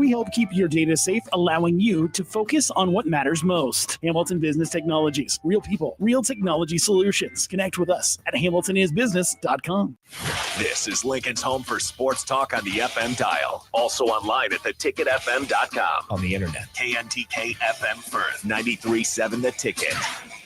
we help keep your data safe, allowing you to focus on what matters most. Hamilton Business Technologies. Real people, real technology solutions. Connect with us at hamiltonisbusiness.com. This is Lincoln's home for sports talk on the FM dial. Also online at theticketfm.com. On the internet. KNTK FM Firth, 93.7 The Ticket.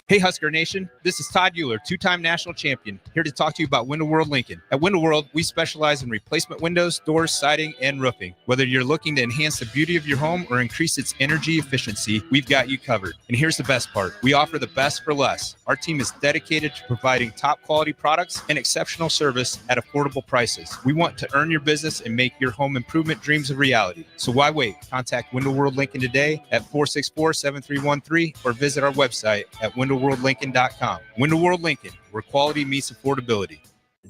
Hey Husker Nation, this is Todd Euler, two-time national champion, here to talk to you about Window World Lincoln. At Window World, we specialize in replacement windows, doors, siding, and roofing. Whether you're looking to enhance the beauty of your home or increase its energy efficiency, we've got you covered. And here's the best part. We offer the best for less. Our team is dedicated to providing top-quality products and exceptional service at affordable prices. We want to earn your business and make your home improvement dreams a reality. So why wait? Contact Window World Lincoln today at 464-7313 or visit our website at windowworldlincoln.com. Window World Lincoln, where quality meets affordability.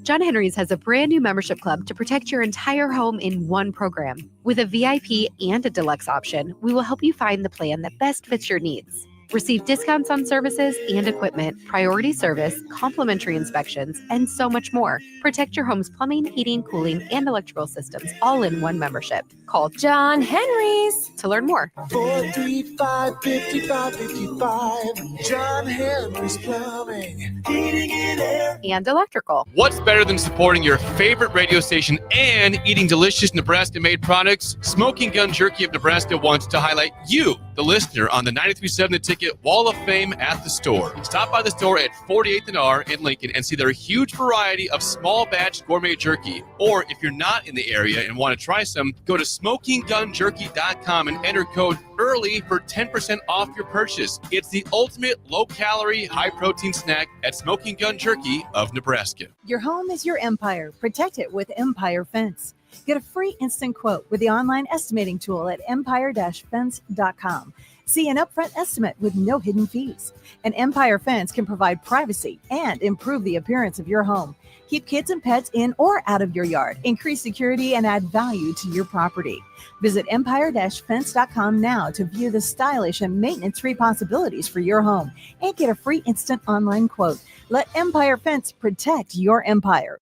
John Henry's has a brand new membership club to protect your entire home in one program. With a VIP and a deluxe option, we will help you find the plan that best fits your needs. Receive discounts on services and equipment, priority service, complimentary inspections, and so much more. Protect your home's plumbing, heating, cooling, and electrical systems all in one membership. Call John Henry's to learn more. 435-5555. John Henry's Plumbing, Heating and Air, and Electrical. What's better than supporting your favorite radio station and eating delicious Nebraska-made products? Smoking Gun Jerky of Nebraska wants to highlight you, the listener, on the 93.7 The Ticket Wall of Fame at the store. Stop by the store at 48th and R in Lincoln and see their huge variety of small batch gourmet jerky. Or if you're not in the area and want to try some, go to smokinggunjerky.com and enter code EARLY for 10% off your purchase. It's the ultimate low-calorie, high-protein snack at Smoking Gun Jerky of Nebraska. Your home is your empire. Protect it with Empire Fence. Get a free instant quote with the online estimating tool at empire-fence.com. See an upfront estimate with no hidden fees. An Empire Fence can provide privacy and improve the appearance of your home. Keep kids and pets in or out of your yard. Increase security and add value to your property. Visit empire-fence.com now to view the stylish and maintenance-free possibilities for your home and get a free instant online quote. Let Empire Fence protect your empire.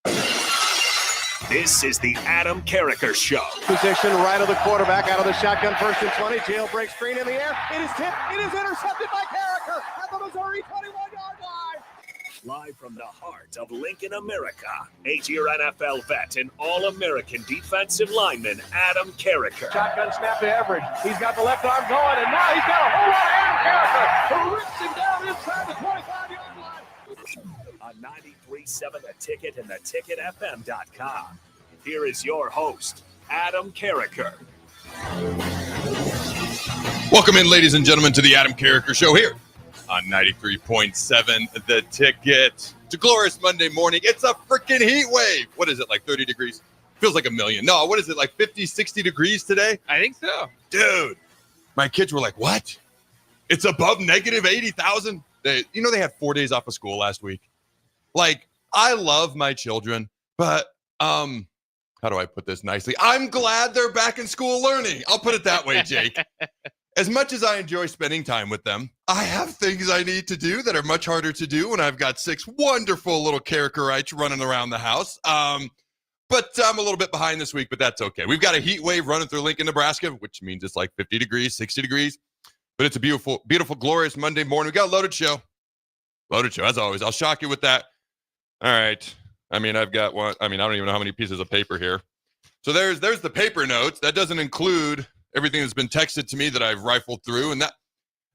This is the Adam Carriker Show. Position right of the quarterback, out of the shotgun, 1st and 20. Jailbreak screen in the air. It is tipped. It is intercepted by Carriker at the Missouri 21-yard line. Live from the heart of Lincoln, America, 8-year NFL vet and All-American defensive lineman Adam Carriker. Shotgun snap to Everidge. He's got the left arm going, and now he's got a whole lot of Adam Carriker who rips him down inside the 25-yard line. On 93.7 The Ticket and theticketfm.com. Here is your host, Adam Carriker. Welcome in, ladies and gentlemen, to the Adam Carriker Show here on 93.7 The Ticket. It's a glorious Monday morning. It's a freaking heat wave. What is it, like 30 degrees? Feels like a million. No, what is it, like 50, 60 degrees today? I think so. Dude, my kids were like, what? It's above negative 80,000? They had 4 days off of school last week. Like, I love my children, but how do I put this nicely? I'm glad they're back in school learning. I'll put it that way, Jake. As much as I enjoy spending time with them, I have things I need to do that are much harder to do when I've got 6 wonderful little Carrikerites running around the house. But I'm a little bit behind this week, but that's okay. We've got a heat wave running through Lincoln, Nebraska, which means it's like 50 degrees, 60 degrees. But it's a beautiful, beautiful, glorious Monday morning. We got a loaded show. Loaded show, as always. I'll shock you with that. All right. I mean, I've got one. I don't even know how many pieces of paper here. So there's the paper notes. That doesn't include everything that's been texted to me that I've rifled through. And that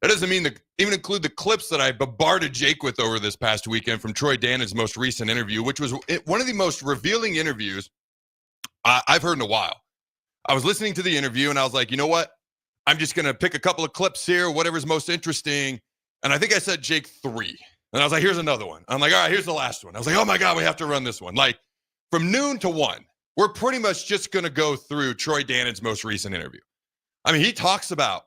doesn't mean even include the clips that I bombarded Jake with over this past weekend from Troy Dannon's most recent interview, which was one of the most revealing interviews I've heard in a while. I was listening to the interview and I was like, you know what? I'm just going to pick a couple of clips here, whatever's most interesting. And I think I said Jake 3. And I was like, here's another one. I'm like, all right, here's the last one. I was like, oh my God, we have to run this one. Like from noon to 1, we're pretty much just going to go through Troy Dannon's most recent interview. I mean, he talks about,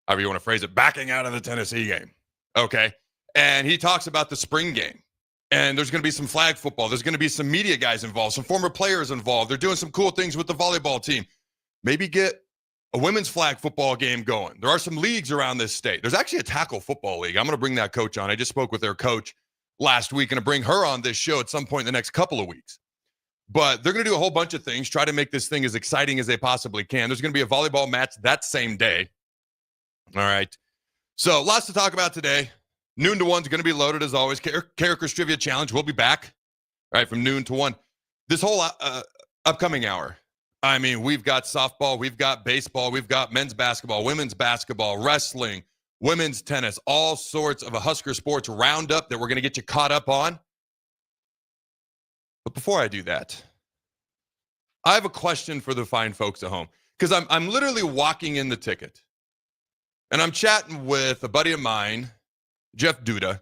however you want to phrase it, backing out of the Tennessee game. Okay. And he talks about the spring game. And there's going to be some flag football. There's going to be some media guys involved, some former players involved. They're doing some cool things with the volleyball team. Maybe get a women's flag football game going. There are some leagues around this state. There's actually a tackle football league. I'm going to bring that coach on. I just spoke with their coach last week and to bring her on this show at some point in the next couple of weeks. But they're going to do a whole bunch of things, try to make this thing as exciting as they possibly can. There's going to be a volleyball match that same day. All right. So lots to talk about today. Noon to 1 is going to be loaded as always. Carriker's Trivia Challenge will be back, all right, from noon to 1. This whole upcoming hour, I mean, we've got softball, we've got baseball, we've got men's basketball, women's basketball, wrestling, women's tennis, all sorts of a Husker Sports roundup that we're going to get you caught up on. But before I do that, I have a question for the fine folks at home, because I'm literally walking in the ticket, and I'm chatting with a buddy of mine, Jeff Duda.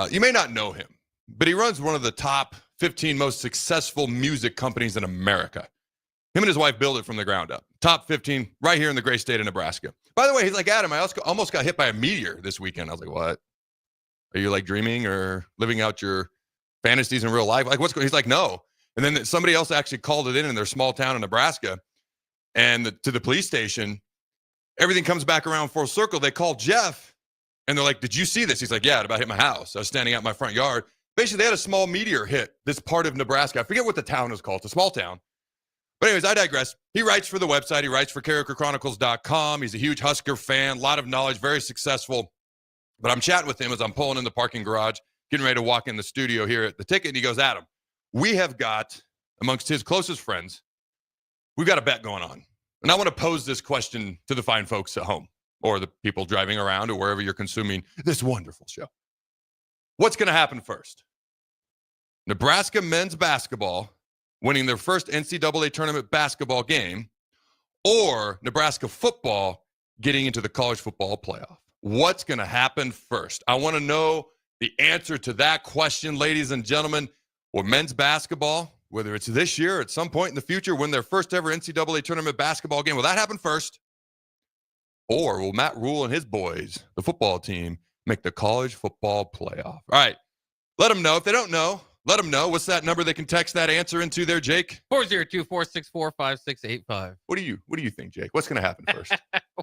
You may not know him, but he runs one of the top 15 most successful music companies in America. Him and his wife built it from the ground up. Top 15 right here in the great state of Nebraska. By the way, he's like, Adam, I almost got hit by a meteor this weekend. I was like, what? Are you like dreaming or living out your fantasies in real life? Like, what's going on? He's like, no. And then somebody else actually called it in their small town in Nebraska, and to the police station. Everything comes back around full circle. They call Jeff, and they're like, did you see this? He's like, yeah, it about hit my house. I was standing out in my front yard. Basically, they had a small meteor hit this part of Nebraska. I forget what the town is called. It's a small town. But anyways, I digress. He writes for the website. He writes for CarrikerChronicles.com. He's a huge Husker fan, a lot of knowledge, very successful. But I'm chatting with him as I'm pulling in the parking garage, getting ready to walk in the studio here at the ticket. And he goes, Adam, we have got, amongst his closest friends, we've got a bet going on. And I want to pose this question to the fine folks at home, or the people driving around, or wherever you're consuming this wonderful show. What's going to happen first? Nebraska men's basketball winning their first NCAA tournament basketball game, or Nebraska football getting into the college football playoff? What's going to happen first? I want to know the answer to that question, ladies and gentlemen. Will men's basketball, whether it's this year or at some point in the future, win their first ever NCAA tournament basketball game? Will that happen first? Or will Matt Rule and his boys, the football team, make the college football playoff? All right. Let them know. If they don't know, let them know. What's that number they can text that answer into there, Jake? 402-464-5685. What do you think, Jake? What's going to happen first?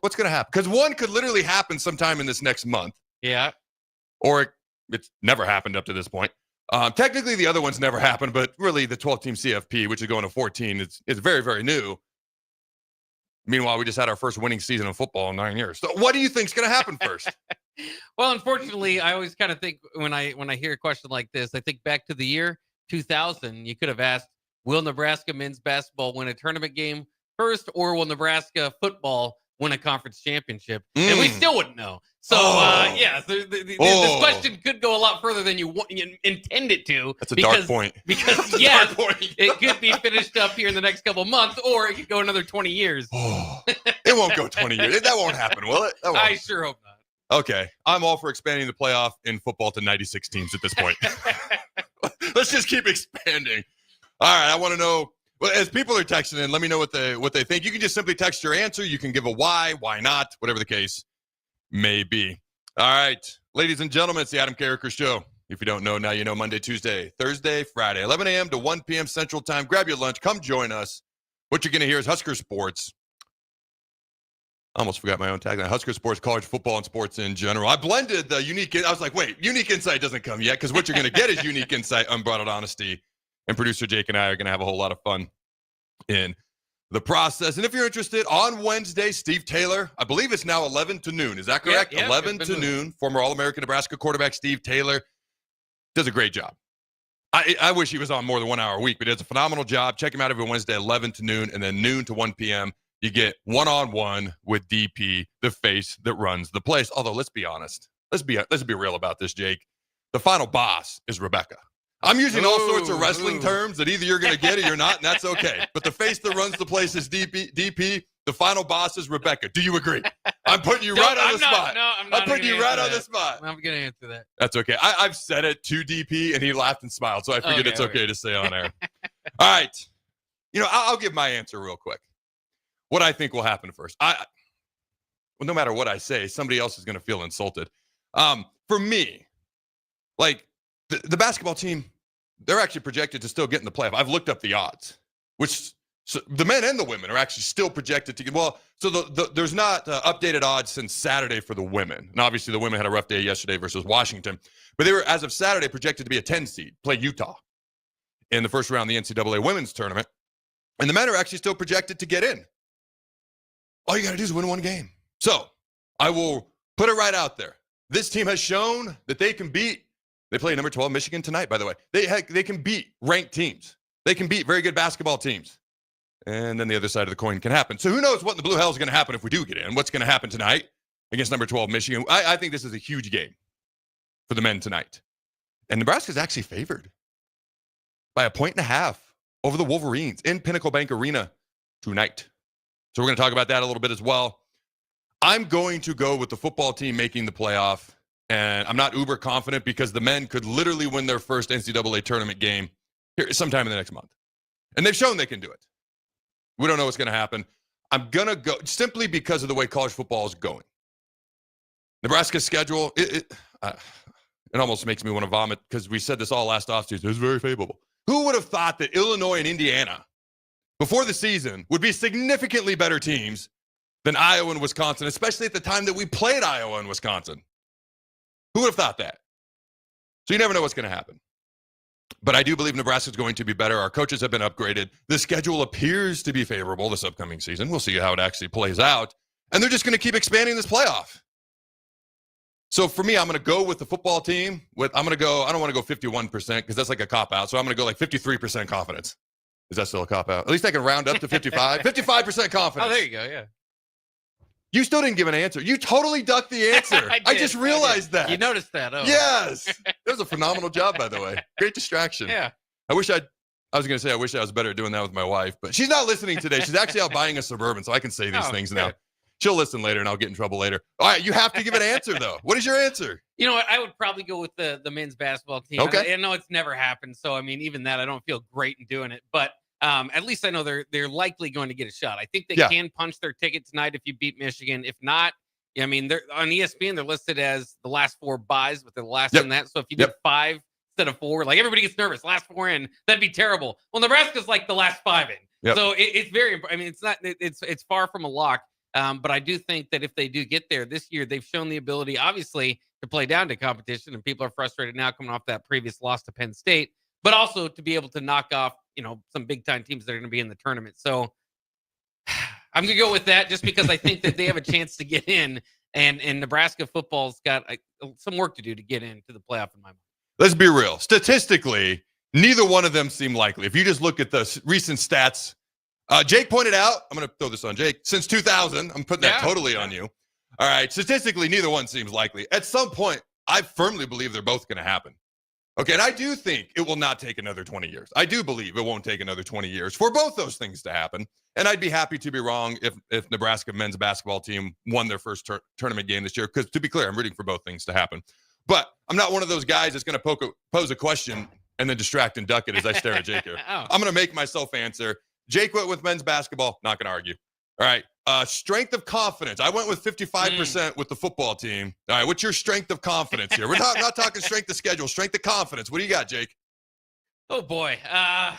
What's going to happen? Because one could literally happen sometime in this next month. Yeah. Or it's never happened up to this point. Technically, the other one's never happened, but really the 12-team CFP, which is going to 14, it's very, very new. Meanwhile, we just had our first winning season of football in 9 years. So what do you think is going to happen first? Well, unfortunately, I always kind of think when I hear a question like this, I think back to the year 2000. You could have asked, will Nebraska men's basketball win a tournament game first, or will Nebraska football win a conference championship? And we still wouldn't know. So, this question could go a lot further than you intend it to. That's a dark point. Because, yes, it could be finished up here in the next couple of months, or it could go another 20 years. It won't go 20 years. That won't happen, will it? I sure hope not. Okay. I'm all for expanding the playoff in football to 96 teams at this point. Let's just keep expanding. All right. I want to know, well, as people are texting in, let me know what they think. You can just simply text your answer. You can give a why not, whatever the case may be. All right. Ladies and gentlemen, it's the Adam Carriker Show. If you don't know, now you know. Monday, Tuesday, Thursday, Friday, 11 a.m. to 1 p.m. Central Time. Grab your lunch. Come join us. What you're going to hear is Husker Sports. I almost forgot my own tagline. Husker Sports, college football, and sports in general. I blended the unique. I was like, wait, unique insight doesn't come yet, because what you're going to get is unique insight, unbridled honesty. And producer Jake and I are going to have a whole lot of fun in the process. And if you're interested, on Wednesday, Steve Taylor, I believe it's now 11 to noon. Is that correct? Yeah, 11 to noon. Former All-American Nebraska quarterback Steve Taylor does a great job. I wish he was on more than 1 hour a week, but he does a phenomenal job. Check him out every Wednesday, 11 to noon, and then noon to 1 p.m. You get one-on-one with DP, the face that runs the place. Although, let's be honest. Let's be real about this, Jake. The final boss is Rebecca. I'm using all sorts of wrestling terms that either you're going to get or you're not, and that's okay. But the face that runs the place is DP. The final boss is Rebecca. Do you agree? I'm putting you right on the spot. No, I'm not. I'm putting you right on the spot. I'm going to answer that. That's okay. I've said it to DP, and he laughed and smiled, so I figured it's okay to say on air. All right. I'll give my answer real quick. What I think will happen first. Well, no matter what I say, somebody else is going to feel insulted. For me, like the basketball team, they're actually projected to still get in the playoff. I've looked up the odds, which the men and the women are actually still projected to get. Well, so there's not updated odds since Saturday for the women. And obviously the women had a rough day yesterday versus Washington. But they were, as of Saturday, projected to be a 10 seed, play Utah. in the first round of the NCAA women's tournament. And the men are actually still projected to get in. All you got to do is win one game. So I will put it right out there. This team has shown that they can beat. They play number 12 Michigan tonight, by the way. They can beat ranked teams. They can beat very good basketball teams. And then the other side of the coin can happen. So who knows what in the blue hell is going to happen if we do get in? What's going to happen tonight against number 12 Michigan? I think this is a huge game for the men tonight. And Nebraska's actually favored by 1.5 over the Wolverines in Pinnacle Bank Arena tonight. So we're going to talk about that a little bit as well. I'm going to go with the football team making the playoff. And I'm not uber confident because the men could literally win their first NCAA tournament game here sometime in the next month. And they've shown they can do it. We don't know what's going to happen. I'm going to go simply because of the way college football is going. Nebraska's schedule, it almost makes me want to vomit because we said this all last offseason. It was very favorable. Who would have thought that Illinois and Indiana, before the season, would be significantly better teams than Iowa and Wisconsin, especially at the time that we played Iowa and Wisconsin? Who would have thought that? So you never know what's going to happen. But I do believe Nebraska is going to be better. Our coaches have been upgraded. The schedule appears to be favorable this upcoming season. We'll see how it actually plays out. And they're just going to keep expanding this playoff. So for me, I'm going to go with the football team. I don't want to go 51% because that's like a cop-out. So I'm going to go like 53% confidence. Is that still a cop-out? At least I can round up to 55. 55% confidence. Oh, there you go, yeah. You still didn't give an answer. You totally ducked the answer. I just realized that. You noticed that, oh. Yes. That was a phenomenal job, by the way. Great distraction. Yeah. I wish I was better at doing that with my wife, but she's not listening today. She's actually out buying a Suburban, so I can say these things now. She'll listen later, and I'll get in trouble later. All right, you have to give an answer, though. What is your answer? You know what? I would probably go with the men's basketball team. Okay. I know it's never happened, so, I mean, even that, I don't feel great in doing it. But at least I know they're likely going to get a shot. I think they can punch their ticket tonight if you beat Michigan. If not, I mean, they're on ESPN, they're listed as the last 4 buys, but they're the last in that. So if you did 5 instead of 4, like everybody gets nervous, last 4 in, that'd be terrible. Well, Nebraska's like the last 5 in. So it's very, I mean, it's far from a lock. But I do think that if they do get there this year, they've shown the ability, obviously, to play down to competition. And people are frustrated now coming off that previous loss to Penn State, but also to be able to knock off, some big time teams that are going to be in the tournament. So I'm going to go with that just because I think that they have a chance to get in, and Nebraska football's got some work to do to get into the playoff in my mind. Let's be real. Statistically, neither one of them seem likely. If you just look at the recent stats, Jake pointed out, I'm going to throw this on Jake, since 2000, I'm putting that totally on you. All right, statistically, neither one seems likely. At some point, I firmly believe they're both going to happen. Okay, and I do think it will not take another 20 years. I do believe it won't take another 20 years for both those things to happen. And I'd be happy to be wrong if Nebraska men's basketball team won their first tournament game this year, because to be clear, I'm rooting for both things to happen. But I'm not one of those guys that's going to pose a question and then distract and duck it as I stare at Jake here. I'm going to make myself answer. Jake went with men's basketball. Not going to argue. All right. Strength of confidence. I went with 55% with the football team. All right. What's your strength of confidence here? We're not talking strength of schedule, strength of confidence. What do you got, Jake? Oh, boy. I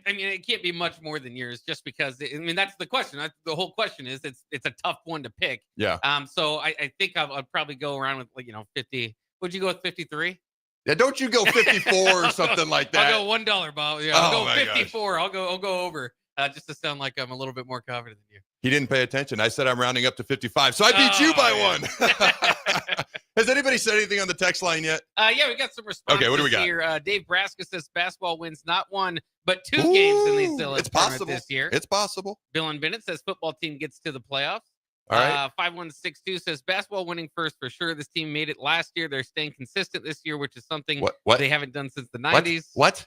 mean, it can't be much more than yours just because, that's the question. The whole question is it's a tough one to pick. Yeah. So I think I'll probably go around with 50. Would you go with 53? Yeah, don't you go 54 or something like that. I'll go $1, Bob. Yeah, I'll go 54. Gosh. I'll go over just to sound like I'm a little bit more confident than you. He didn't pay attention. I said I'm rounding up to 55, so I beat you by 1. Has anybody said anything on the text line yet? Yeah, we got some responses. Okay, what do we got here? Dave Braska says basketball wins not 1 but 2 games in the NCAA tournament this year. It's possible. Bill and Bennett says football team gets to the playoffs. All right. 5162 says basketball winning first for sure. This team made it last year. They're staying consistent this year, which is something they haven't done since the 90s. What?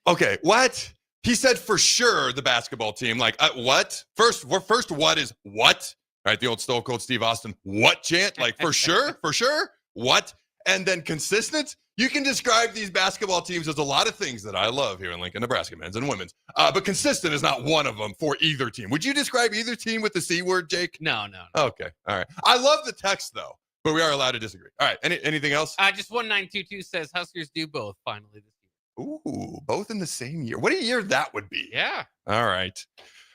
Okay, what? He said for sure the basketball team. Like, what? First, what is what? All right, the old Stone Cold Steve Austin, what chant? Like, for sure? For sure? What? And then consistent? You can describe these basketball teams as a lot of things that I love here in Lincoln, Nebraska, men's and women's. But consistent is not one of them for either team. Would you describe either team with the C word, Jake? No. Okay, all right. I love the text, though, but we are allowed to disagree. All right, anything else? Just 1922 says Huskers do both finally this year. Ooh, both in the same year. What a year that would be. Yeah. All right.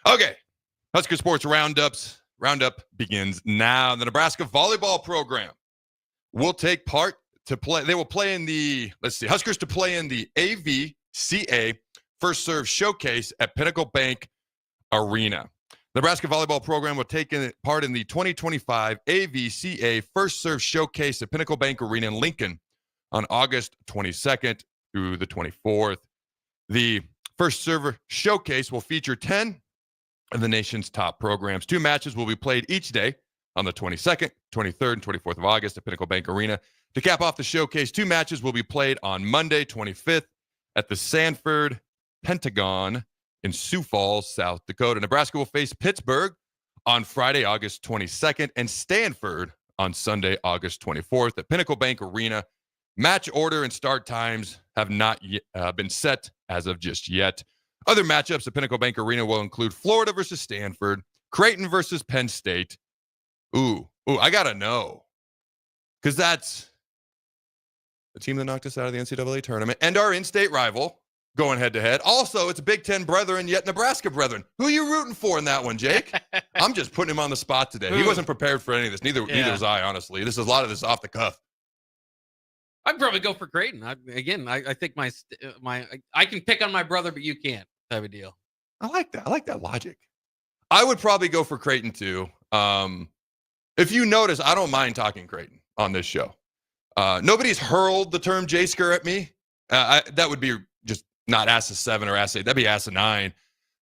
Okay. Husker Sports Roundup begins now. The Nebraska volleyball program will take part to play. They will play in the, Huskers to play in the AV AVCA First Serve Showcase at Pinnacle Bank Arena. Nebraska volleyball program will take part in the 2025 AVCA First Serve Showcase at Pinnacle Bank Arena in Lincoln on August 22nd through the 24th. The First Server Showcase will feature 10 of the nation's top programs. 2 matches will be played each day on the 22nd, 23rd, and 24th of August at Pinnacle Bank Arena. To cap off the showcase, 2 matches will be played on Monday, 25th at the Sanford Pentagon in Sioux Falls, South Dakota. Nebraska will face Pittsburgh on Friday, August 22nd, and Stanford on Sunday, August 24th at Pinnacle Bank Arena. Match order and start times have not yet, been set as of just yet. Other matchups at Pinnacle Bank Arena will include Florida versus Stanford, Creighton versus Penn State. Ooh, I got to know, because that's the team that knocked us out of the NCAA tournament, and our in-state rival going head-to-head. Also, it's Big Ten brethren, yet Nebraska brethren. Who are you rooting for in that one, Jake? I'm just putting him on the spot today. He wasn't prepared for any of this. Neither was I, honestly. This is a lot of this off the cuff. I'd probably go for Creighton. I think I can pick on my brother, but you can't, type of deal. I like that. I like that logic. I would probably go for Creighton too. If you notice, I don't mind talking Creighton on this show. Nobody's hurled the term J-Scur at me. That would be just not ass of 7 or ass 8. That'd be ass of 9.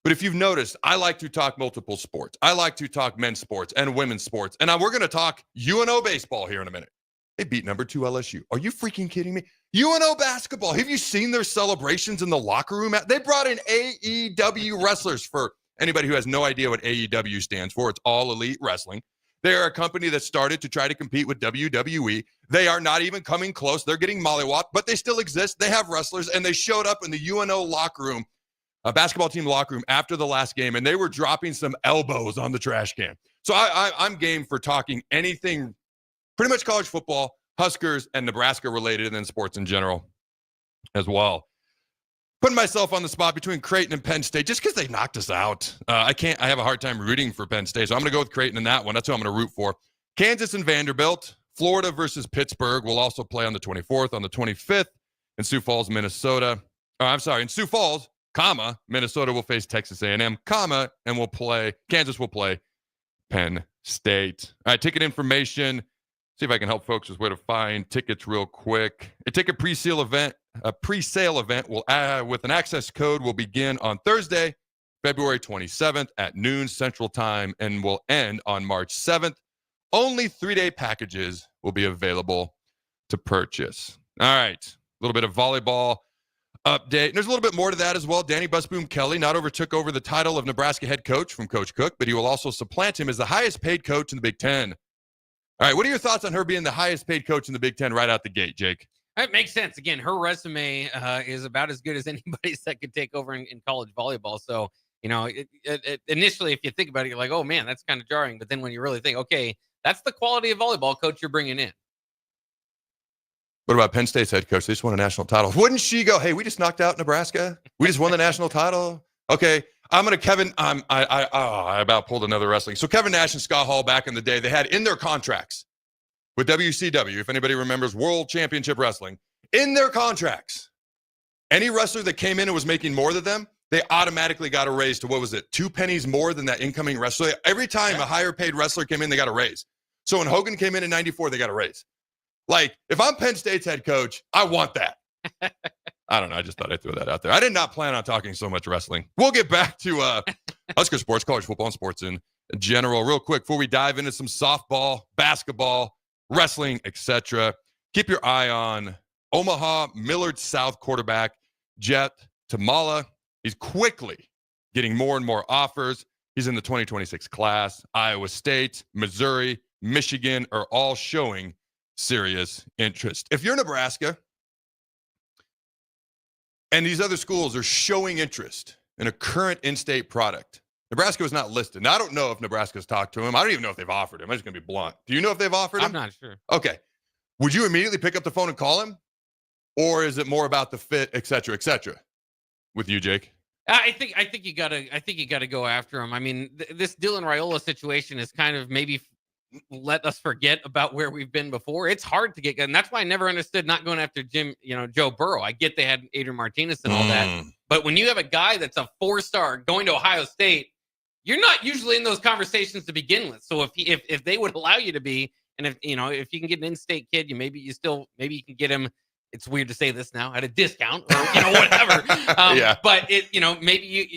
But if you've noticed, I like to talk multiple sports. I like to talk men's sports and women's sports. And we're going to talk UNO baseball here in a minute. They beat number 2 LSU. Are you freaking kidding me? UNO basketball. Have you seen their celebrations in the locker room? They brought in AEW wrestlers. For anybody who has no idea what AEW stands for, it's All Elite Wrestling. They are a company that started to try to compete with WWE. They are not even coming close. They're getting mollywopped, but they still exist. They have wrestlers, and they showed up in the UNO locker room, a basketball team locker room, after the last game, and they were dropping some elbows on the trash can. So I'm game for talking anything, pretty much college football, Huskers, and Nebraska related, and then sports in general as well. Putting myself on the spot between Creighton and Penn State just because they knocked us out. I have a hard time rooting for Penn State, so I'm going to go with Creighton in that one. That's who I'm going to root for. Kansas and Vanderbilt. Florida versus Pittsburgh will also play on the 24th. On the 25th in Sioux Falls, Minnesota. In Sioux Falls, Minnesota will face Texas A&M, and Kansas will play Penn State. All right, ticket information. See if I can help folks with where to find tickets real quick. A ticket pre-sale event will with an access code will begin on Thursday, February 27th at noon Central Time and will end on March 7th. Only 3-day packages will be available to purchase. All right, a little bit of volleyball update. And there's a little bit more to that as well. Danny Busboom Kelly took over the title of Nebraska head coach from Coach Cook, but he will also supplant him as the highest paid coach in the Big Ten. All right, what are your thoughts on her being the highest paid coach in the Big Ten right out the gate, Jake? It makes sense. Again, her resume is about as good as anybody's that could take over in college volleyball. So, initially, if you think about it, you're like, oh, man, that's kind of jarring. But then when you really think, okay, that's the quality of volleyball coach you're bringing in. What about Penn State's head coach? They just won a national title. Wouldn't she go, hey, we just knocked out Nebraska. We just won the national title. Okay, I about pulled another wrestling. So Kevin Nash and Scott Hall back in the day, they had in their contracts with WCW, if anybody remembers World Championship Wrestling, in their contracts, any wrestler that came in and was making more than them, they automatically got a raise to, 2 pennies more than that incoming wrestler. Every time a higher paid wrestler came in, they got a raise. So when Hogan came in 94, they got a raise. Like, if I'm Penn State's head coach, I want that. I don't know. I just thought I'd throw that out there. I did not plan on talking so much wrestling. We'll get back to Husker sports, college football, and sports in general real quick before we dive into some softball, basketball, wrestling, etc. Keep your eye on Omaha Millard South quarterback Jet Tamala. He's quickly getting more and more offers. He's in the 2026 class. Iowa State, Missouri, Michigan are all showing serious interest. If you're Nebraska and these other schools are showing interest in a current in-state product, Nebraska was not listed. Now, I don't know if Nebraska's talked to him. I don't even know if they've offered him. I'm just going to be blunt. Do you know if they've offered him? I'm not sure. Okay. Would you immediately pick up the phone and call him? Or is it more about the fit, et cetera, with you, Jake? I think you gotta go after him. I mean, this Dylan Raiola situation is kind of maybe let us forget about where we've been before. It's hard to get, and that's why I never understood not going after Joe Burrow. I get they had Adrian Martinez and all that, but when you have a guy that's a 4-star going to Ohio State, you're not usually in those conversations to begin with. So if they would allow you to be, and if you can get an in-state kid, maybe you can get him. It's weird to say this now at a discount or whatever. But maybe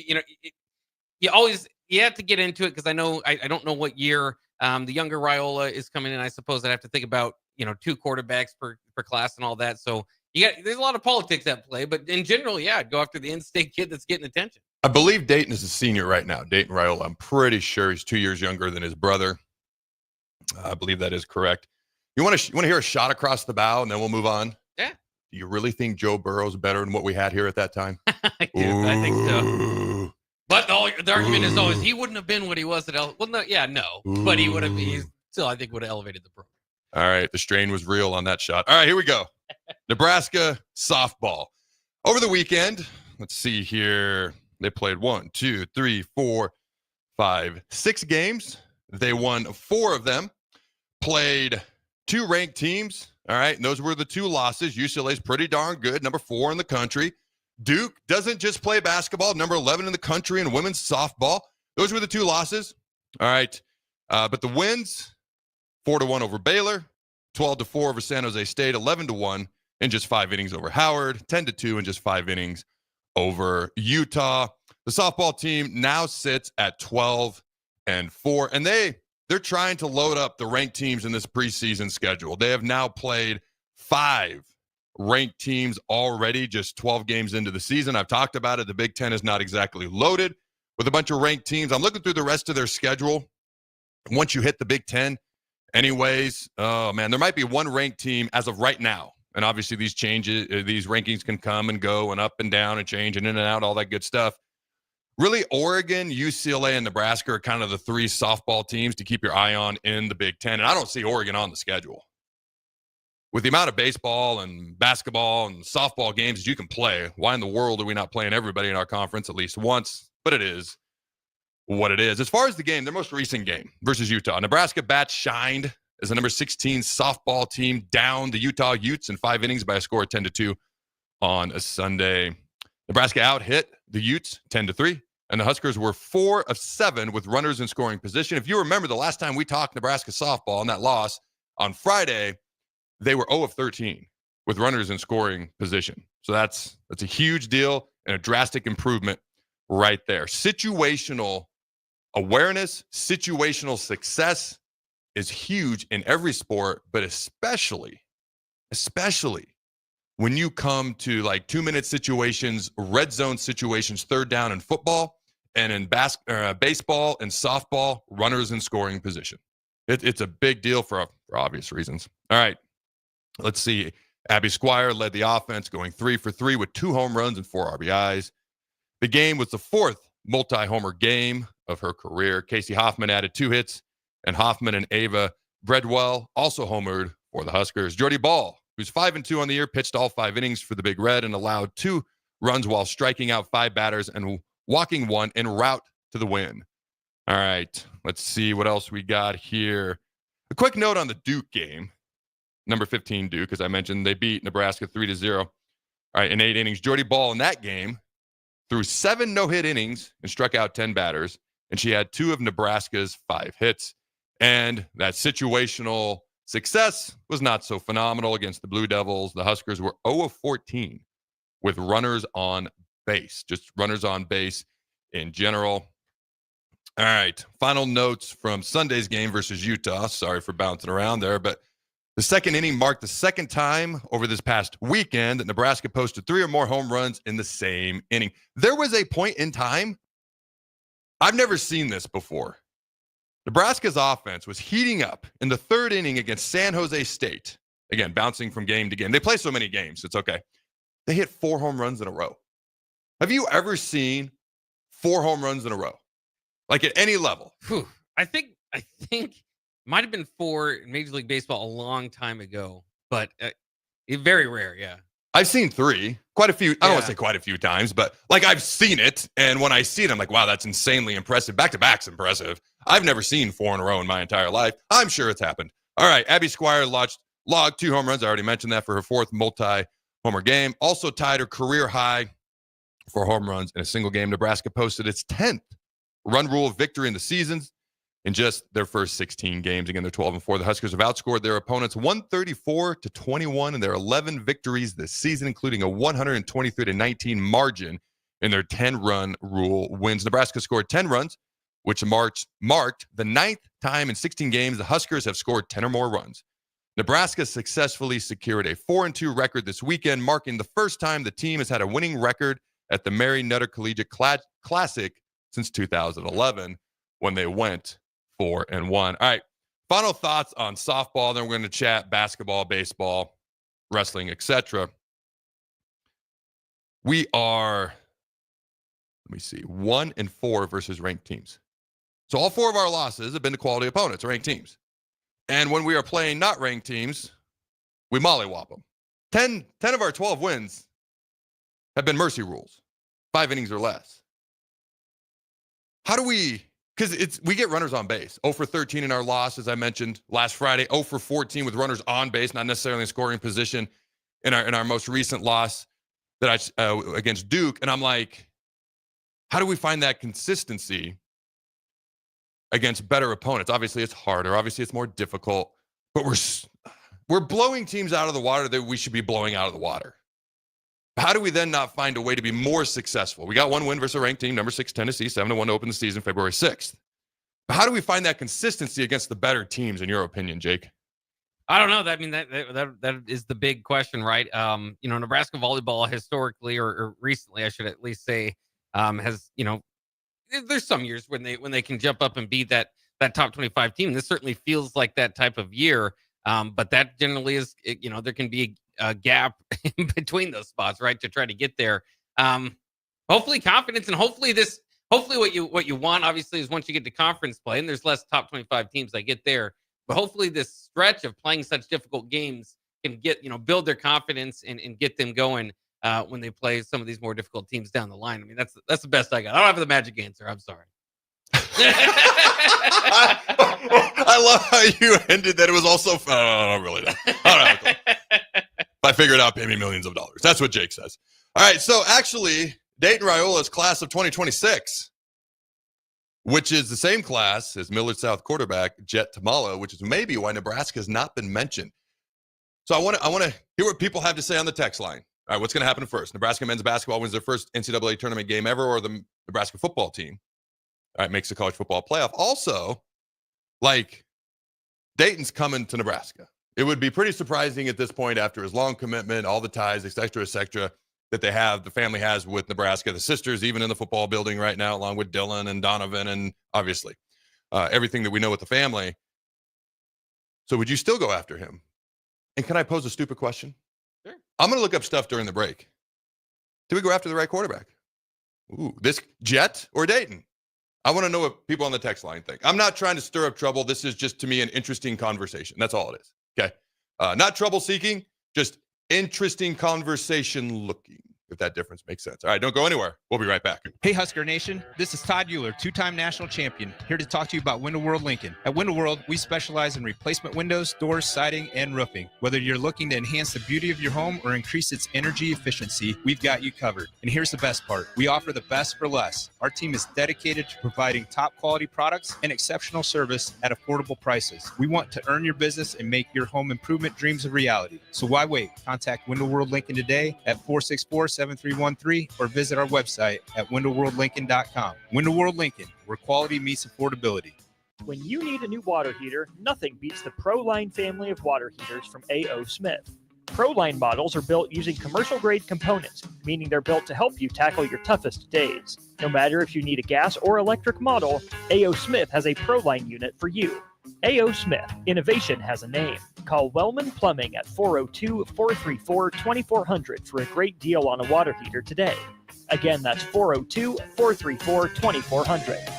you have to get into it because I know I don't know what year the younger Raiola is coming in. I suppose I'd have to think about 2 quarterbacks per class and all that. So there's a lot of politics at play, but in general, go after the in-state kid that's getting attention. I believe Dayton is a senior right now. Dayton Raiola. I'm pretty sure he's 2 years younger than his brother. I believe that is correct. You want to hear a shot across the bow, and then we'll move on? Yeah. Do you really think Joe Burrow's better than what we had here at that time? I think so. But the argument is always he wouldn't have been what he was at but he would have. He still, I think, would have elevated the program. All right, the strain was real on that shot. All right, here we go. Nebraska softball over the weekend. Let's see here. They played 1, 2, 3, 4, 5, 6 games. They won 4 of them. Played 2 ranked teams. All right, and those were the 2 losses. UCLA's pretty darn good, number 4 in the country. Duke doesn't just play basketball, number 11 in the country in women's softball. Those were the 2 losses. All right, but the wins, 4-1 over Baylor, 12-4 over San Jose State, 11-1 in just 5 innings over Howard, 10-2 in just 5 innings over Utah. The softball team now sits at 12-4, and they're trying to load up the ranked teams in this preseason schedule. They have now played 5 ranked teams already, just 12 games into the season. I've talked about it. The Big Ten is not exactly loaded with a bunch of ranked teams. I'm looking through the rest of their schedule. Once you hit the Big Ten, anyways, oh man, there might be 1 ranked team as of right now. And obviously these rankings can come and go and up and down and change and in and out, all that good stuff. Really, Oregon, UCLA, and Nebraska are kind of the 3 softball teams to keep your eye on in the Big Ten. And I don't see Oregon on the schedule. With the amount of baseball and basketball and softball games that you can play, why in the world are we not playing everybody in our conference at least once? But it is what it is. As far as the game, their most recent game versus Utah, Nebraska bats shined as the number 16 softball team down the Utah Utes in 5 innings by a score of 10-2 on a Sunday. Nebraska out-hit the Utes 10-3, and the Huskers were 4 of 7 with runners in scoring position. If you remember the last time we talked Nebraska softball and that loss on Friday, they were 0 of 13 with runners in scoring position. So that's a huge deal and a drastic improvement right there. Situational awareness, situational success is huge in every sport, but especially when you come to like 2-minute situations, red zone situations, 3rd down in football, and in baseball and softball, runners in scoring position. It's a big deal for obvious reasons. All right, let's see. Abby Squire led the offense, going 3 for 3 with 2 home runs and 4 RBIs. The game was the 4th multi-homer game of her career. Casey Hoffman added 2 hits, and Hoffman and Ava Bredwell also homered for the Huskers. Jordy Ball, who's 5-2 on the year, pitched all 5 innings for the Big Red and allowed 2 runs while striking out 5 batters and walking 1 en route to the win. All right, let's see what else we got here. A quick note on the Duke game. Number 15 Duke, as I mentioned, they beat Nebraska 3-0. All right, in 8 innings. Jordy Ball in that game threw 7 no-hit innings and struck out 10 batters, and she had 2 of Nebraska's 5 hits. And that situational success was not so phenomenal against the Blue Devils. The Huskers were 0 of 14 with runners on base, just runners on base in general. All right, final notes from Sunday's game versus Utah. Sorry for bouncing around there, but the second inning marked the second time over this past weekend that Nebraska posted 3 or more home runs in the same inning. There was a point in time, I've never seen this before. Nebraska's offense was heating up in the 3rd inning against San Jose State. Again, bouncing from game to game. They play so many games, it's okay. They hit 4 home runs in a row. Have you ever seen 4 home runs in a row? Like at any level? Whew. I think might have been 4 in Major League Baseball a long time ago, but very rare, yeah. I've seen 3, quite a few. I don't want to say quite a few times, but like I've seen it. And when I see it, I'm like, wow, that's insanely impressive. Back to back's impressive. I've never seen 4 in a row in my entire life. I'm sure it's happened. All right, Abby Squire logged 2 home runs. I already mentioned that for her 4th multi-homer game. Also tied her career high for home runs in a single game. Nebraska posted its 10th run rule victory in the seasons in just their first 16 games. Again, they're 12-4. The Huskers have outscored their opponents 134-21 in their 11 victories this season, including a 123-19 margin in their 10-run rule wins. Nebraska scored 10 runs, which marked the 9th time in 16 games the Huskers have scored 10 or more runs. Nebraska successfully secured a 4-2 record this weekend, marking the first time the team has had a winning record at the Mary Nutter Collegiate Classic since 2011, when they went 4-1. All right, final thoughts on softball. Then we're going to chat basketball, baseball, wrestling, etc. We are, 1-4 versus ranked teams. So all 4 of our losses have been to quality opponents, ranked teams. And when we are playing not ranked teams, we mollywop them. 10 of our 12 wins have been mercy rules, 5 innings or less. How do we, because we get runners on base. 0 for 13 in our loss, as I mentioned last Friday. 0 for 14 with runners on base, not necessarily in scoring position in our most recent loss that against Duke. And I'm like, how do we find that consistency against better opponents? Obviously, it's harder. Obviously, it's more difficult. But we're blowing teams out of the water that we should be blowing out of the water. How do we then not find a way to be more successful? We got 1 win versus a ranked team, number 6 Tennessee, 7-1 to open the season, February 6th. But how do we find that consistency against the better teams, in your opinion, Jake? I don't know. I mean, that is the big question, right? Nebraska volleyball historically, or recently, I should at least say, has, there's some years when they can jump up and beat that top 25 team. This certainly feels like that type of year. But that generally is, there can be a gap in between those spots, right, to try to get there. Hopefully confidence, and hopefully what you want, obviously, is once you get to conference play, and there's less top 25 teams that get there. But hopefully this stretch of playing such difficult games can build their confidence and get them going when they play some of these more difficult teams down the line. I mean, that's the best I got. I don't have the magic answer. I'm sorry. I love how you ended that. It was also fun. I really don't. I don't know. If I figure it out, pay me millions of dollars. That's what Jake says. All right. So actually, Dayton Raiola's class of 2026, which is the same class as Millard South quarterback Jet Tamala, which is maybe why Nebraska has not been mentioned. So I want to hear what people have to say on the text line. All right, what's going to happen first? Nebraska men's basketball wins their first NCAA tournament game ever, or the Nebraska football team, all right, makes the college football playoff. Also, Dayton's coming to Nebraska. It would be pretty surprising at this point, after his long commitment, all the ties, et cetera, that the family has with Nebraska. The sisters, even in the football building right now, along with Dylan and Donovan, and obviously everything that we know with the family. So would you still go after him? And can I pose a stupid question? Sure. I'm going to look up stuff during the break. Do we go after the right quarterback? Ooh, this Jet or Dayton? I want to know what people on the text line think. I'm not trying to stir up trouble. This is just, to me, an interesting conversation. That's all it is. Okay. Not trouble seeking, just interesting conversation looking, if that difference makes sense. All right, don't go anywhere. We'll be right back. Hey, Husker Nation. This is Todd Euler, 2-time national champion, here to talk to you about Window World Lincoln. At Window World, we specialize in replacement windows, doors, siding, and roofing. Whether you're looking to enhance the beauty of your home or increase its energy efficiency, we've got you covered. And here's the best part. We offer the best for less. Our team is dedicated to providing top quality products and exceptional service at affordable prices. We want to earn your business and make your home improvement dreams a reality. So why wait? Contact Window World Lincoln today at 464-7313 or visit our website at windowworldlincoln.com. Window World Lincoln, where quality meets affordability. When you need a new water heater, nothing beats the ProLine family of water heaters from A.O. Smith. ProLine models are built using commercial-grade components, meaning they're built to help you tackle your toughest days. No matter if you need a gas or electric model, A.O. Smith has a ProLine unit for you. A.O. Smith, innovation has a name. Call Wellman Plumbing at 402-434-2400 for a great deal on a water heater today. Again, that's 402-434-2400.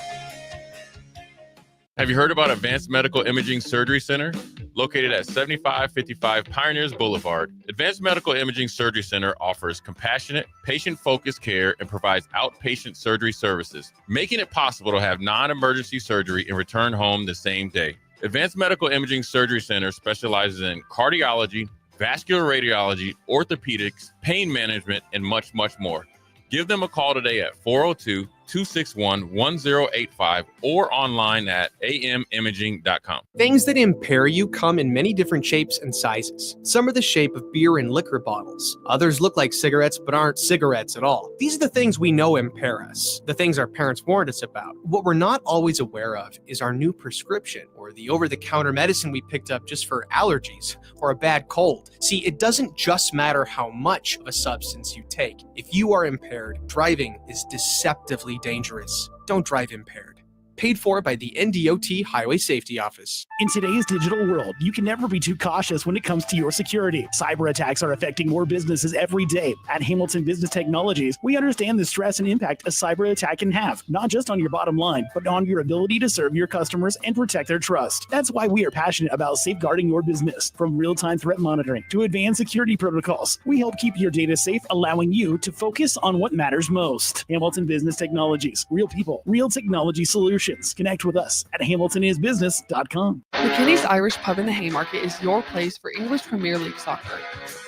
Have you heard about Advanced Medical Imaging Surgery Center? Located at 7555 Pioneers Boulevard, Advanced Medical Imaging Surgery Center offers compassionate, patient-focused care and provides outpatient surgery services, making it possible to have non-emergency surgery and return home the same day. Advanced Medical Imaging Surgery Center specializes in cardiology, vascular radiology, orthopedics, pain management, and much, much more. Give them a call today at 402-261-1085 or online at amimaging.com. Things that impair you come in many different shapes and sizes. Some are the shape of beer and liquor bottles. Others look like cigarettes but aren't cigarettes at all. These are the things we know impair us, the things our parents warned us about. What we're not always aware of is our new prescription or the over-the-counter medicine we picked up just for allergies or a bad cold. See, it doesn't just matter how much of a substance you take. If you are impaired, driving is deceptively dangerous. Don't drive impaired. Paid for by the NDOT Highway Safety Office. In today's digital world, you can never be too cautious when it comes to your security. Cyber attacks are affecting more businesses every day. At Hamilton Business Technologies, we understand the stress and impact a cyber attack can have, not just on your bottom line, but on your ability to serve your customers and protect their trust. That's why we are passionate about safeguarding your business. From real-time threat monitoring to advanced security protocols, we help keep your data safe, allowing you to focus on what matters most. Hamilton Business Technologies. Real people, real technology solutions. Connect with us at hamiltonisbusiness.com. McKinney's Irish Pub in the Haymarket is your place for English Premier League soccer.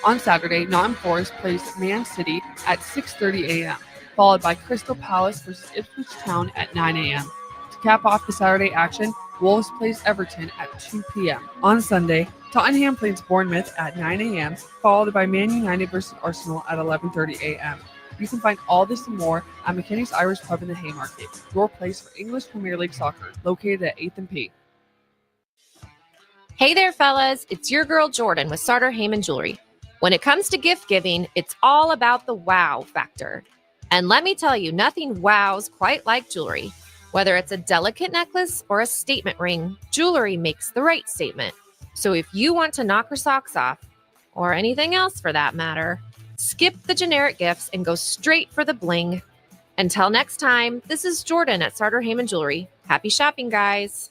On Saturday, Nottingham Forest plays Man City at 6:30 a.m., followed by Crystal Palace versus Ipswich Town at 9 a.m. To cap off the Saturday action, Wolves plays Everton at 2 p.m. On Sunday, Tottenham plays Bournemouth at 9 a.m., followed by Man United versus Arsenal at 11:30 a.m. You can find all this and more at McKinney's Irish Pub in the Haymarket, your place for English Premier League soccer, located at 8th and P. Hey there, fellas. It's your girl Jordan with Sartor Heyman Jewelry. When it comes to gift giving, it's all about the wow factor. And let me tell you, nothing wows quite like jewelry. Whether it's a delicate necklace or a statement ring, jewelry makes the right statement. So if you want to knock her socks off, or anything else for that matter, skip the generic gifts and go straight for the bling. Until next time, this is Jordan at Sartor Heyman Jewelry. Happy shopping, guys.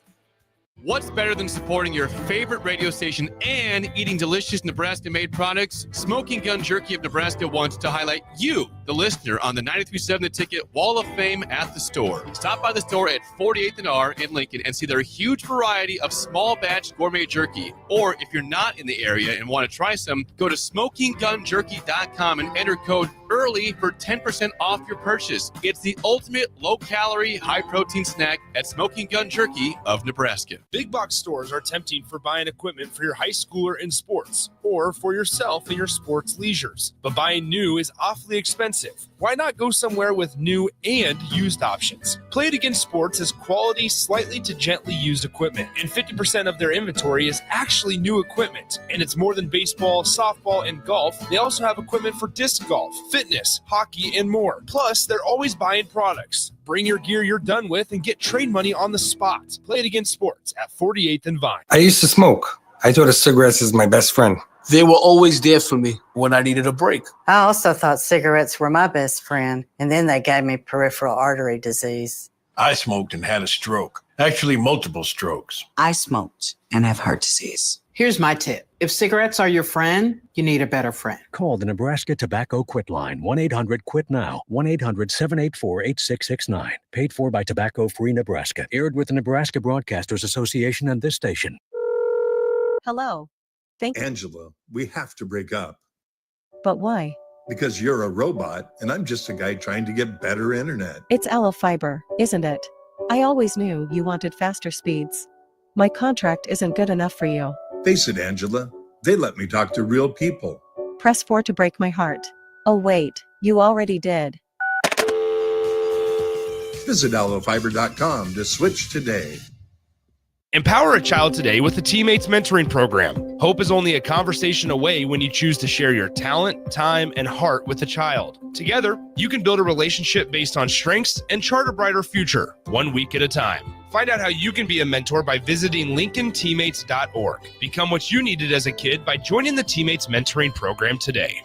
What's better than supporting your favorite radio station and eating delicious Nebraska-made products? Smoking Gun Jerky of Nebraska wants to highlight you, the listener, on the 93.7 The Ticket Wall of Fame at the store. Stop by the store at 48th and R in Lincoln and see their huge variety of small batch gourmet jerky. Or if you're not in the area and want to try some, go to smokinggunjerky.com and enter code EARLY for 10% off your purchase. It's the ultimate low-calorie, high-protein snack at Smoking Gun Jerky of Nebraska. Big box stores are tempting for buying equipment for your high schooler in sports or for yourself in your sports leisures. But buying new is awfully expensive. Why not go somewhere with new and used options? Play It Against Sports has quality, slightly to gently used equipment, and 50% of their inventory is actually new equipment. And it's more than baseball, softball, and golf. They also have equipment for disc golf, fitness, hockey, and more. Plus, they're always buying products. Bring your gear you're done with and get trade money on the spot. Play It Against Sports at 48th and Vine. I used to smoke. I thought a cigarette is my best friend. They were always there for me when I needed a break. I also thought cigarettes were my best friend, and then they gave me peripheral artery disease. I smoked and had a stroke. Actually, multiple strokes. I smoked and have heart disease. Here's my tip. If cigarettes are your friend, you need a better friend. Call the Nebraska Tobacco Quit Line, 1-800-QUIT-NOW, 1-800-784-8669. Paid for by Tobacco Free Nebraska. Aired with the Nebraska Broadcasters Association and this station. Hello. Angela, we have to break up. But why? Because you're a robot and I'm just a guy trying to get better internet. It's Aloe Fiber, isn't it? I always knew you wanted faster speeds. My contract isn't good enough for you. Face it, Angela. They let me talk to real people. Press 4 to break my heart. Oh wait, you already did. Visit aloefiber.com to switch today. Empower a child today with the Teammates Mentoring Program. Hope is only a conversation away when you choose to share your talent, time, and heart with a child. Together, you can build a relationship based on strengths and chart a brighter future, 1 week at a time. Find out how you can be a mentor by visiting lincolnteammates.org. Become what you needed as a kid by joining the Teammates Mentoring Program today.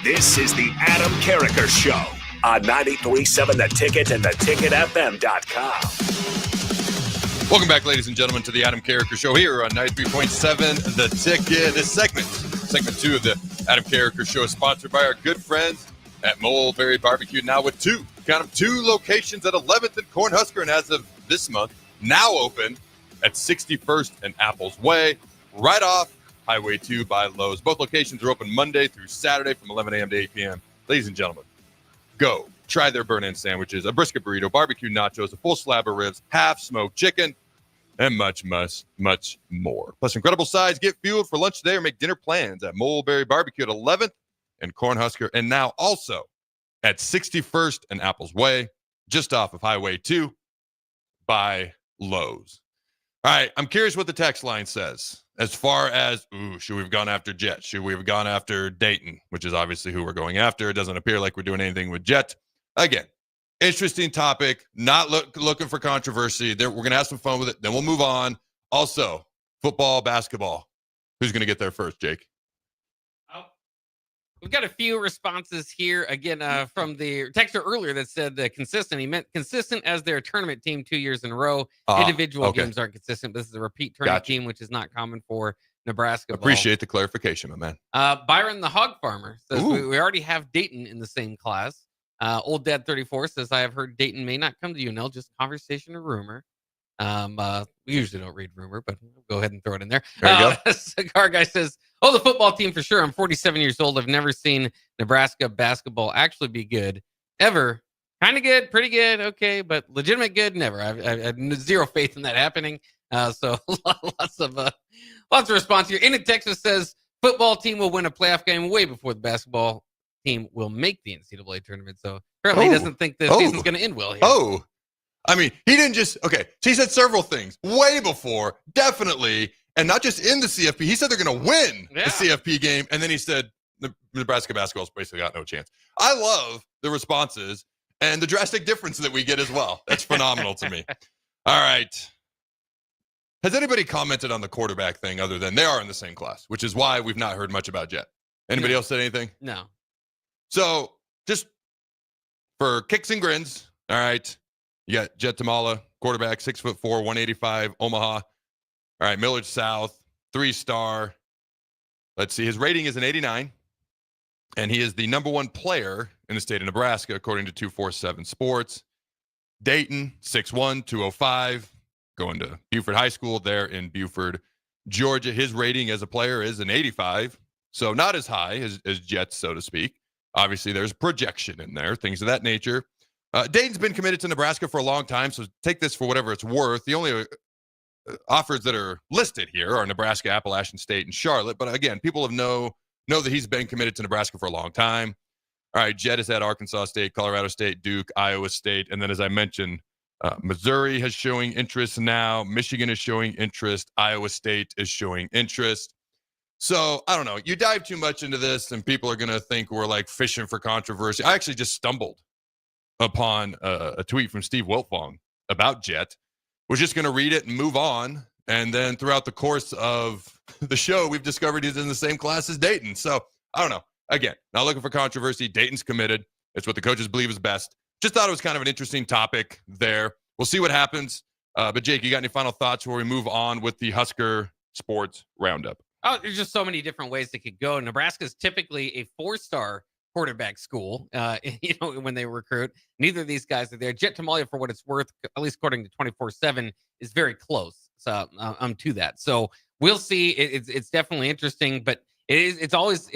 This is the Adam Carriker Show. on 93.7 The Ticket and theticketfm.com. Welcome back, ladies and gentlemen, to the Adam Carriker Show here on 93.7 The Ticket. This segment 2 of the Adam Carriker Show, is sponsored by our good friends at Mulberry Barbecue, now with two locations at 11th and Cornhusker, and as of this month, now open at 61st and Apples Way, right off Highway 2 by Lowe's. Both locations are open Monday through Saturday from 11 a.m. to 8 p.m. Ladies and gentlemen, go try their burn-in sandwiches, a brisket burrito, barbecue nachos, a full slab of ribs, half-smoked chicken, and much, much, much more. Plus incredible sides. Get fueled for lunch today or make dinner plans at Mulberry Barbecue at 11th and Cornhusker, and now also at 61st and Apples Way, just off of Highway 2 by Lowe's. All right, I'm curious what the text line says as far as, should we have gone after Jet? Should we have gone after Dayton, which is obviously who we're going after. It doesn't appear like we're doing anything with Jet. Again, interesting topic, not looking for controversy. We're going to have some fun with it. Then we'll move on. Also, football, basketball. Who's going to get there first, Jake? We've got a few responses here, again, from the texter earlier that said consistent. He meant consistent as their tournament team 2 years in a row. Individual games aren't consistent. This is a repeat tournament team, which is not common for Nebraska. Appreciate the clarification, my man. Byron the Hog Farmer says we already have Dayton in the same class. Old Dad 34 says, I have heard Dayton may not come to UNL, just conversation or rumor. We usually don't read rumor, but we'll go ahead and throw it in there. There you go. Cigar Guy says, the football team for sure. I'm 47 years old. I've never seen Nebraska basketball actually be good ever. Kind of good, pretty good, okay, but legitimate good, never. I have zero faith in that happening. So lots of response here. In Texas says football team will win a playoff game way before the basketball team will make the NCAA tournament. So apparently he doesn't think the season's going to end well here. I mean, he didn't just, so he said several things way before, definitely, and not just in the CFP. He said they're going to win the CFP game, and then he said Nebraska basketball's basically got no chance. I love the responses and the drastic difference that we get as well. That's phenomenal to me. All right. Has anybody commented on the quarterback thing other than they are in the same class, which is why we've not heard much about Jet? Anybody else said anything? No. So just for kicks and grins, all right, you got Jet Tamala, quarterback, 6'4", 185, Omaha. All right, Millard South, 3-star. Let's see, his rating is an 89, and he is the number one player in the state of Nebraska, according to 247 Sports. Dayton, 6'1", 205, going to Buford High School there in Buford, Georgia. His rating as a player is an 85, so not as high as Jets, so to speak. Obviously, there's projection in there, things of that nature. Dayton's been committed to Nebraska for a long time, so take this for whatever it's worth. The only offers that are listed here are Nebraska, Appalachian State, and Charlotte. But again, people know that he's been committed to Nebraska for a long time. All right, Jet is at Arkansas State, Colorado State, Duke, Iowa State. And then, as I mentioned, Missouri is showing interest now. Michigan is showing interest. Iowa State is showing interest. So, I don't know. You dive too much into this, and people are going to think we're like fishing for controversy. I actually just stumbled upon a tweet from Steve Wiltfong about Jet. We're just going to read it and move on. And then throughout the course of the show, we've discovered he's in the same class as Dayton. So, I don't know. Again, not looking for controversy. Dayton's committed. It's what the coaches believe is best. Just thought it was kind of an interesting topic there. We'll see what happens. But, Jake, you got any final thoughts before we move on with the Husker Sports Roundup? There's just so many different ways it could go. Nebraska is typically a 4-star quarterback school, when they recruit. Neither of these guys are there. Jet Tamalia, for what it's worth, at least according to 24/7, is very close. So I'm to that. So we'll see. It's definitely interesting, but it's always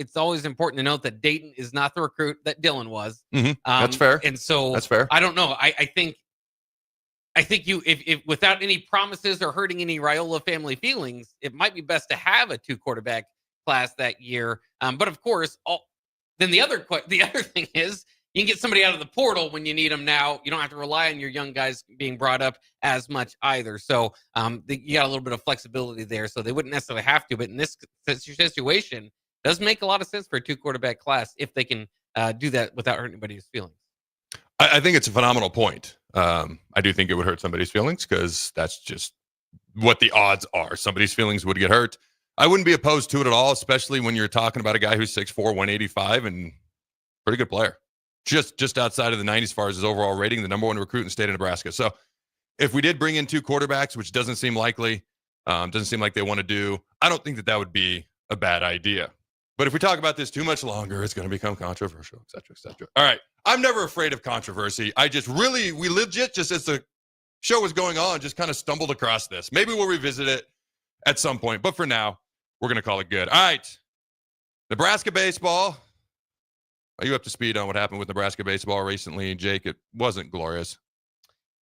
important to note that Dayton is not the recruit that Dylan was. Mm-hmm. That's fair. And so that's fair. I don't know. I think you, if without any promises or hurting any Raiola family feelings, it might be best to have a 2-quarterback class that year. But of course, then the other thing is you can get somebody out of the portal when you need them now. You don't have to rely on your young guys being brought up as much either. So you got a little bit of flexibility there. So they wouldn't necessarily have to. But in this situation, it does make a lot of sense for a 2-quarterback class if they can do that without hurting anybody's feelings. I think it's a phenomenal point. I do think it would hurt somebody's feelings because that's just what the odds are. Somebody's feelings would get hurt. I wouldn't be opposed to it at all, especially when you're talking about a guy who's 6'4", 185 and pretty good player. just outside of the 90s as far as his overall rating, the number one recruit in the state of Nebraska. So if we did bring in 2 quarterbacks, which doesn't seem likely, doesn't seem like they want to do, I don't think that would be a bad idea. But if we talk about this too much longer, it's going to become controversial, et cetera, et cetera. All right. I'm never afraid of controversy. We legit, just as the show was going on, just kind of stumbled across this. Maybe we'll revisit it at some point. But for now, we're going to call it good. All right. Nebraska baseball. Are you up to speed on what happened with Nebraska baseball recently, Jake? It wasn't glorious.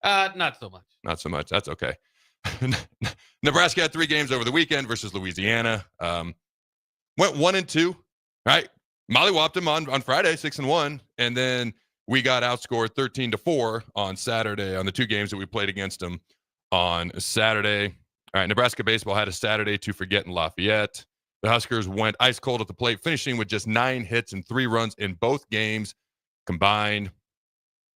Not so much. Not so much. That's okay. Nebraska had 3 games over the weekend versus Louisiana. Went 1-2, right? Mollywopped them on Friday, 6-1, and then we got outscored 13-4 on Saturday on the 2 games that we played against them on Saturday. All right, Nebraska baseball had a Saturday to forget in Lafayette. The Huskers went ice cold at the plate, finishing with just 9 hits and 3 runs in both games combined.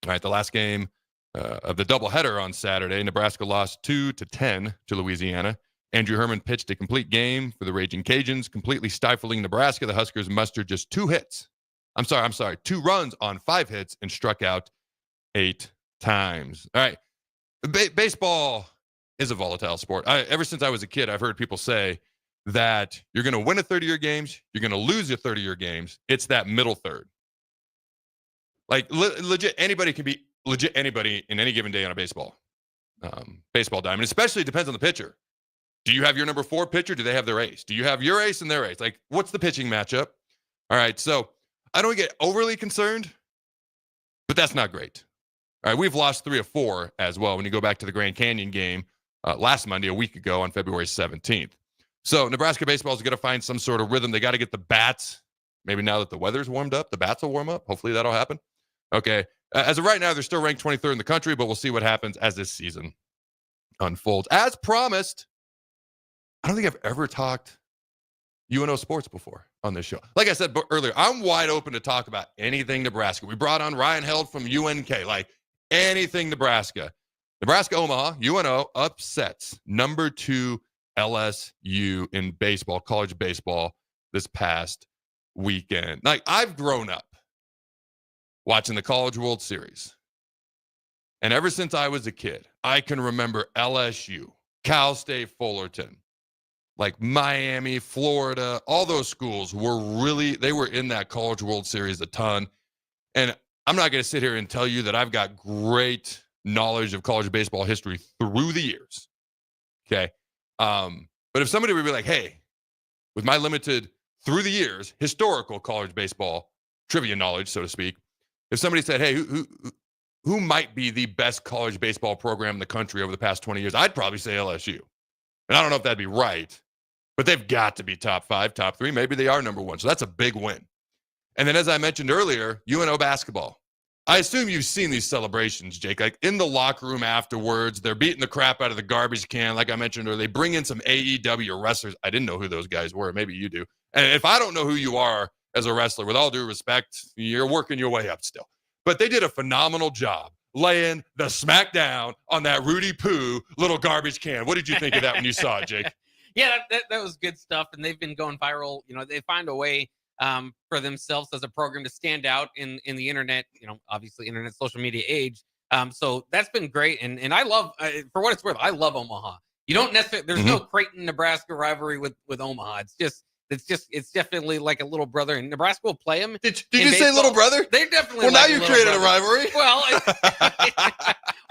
All right, the last game of the doubleheader on Saturday, Nebraska lost 2-10 to Louisiana. Andrew Herman pitched a complete game for the Raging Cajuns, completely stifling Nebraska. The Huskers mustered just 2 runs on 5 hits and struck out 8 times. All right. Baseball is a volatile sport. Ever since I was a kid, I've heard people say that you're going to win a third of your games, you're going to lose a third of your games. It's that middle third. Like legit, anybody can be legit anybody in any given day on a baseball diamond. Especially depends on the pitcher. Do you have your number 4 pitcher? Do they have their ace? Do you have your ace and their ace? Like, what's the pitching matchup? All right, so I don't get overly concerned, but that's not great. All right, we've lost 3 of 4 as well when you go back to the Grand Canyon game last Monday, a week ago on February 17th. So Nebraska baseball is going to find some sort of rhythm. They got to get the bats. Maybe now that the weather's warmed up, the bats will warm up. Hopefully that'll happen. Okay, as of right now, they're still ranked 23rd in the country, but we'll see what happens as this season unfolds. As promised, I don't think I've ever talked UNO sports before on this show. Like I said earlier, I'm wide open to talk about anything Nebraska. We brought on Ryan Held from UNK, like anything Nebraska. Nebraska Omaha, UNO upsets number 2 LSU in baseball, college baseball this past weekend. Like, I've grown up watching the College World Series. And ever since I was a kid, I can remember LSU, Cal State Fullerton, like Miami, Florida, all those schools they were in that College World Series a ton. And I'm not going to sit here and tell you that I've got great knowledge of college baseball history through the years. Okay. But if somebody would be like, hey, with my limited through the years, historical college baseball trivia knowledge, so to speak, if somebody said, hey, who might be the best college baseball program in the country over the past 20 years, I'd probably say LSU. And I don't know if that'd be right, but they've got to be top 5, top 3. Maybe they are number 1. So that's a big win. And then, as I mentioned earlier, UNO basketball. I assume you've seen these celebrations, Jake. Like, in the locker room afterwards, they're beating the crap out of the garbage can. Like I mentioned earlier, they bring in some AEW wrestlers. I didn't know who those guys were. Maybe you do. And if I don't know who you are as a wrestler, with all due respect, you're working your way up still. But they did a phenomenal job laying the smack down on that Rudy Poo little garbage can. What did you think of that when you saw it, Jake? Yeah, that was good stuff. And they've been going viral. You know, they find a way for themselves as a program to stand out in the internet, obviously internet social media age. So that's been great. And I love, for what it's worth, I love Omaha. You don't necessarily, there's no Creighton, Nebraska rivalry with Omaha. It's definitely like a little brother, and Nebraska will play them. Did you say little brother? They definitely. Well, now you created a rivalry. Well,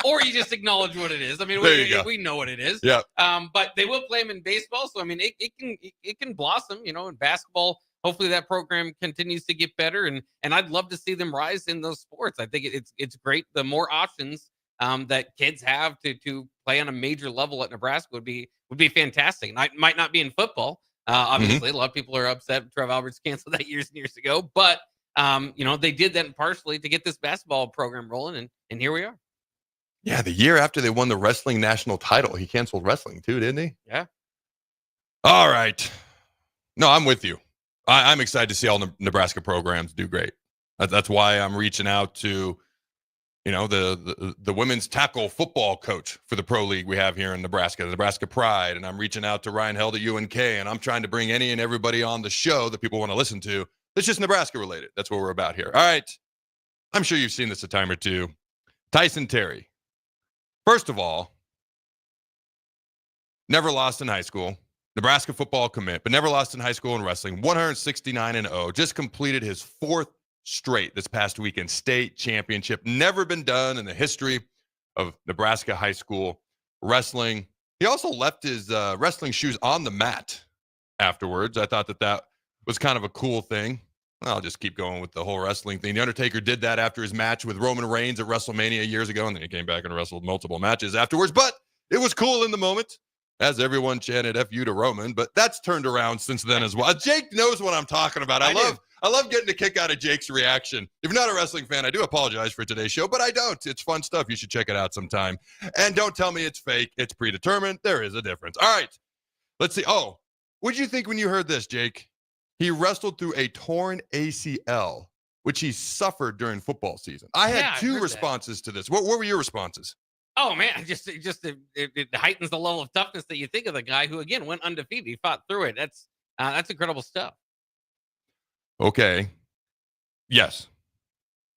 or you just acknowledge what it is. I mean, we know what it is. Yeah. But they will play them in baseball, so I mean, it can blossom. In basketball, hopefully that program continues to get better, and I'd love to see them rise in those sports. I think it's great. The more options that kids have to play on a major level at Nebraska would be fantastic. And it might not be in football. Obviously, a lot of people are upset Trev Alberts canceled that years and years ago, but they did that partially to get this basketball program rolling, and here we are. Yeah, the year after they won the wrestling national title, he canceled wrestling too, didn't he? Yeah. All right. No, I'm with you. I'm excited to see all Nebraska programs do great. That's why I'm reaching out to, the women's tackle football coach for the pro league we have here in Nebraska, the Nebraska Pride. And I'm reaching out to Ryan Held at UNK, and I'm trying to bring any and everybody on the show that people want to listen to that's just Nebraska related. That's what we're about here. All right. I'm sure you've seen this a time or two. Tyson Terry. First of all, never lost in high school. Nebraska football commit, but never lost in high school in wrestling. 169-0. Just completed his 4th straight this past weekend state championship. Never been done in the history of Nebraska high school wrestling. He also left his wrestling shoes on the mat afterwards. I thought that was kind of a cool thing. I'll just keep going with the whole wrestling thing. The Undertaker did that after his match with Roman Reigns at WrestleMania years ago, and then he came back and wrestled multiple matches afterwards. But it was cool in the moment, as everyone chanted F you to Roman, but that's turned around since then as well. Jake knows what I'm talking about. I love getting a kick out of Jake's reaction. If you're not a wrestling fan, I do apologize for today's show, but I don't. It's fun stuff. You should check it out sometime. And don't tell me it's fake. It's predetermined. There is a difference. All right. Let's see. Oh, what did you think when you heard this, Jake? He wrestled through a torn ACL, which he suffered during football season. I had two responses to this. What were your responses? Oh man, it heightens the level of toughness that you think of the guy who again went undefeated. He fought through it. That's incredible stuff. Okay. Yes.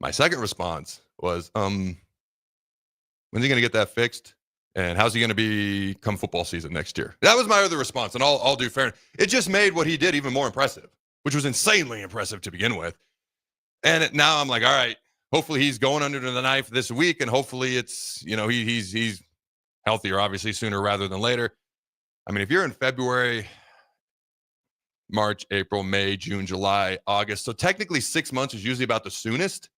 My second response was, when's he going to get that fixed? And how's he going to be come football season next year? That was my other response, and I'll do fair. It just made what he did even more impressive, which was insanely impressive to begin with. And now I'm like, all right, hopefully he's going under the knife this week, and hopefully it's, he's healthier, obviously, sooner rather than later. I mean, if you're in February, March, April, May, June, July, August, so technically 6 months is usually about the soonest.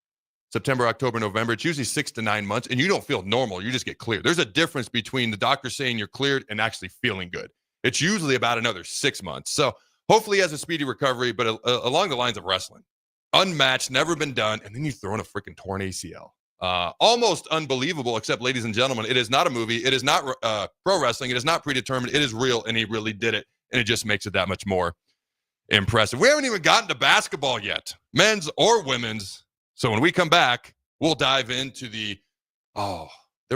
September, October, November, it's usually 6 to 9 months, and you don't feel normal. You just get cleared. There's a difference between the doctor saying you're cleared and actually feeling good. It's usually about another 6 months. So hopefully he has a speedy recovery, but along the lines of wrestling. Unmatched, never been done, and then you throw in a freaking torn ACL. Almost unbelievable, except, ladies and gentlemen, it is not a movie. It is not pro wrestling. It is not predetermined. It is real, and he really did it, and it just makes it that much more impressive. We haven't even gotten to basketball yet, men's or women's. So when we come back, we'll dive into there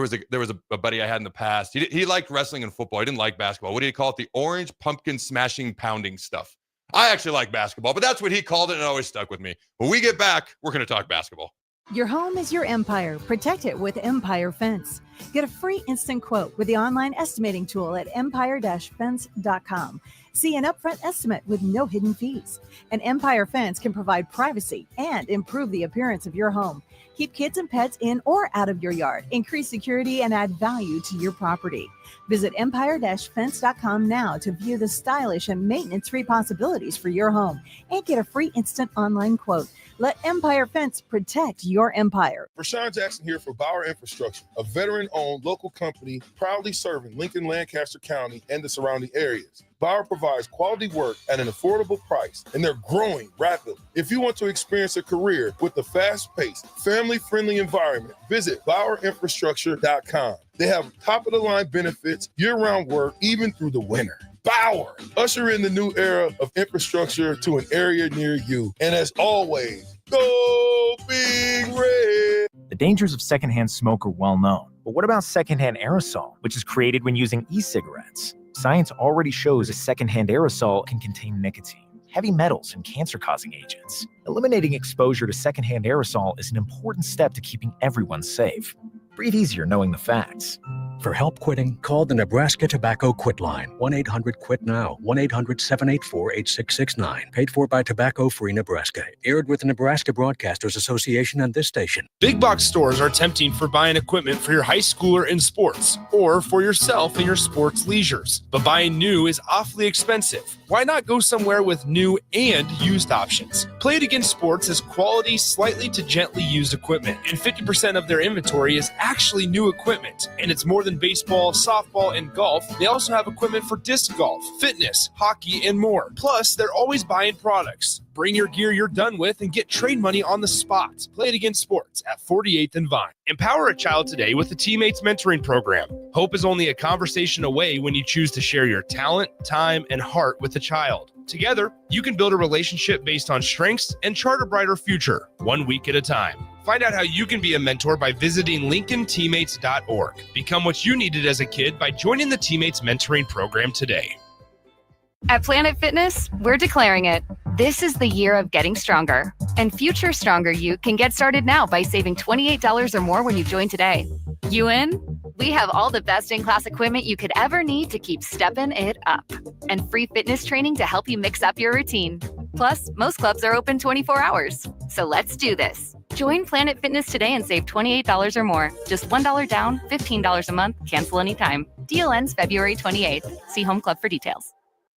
was a buddy I had in the past. He liked wrestling and football. He didn't like basketball. What do you call it? The orange pumpkin smashing pounding stuff. I actually like basketball, but that's what he called it, and it always stuck with me. When we get back, we're going to talk basketball. Your home is your empire. Protect it with Empire Fence. Get a free instant quote with the online estimating tool at empire-fence.com. See an upfront estimate with no hidden fees. An Empire Fence can provide privacy and improve the appearance of your home. Keep kids and pets in or out of your yard. Increase security and add value to your property. Visit empire-fence.com now to view the stylish and maintenance-free possibilities for your home and get a free instant online quote. Let Empire Fence protect your empire. Rashawn Jackson here for Bauer Infrastructure, a veteran-owned local company proudly serving Lincoln, Lancaster County, and the surrounding areas. Bauer provides quality work at an affordable price, and they're growing rapidly. If you want to experience a career with a fast-paced, family-friendly environment, visit BauerInfrastructure.com. They have top-of-the-line benefits, year-round work, even through the winter. Bauer, usher in the new era of infrastructure to an area near you. And as always, go Big Red. The dangers of secondhand smoke are well known. But what about secondhand aerosol, which is created when using e-cigarettes? Science already shows a secondhand aerosol can contain nicotine, heavy metals, and cancer-causing agents. Eliminating exposure to secondhand aerosol is an important step to keeping everyone safe. Breathe easier knowing the facts. For help quitting, call the Nebraska Tobacco Quit Line, 1-800-QUIT-NOW, 1-800-784-8669. Paid for by Tobacco Free Nebraska. Aired with the Nebraska Broadcasters Association and this station. Big box stores are tempting for buying equipment for your high schooler in sports or for yourself in your sports leisures. But buying new is awfully expensive. Why not go somewhere with new and used options? Play It Again Sports has quality, slightly to gently used equipment, and 50% of their inventory is actually new equipment. And it's more than baseball, softball, and golf. They also have equipment for disc golf, fitness, hockey, and more. Plus, they're always buying products. Bring your gear you're done with and get trade money on the spot. Play It Again Sports at 48th and Vine. Empower a child today with the Teammates Mentoring Program. Hope is only a conversation away when you choose to share your talent, time, and heart with the child. Together, you can build a relationship based on strengths and chart a brighter future, 1 week at a time. Find out how you can be a mentor by visiting LincolnTeammates.org. Become what you needed as a kid by joining the Teammates Mentoring Program today. At Planet Fitness, we're declaring it. This is the year of getting stronger, and future stronger you can get started now by saving $28 or more when you join today. You in? We have all the best in-class equipment you could ever need to keep stepping it up, and free fitness training to help you mix up your routine. Plus, most clubs are open 24 hours. So let's do this. Join Planet Fitness today and save $28 or more. Just $1 down, $15 a month, cancel anytime. Deal ends February 28th. See Home Club for details.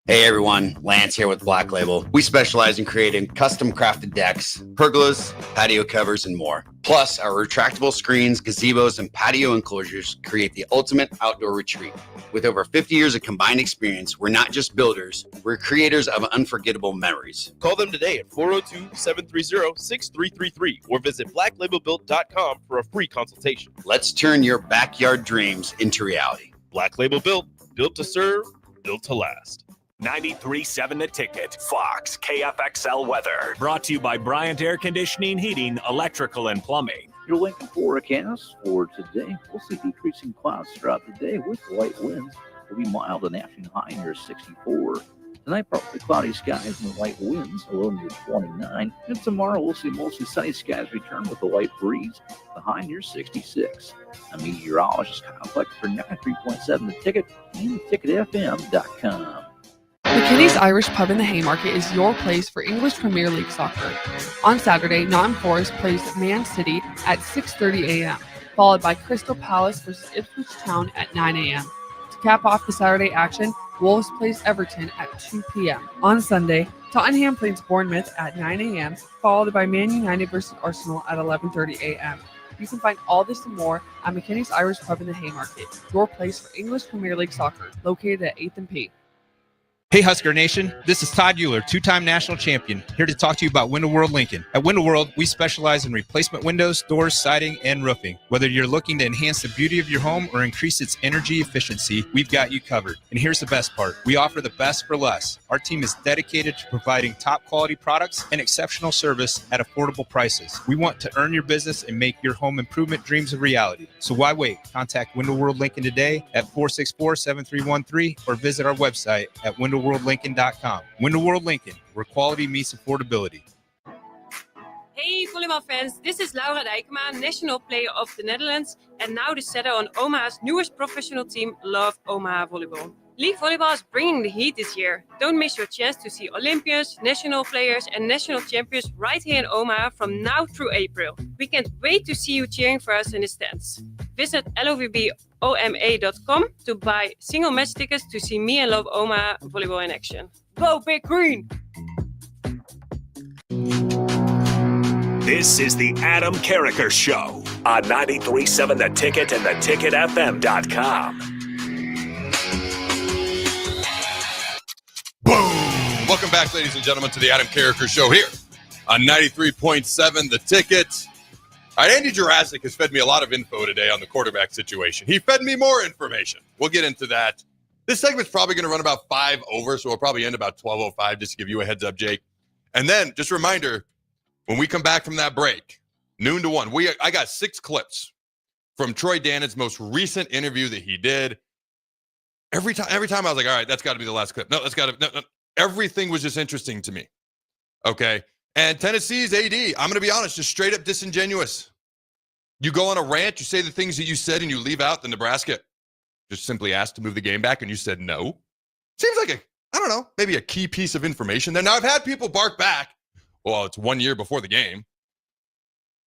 Hey everyone, Lance here with Black Label. We specialize in creating custom crafted decks, pergolas, patio covers, and more. Plus, our retractable screens, gazebos, and patio enclosures create the ultimate outdoor retreat. With over 50 years of combined experience, we're not just builders, we're creators of unforgettable memories. Call them today at 402-730-6333 or visit blacklabelbuilt.com for a free consultation. Let's turn your backyard dreams into reality. Black Label Built, built to serve, built to last. 93.7 The Ticket, Fox, KFXL weather. Brought to you by Bryant Air Conditioning, Heating, Electrical, and Plumbing. Your Lincoln forecast for today, we'll see decreasing clouds throughout the day with light winds. It'll be mild and afternoon high near 64. Tonight, partly cloudy skies and light winds, a low near 29. And tomorrow, we'll see mostly sunny skies return with a light breeze, the high near 66. A meteorologist complex for 93.7 The Ticket and ticketfm.com. McKinney's Irish Pub in the Haymarket is your place for English Premier League soccer. On Saturday, Nottingham Forest plays Man City at 6:30 a.m., followed by Crystal Palace versus Ipswich Town at 9 a.m. To cap off the Saturday action, Wolves plays Everton at 2 p.m. On Sunday, Tottenham plays Bournemouth at 9 a.m., followed by Man United versus Arsenal at 11:30 a.m. You can find all this and more at McKinney's Irish Pub in the Haymarket, your place for English Premier League soccer, located at 8th and P. Hey Husker Nation, this is Todd Euler, two-time national champion, here to talk to you about Window World Lincoln. At Window World, we specialize in replacement windows, doors, siding, and roofing. Whether you're looking to enhance the beauty of your home or increase its energy efficiency, we've got you covered. And here's the best part. We offer the best for less. Our team is dedicated to providing top-quality products and exceptional service at affordable prices. We want to earn your business and make your home improvement dreams a reality. So why wait? Contact Window World Lincoln today at 464-7313 or visit our website at windowworldlincoln.com. Window World Lincoln, where quality meets affordability. Hey volleyball fans, this is Laura Dijkema, national player of the Netherlands and now the setter on Omaha's newest professional team, Love Omaha Volleyball. League volleyball is bringing the heat this year. Don't miss your chance to see Olympians, national players and national champions right here in Omaha from now through April. We can't wait to see you cheering for us in the stands. Visit lovboma.com to buy single match tickets to see me and Love Omaha volleyball in action. Go Big Green! This is the Adam Carriker Show on 93.7 The Ticket and theticketfm.com. Boom! Welcome back, ladies and gentlemen, to the Adam Carriker Show here on 93.7 The Ticket. All right, Andy Jurassic has fed me a lot of info today on the quarterback situation. He fed me more information. We'll get into that. This segment's probably going to run about 5 over, so we'll probably end about 12:05, just to give you a heads up, Jake. And then, just a reminder, when we come back from that break, noon to 1, I got 6 clips from Troy Dannon's most recent interview that he did. Every time I was like, all right, that's got to be the last clip. No, that's got to. No. Everything was just interesting to me. Okay. And Tennessee's AD, I'm going to be honest, just straight up disingenuous. You go on a rant, you say the things that you said, and you leave out the Nebraska. Just simply asked to move the game back, and you said no. Seems like maybe a key piece of information there. Now, I've had people bark back. Well, it's 1 year before the game.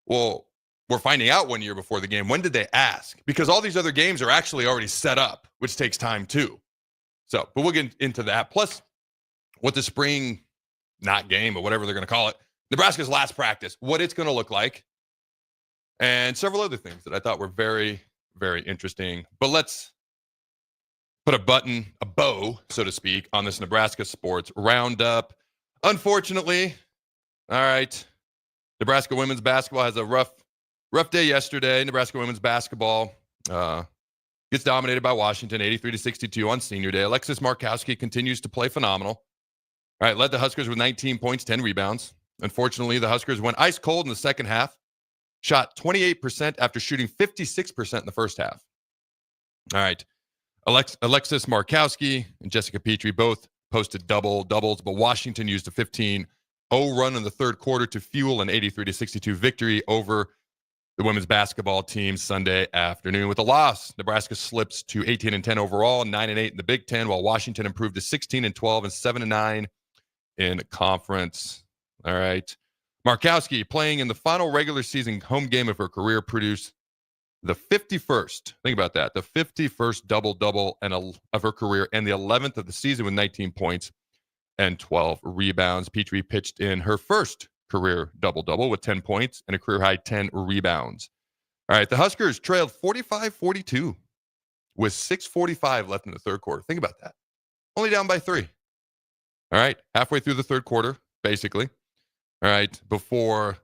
Well, we're finding out 1 year before the game. When did they ask? Because all these other games are actually already set up, which takes time too. So, but we'll get into that. Plus, what the spring, not game, but whatever they're going to call it, Nebraska's last practice, what it's going to look like, and several other things that I thought were very, very interesting. But let's put a bow, so to speak, on this Nebraska sports roundup. Unfortunately, all right, Nebraska women's basketball has a rough day yesterday. Nebraska women's basketball gets dominated by Washington, 83-62 on senior day. Alexis Markowski continues to play phenomenal. All right, led the Huskers with 19 points, 10 rebounds. Unfortunately, the Huskers went ice cold in the second half, shot 28% after shooting 56% in the first half. All right, Alexis Markowski and Jessica Petrie both posted doubles, but Washington used a 15 run in the third quarter to fuel an 83-62 victory over the women's basketball team Sunday afternoon. With a loss, Nebraska slips to 18-10 overall, 9-8 in the Big Ten, while Washington improved to 16-12 and 7-9 in conference. All right. Markowski, playing in the final regular season home game of her career, produced the 51st, think about that, the 51st double-double of her career and the 11th of the season with 19 points and 12 rebounds. Petrie pitched in her first career double-double with 10 points and a career-high 10 rebounds. All right, the Huskers trailed 45-42 with 6:45 left in the third quarter. Think about that. Only down by 3. All right, halfway through the third quarter, basically. All right, before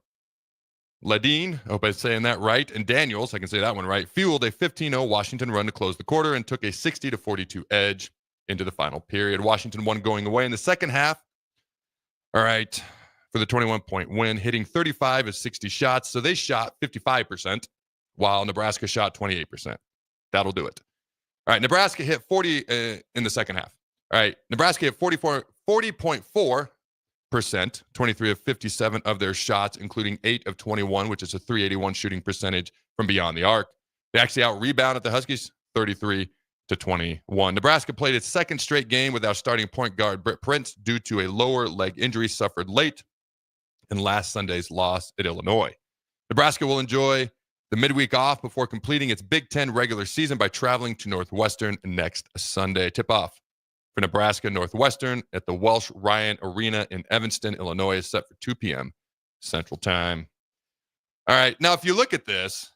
Ledeen, I hope I'm saying that right, and Daniels, I can say that one right, fueled a 15-0 Washington run to close the quarter and took a 60-42 edge into the final period. Washington won going away in the second half. All right, for the 21-point win, hitting 35 of 60 shots. So they shot 55%, while Nebraska shot 28%. That'll do it. All right, Nebraska hit 40 in the second half. All right, Nebraska hit 40.4%, 23 of 57 of their shots, including 8 of 21, which is a .381 shooting percentage from beyond the arc. They actually out-rebounded the Huskies 33-21. Nebraska played its second straight game without starting point guard Britt Prince due to a lower leg injury suffered late in last Sunday's loss at Illinois. Nebraska will enjoy the midweek off before completing its Big Ten regular season by traveling to Northwestern next Sunday. Tip-off for Nebraska Northwestern at the Welsh Ryan Arena in Evanston, Illinois is set for 2 p.m. Central Time. All right, now if you look at this,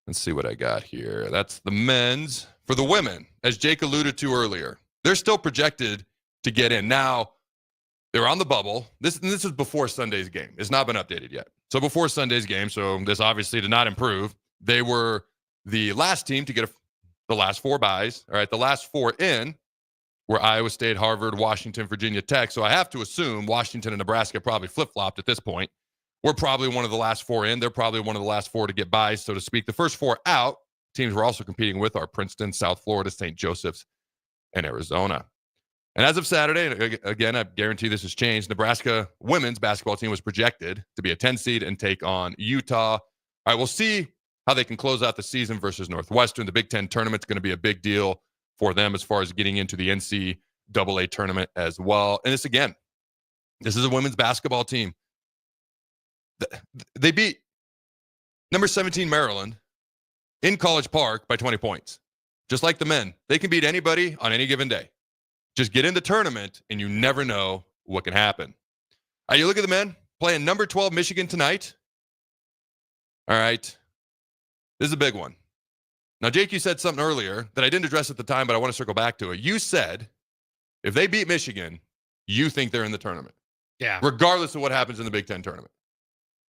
let's see what I got here. That's the men's. For the women, as Jake alluded to earlier, they're still projected to get in. Now, they're on the bubble. This is before Sunday's game. It's not been updated yet. So before Sunday's game, so this obviously did not improve. They were the last team to get the last 4 byes. All right, the last 4 in were Iowa State, Harvard, Washington, Virginia Tech. So I have to assume Washington and Nebraska probably flip-flopped at this point. We're probably one of the last 4 in. They're probably one of the last 4 to get byes, so to speak. The first 4 out, teams we're also competing with are Princeton, South Florida, St. Joseph's, and Arizona. And as of Saturday, again, I guarantee this has changed, Nebraska women's basketball team was projected to be a 10 seed and take on Utah. All right, we'll see how they can close out the season versus Northwestern. The Big Ten tournament's going to be a big deal for them as far as getting into the NCAA tournament as well. And this is a women's basketball team. They beat number 17 Maryland in College Park by 20 points. Just like the men, they can beat anybody on any given day. Just get in the tournament, and you never know what can happen. All right, you look at the men playing number 12 Michigan tonight. All right, this is a big one. Now, Jake, you said something earlier that I didn't address at the time, but I want to circle back to it. You said if they beat Michigan, you think they're in the tournament. Yeah. Regardless of what happens in the Big Ten tournament.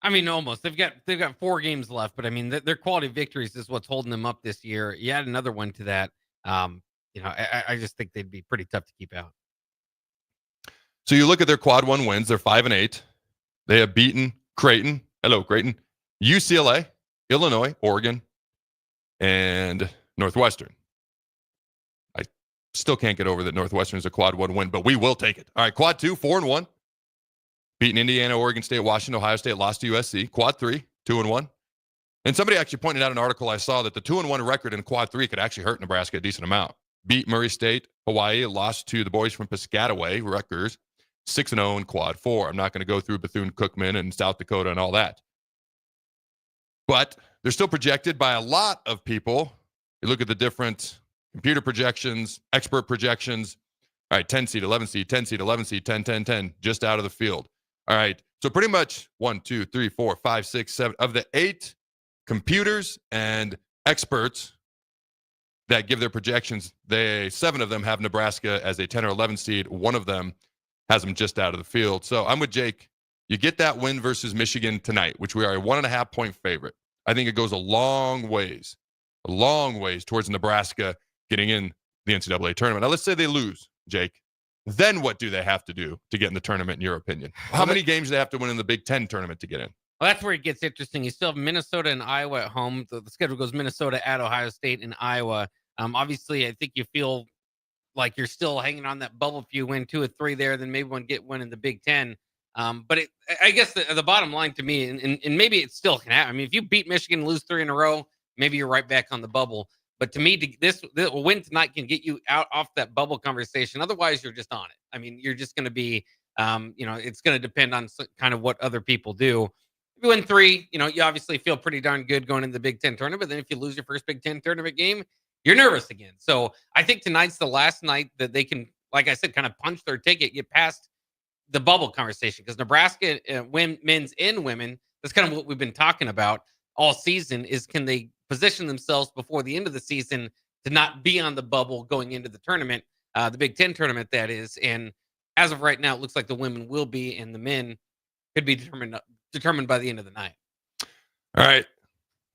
I mean, almost. They've got 4 games left, but I mean, their quality victories is what's holding them up this year. You add another one to that. I just think they'd be pretty tough to keep out. So you look at their quad 1 wins. They're 5-8. They have beaten Creighton. Hello, Creighton. UCLA, Illinois, Oregon, and Northwestern. I still can't get over that Northwestern is a quad 1 win, but we will take it. All right, quad 2, 4-1. Beating Indiana, Oregon State, Washington, Ohio State, lost to USC. Quad 3, 2-1. And somebody actually pointed out an article I saw that the 2-1 record in quad 3 could actually hurt Nebraska a decent amount. Beat Murray State, Hawaii, lost to the boys from Piscataway, Rutgers, 6-0 in quad 4. I'm not going to go through Bethune-Cookman and South Dakota and all that. But they're still projected by a lot of people. You look at the different computer projections, expert projections. All right, 10 seed, 11 seed, 10 seed, 11 seed, 10, 10, 10, just out of the field. All right, so pretty much 1, 2, 3, 4, 5, 6, 7 of the 8 computers and experts that give their projections, 7 of them have Nebraska as a 10 or 11 seed. 1 of them has them just out of the field. So I'm with Jake. You get that win versus Michigan tonight, which we are a 1.5-point favorite. I think it goes a long ways towards Nebraska getting in the NCAA tournament. Now, let's say they lose, Jake. Then what do they have to do to get in the tournament, in your opinion? How many games do they have to win in the Big Ten tournament to get in? Well, that's where it gets interesting. You still have Minnesota and Iowa at home. The schedule goes Minnesota at Ohio State and Iowa. Obviously, I think you feel like you're still hanging on that bubble. If you win 2 or 3 there, then maybe get one in the Big Ten. But I guess the bottom line to me, and maybe it still can happen. I mean, if you beat Michigan and lose 3 in a row, maybe you're right back on the bubble. But to me, this win tonight can get you out off that bubble conversation. Otherwise, you're just on it. I mean, you're just going to be, it's going to depend on kind of what other people do. If you win 3, you obviously feel pretty darn good going into the Big Ten tournament. But then if you lose your first Big Ten tournament game, you're nervous again. So I think tonight's the last night that they can, like I said, kind of punch their ticket, get past the bubble conversation. Because Nebraska, men's and women, that's kind of what we've been talking about all season, is can they position themselves before the end of the season to not be on the bubble going into the tournament, the Big Ten tournament, that is. And as of right now, it looks like the women will be, and the men could be determined by the end of the night. All right.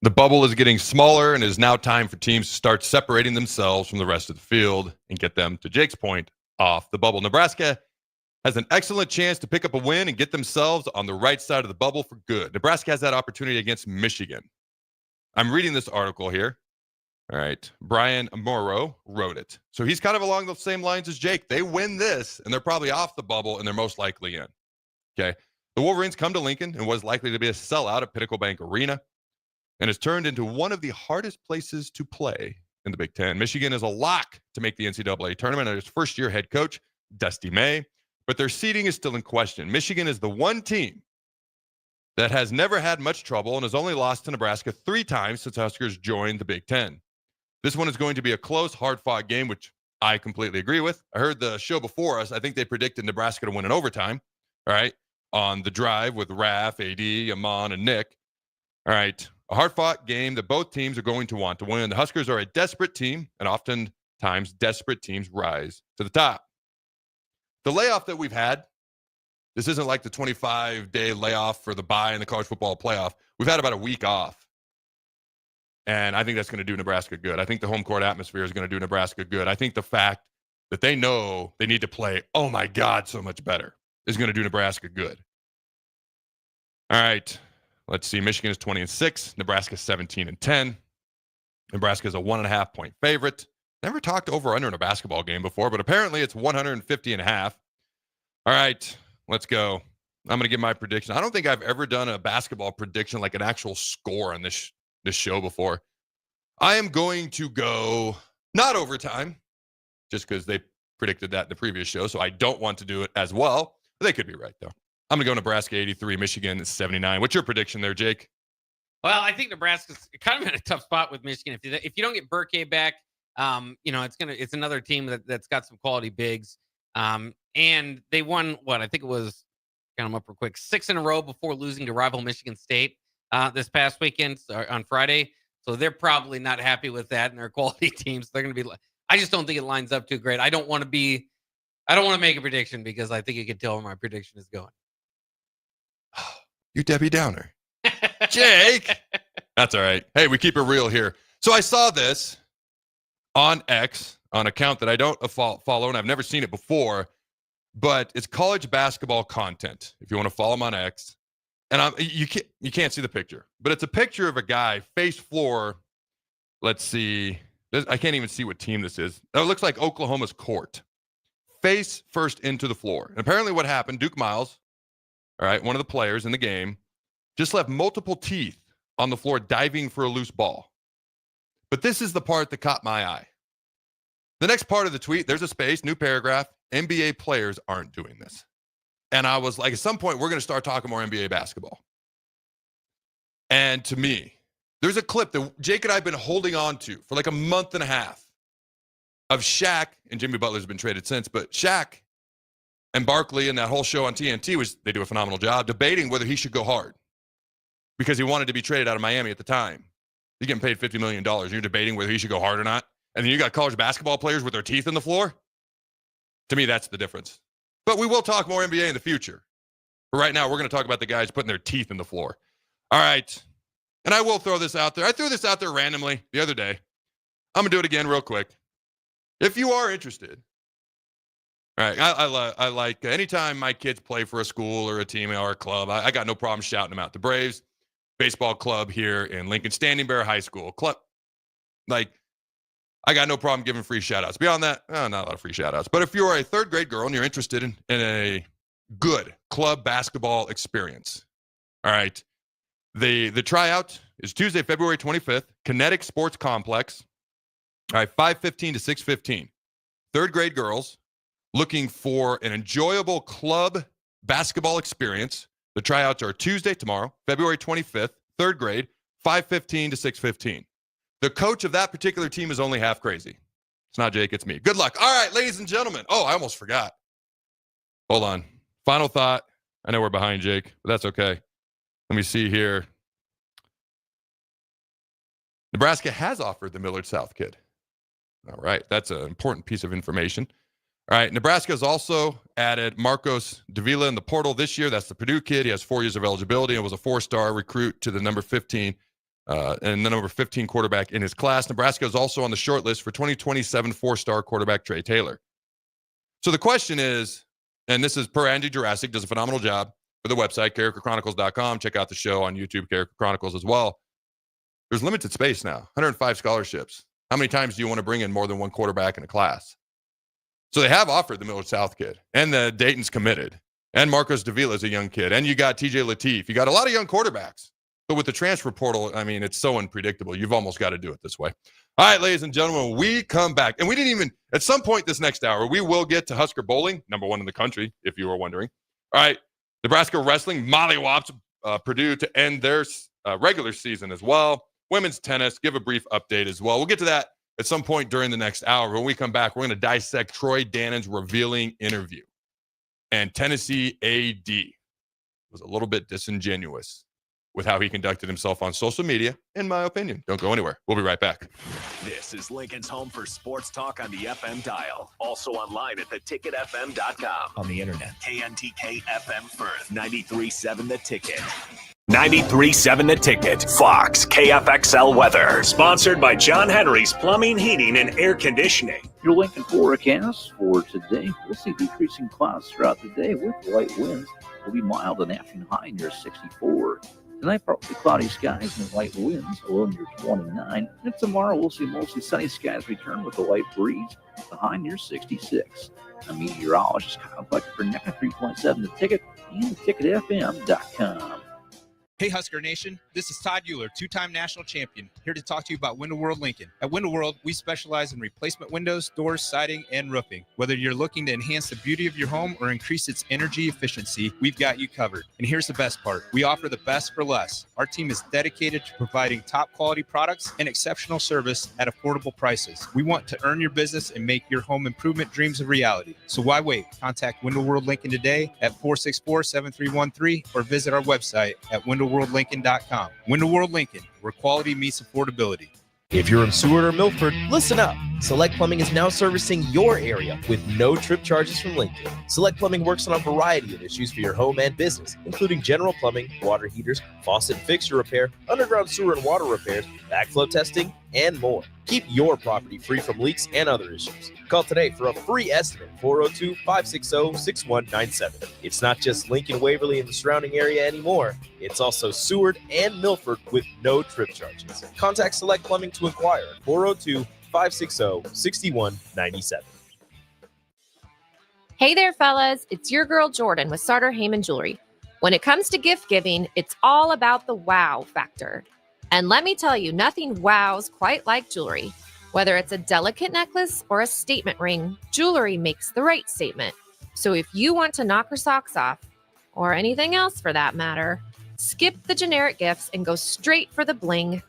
The bubble is getting smaller, and it is now time for teams to start separating themselves from the rest of the field and get them, to Jake's point, off the bubble. Nebraska has an excellent chance to pick up a win and get themselves on the right side of the bubble for good. Nebraska has that opportunity against Michigan. I'm reading this article here. All right. Brian Morrow wrote it. So he's kind of along the same lines as Jake. They win this, and they're probably off the bubble, and they're most likely in. Okay. The Wolverines come to Lincoln and was likely to be a sellout at Pinnacle Bank Arena, and has turned into one of the hardest places to play in the Big Ten. Michigan is a lock to make the NCAA tournament under its first-year head coach, Dusty May, but their seeding is still in question. Michigan is the one team that has never had much trouble and has only lost to Nebraska 3 times since Huskers joined the Big Ten. This one is going to be a close, hard-fought game, which I completely agree with. I heard the show before us. I think they predicted Nebraska to win in overtime, all right, on the drive with Raf, AD, Amon, and Nick. All right, a hard-fought game that both teams are going to want to win. The Huskers are a desperate team, and oftentimes desperate teams rise to the top. The layoff that we've had, this isn't like the 25-day layoff for the bye in the college football playoff. We've had about a week off, and I think that's going to do Nebraska good. I think the home court atmosphere is going to do Nebraska good. I think the fact that they know they need to play, oh, my God, so much better is going to do Nebraska good. All right. Let's see. Michigan is 20-6. Nebraska 17-10. Nebraska is a 1.5-point favorite. Never talked over under in a basketball game before, but apparently it's 150.5. All right, let's go. I'm going to give my prediction. I don't think I've ever done a basketball prediction, like an actual score on this show before. I am going to go not overtime, just because they predicted that in the previous show, so I don't want to do it as well. But they could be right, though. I'm going to go Nebraska 83, Michigan 79. What's your prediction there, Jake? Well, I think Nebraska's kind of in a tough spot with Michigan. If you don't get Burkay back, it's another team that's got some quality bigs. And they won I think it was, count them up real quick, 6 in a row before losing to rival Michigan State this past weekend on Friday. So they're probably not happy with that, and they're quality teams. They're going to be. I just don't think it lines up too great. I don't want to make a prediction because I think you can tell where my prediction is going. You Debbie Downer. Jake. That's all right. Hey, we keep it real here. So I saw this on X, on an account that I don't follow, and I've never seen it before, but it's college basketball content, if you want to follow him on X. And you can't see the picture, but it's a picture of a guy face floor. Let's see. I can't even see what team this is. It looks like Oklahoma's court. Face first into the floor. And apparently what happened, Duke Miles, all right, one of the players in the game, just left multiple teeth on the floor diving for a loose ball. But this is the part that caught my eye. The next part of the tweet, there's a space, new paragraph. NBA players aren't doing this. And I was like, at some point, we're going to start talking more NBA basketball. And to me, there's a clip that Jake and I have been holding on to for like a month and a half of Shaq, and Jimmy Butler's been traded since, but Shaq and Barkley and that whole show on TNT, they do a phenomenal job debating whether he should go hard because he wanted to be traded out of Miami at the time. He's getting paid $50 million. You're debating whether he should go hard or not. And then you got college basketball players with their teeth in the floor. To me, that's the difference. But we will talk more NBA in the future. But right now, we're going to talk about the guys putting their teeth in the floor. All right. And I will throw this out there. I threw this out there randomly the other day. I'm going to do it again real quick. If you are interested, all right, I like anytime my kids play for a school or a team or a club, I got no problem shouting them out. The Braves baseball club here in Lincoln, Standing Bear High School club. Like, I got no problem giving free shout-outs. Beyond that, not a lot of free shout-outs. But if you're a third grade girl and you're interested in a good club basketball experience, all right, the tryout is Tuesday, February 25th, Kinetic Sports Complex, all right, 5:15 to 6:15. Third grade girls looking for an enjoyable club basketball experience. The tryouts are Tuesday, tomorrow, February 25th, third grade, 5:15 to 6:15. The coach of that particular team is only half crazy. It's not Jake, it's me. Good luck. All right, ladies and gentlemen. Oh, I almost forgot. Hold on. Final thought. I know we're behind Jake, but that's okay. Let me see here. Nebraska has offered the Millard South kid. All right, that's an important piece of information. All right, Nebraska has also added Marcos Davila in the portal this year. That's the Purdue kid. He has 4 years of eligibility and was a 4-star recruit to the number 15 and the number 15 quarterback in his class. Nebraska is also on the short list for 2027 4-star quarterback Trey Taylor. So the question is, and this is per Andy Jurassic, does a phenomenal job for the website, carrikerchronicles.com. Check out the show on YouTube, Carriker Chronicles as well. There's limited space now, 105 scholarships. How many times do you want to bring in more than one quarterback in a class? So they have offered the Millard South kid, and the Dayton's committed, and Marcos Davila is a young kid, and you got TJ Lateef. You got a lot of young quarterbacks. But with the transfer portal, I mean, it's so unpredictable. You've almost got to do it this way. All right, ladies and gentlemen, we come back. And we didn't even, at some point this next hour, we will get to Husker bowling, number 1 in the country, if you were wondering. All right, Nebraska wrestling, mollywops Purdue to end their regular season as well. Women's tennis, give a brief update as well. We'll get to that at some point during the next hour. When we come back, we're going to dissect Troy Dannon's revealing interview. And Tennessee AD was a little bit disingenuous with how he conducted himself on social media, in my opinion. Don't go anywhere. We'll be right back. This is Lincoln's home for sports talk on the FM dial. Also online at theticketfm.com. On the internet. KNTK FM Firth, 93.7 The Ticket. 93.7 The Ticket. Fox KFXL weather. Sponsored by John Henry's Plumbing, Heating, and Air Conditioning. Your Lincoln forecast for today, we'll see decreasing clouds throughout the day with light winds. Will be mild and afternoon high near 64. Tonight, partly cloudy skies and light winds, a low near 29. And tomorrow, we'll see mostly sunny skies return with a light breeze, the high near 66. A meteorologist conducted for NECA 3.7 The Ticket and theticketfm.com. Hey Husker Nation, this is Todd Euler, 2-time national champion, here to talk to you about Window World Lincoln. At Window World, we specialize in replacement windows, doors, siding, and roofing. Whether you're looking to enhance the beauty of your home or increase its energy efficiency, we've got you covered. And here's the best part. We offer the best for less. Our team is dedicated to providing top quality products and exceptional service at affordable prices. We want to earn your business and make your home improvement dreams a reality. So why wait? Contact Window World Lincoln today at 464-7313 or visit our website at windowworldlincoln.com. Window World Lincoln, where quality meets affordability. If you're in Seward or Milford, listen up. Select Plumbing is now servicing your area with no trip charges from Lincoln. Select Plumbing works on a variety of issues for your home and business, including general plumbing, water heaters, faucet and fixture repair, underground sewer and water repairs, backflow testing, and more. Keep your property free from leaks and other issues. Call today for a free estimate, 402-560-6197. It's not just Lincoln, Waverly, and the surrounding area anymore. It's also Seward and Milford with no trip charges. Contact Select Plumbing to inquire at 402-560-6197. Hey there, fellas. It's your girl, Jordan, with Sartor Heyman Jewelry. When it comes to gift giving, it's all about the wow factor. And let me tell you, nothing wows quite like jewelry. Whether it's a delicate necklace or a statement ring, jewelry makes the right statement. So if you want to knock her socks off, or anything else for that matter, skip the generic gifts and go straight for the bling.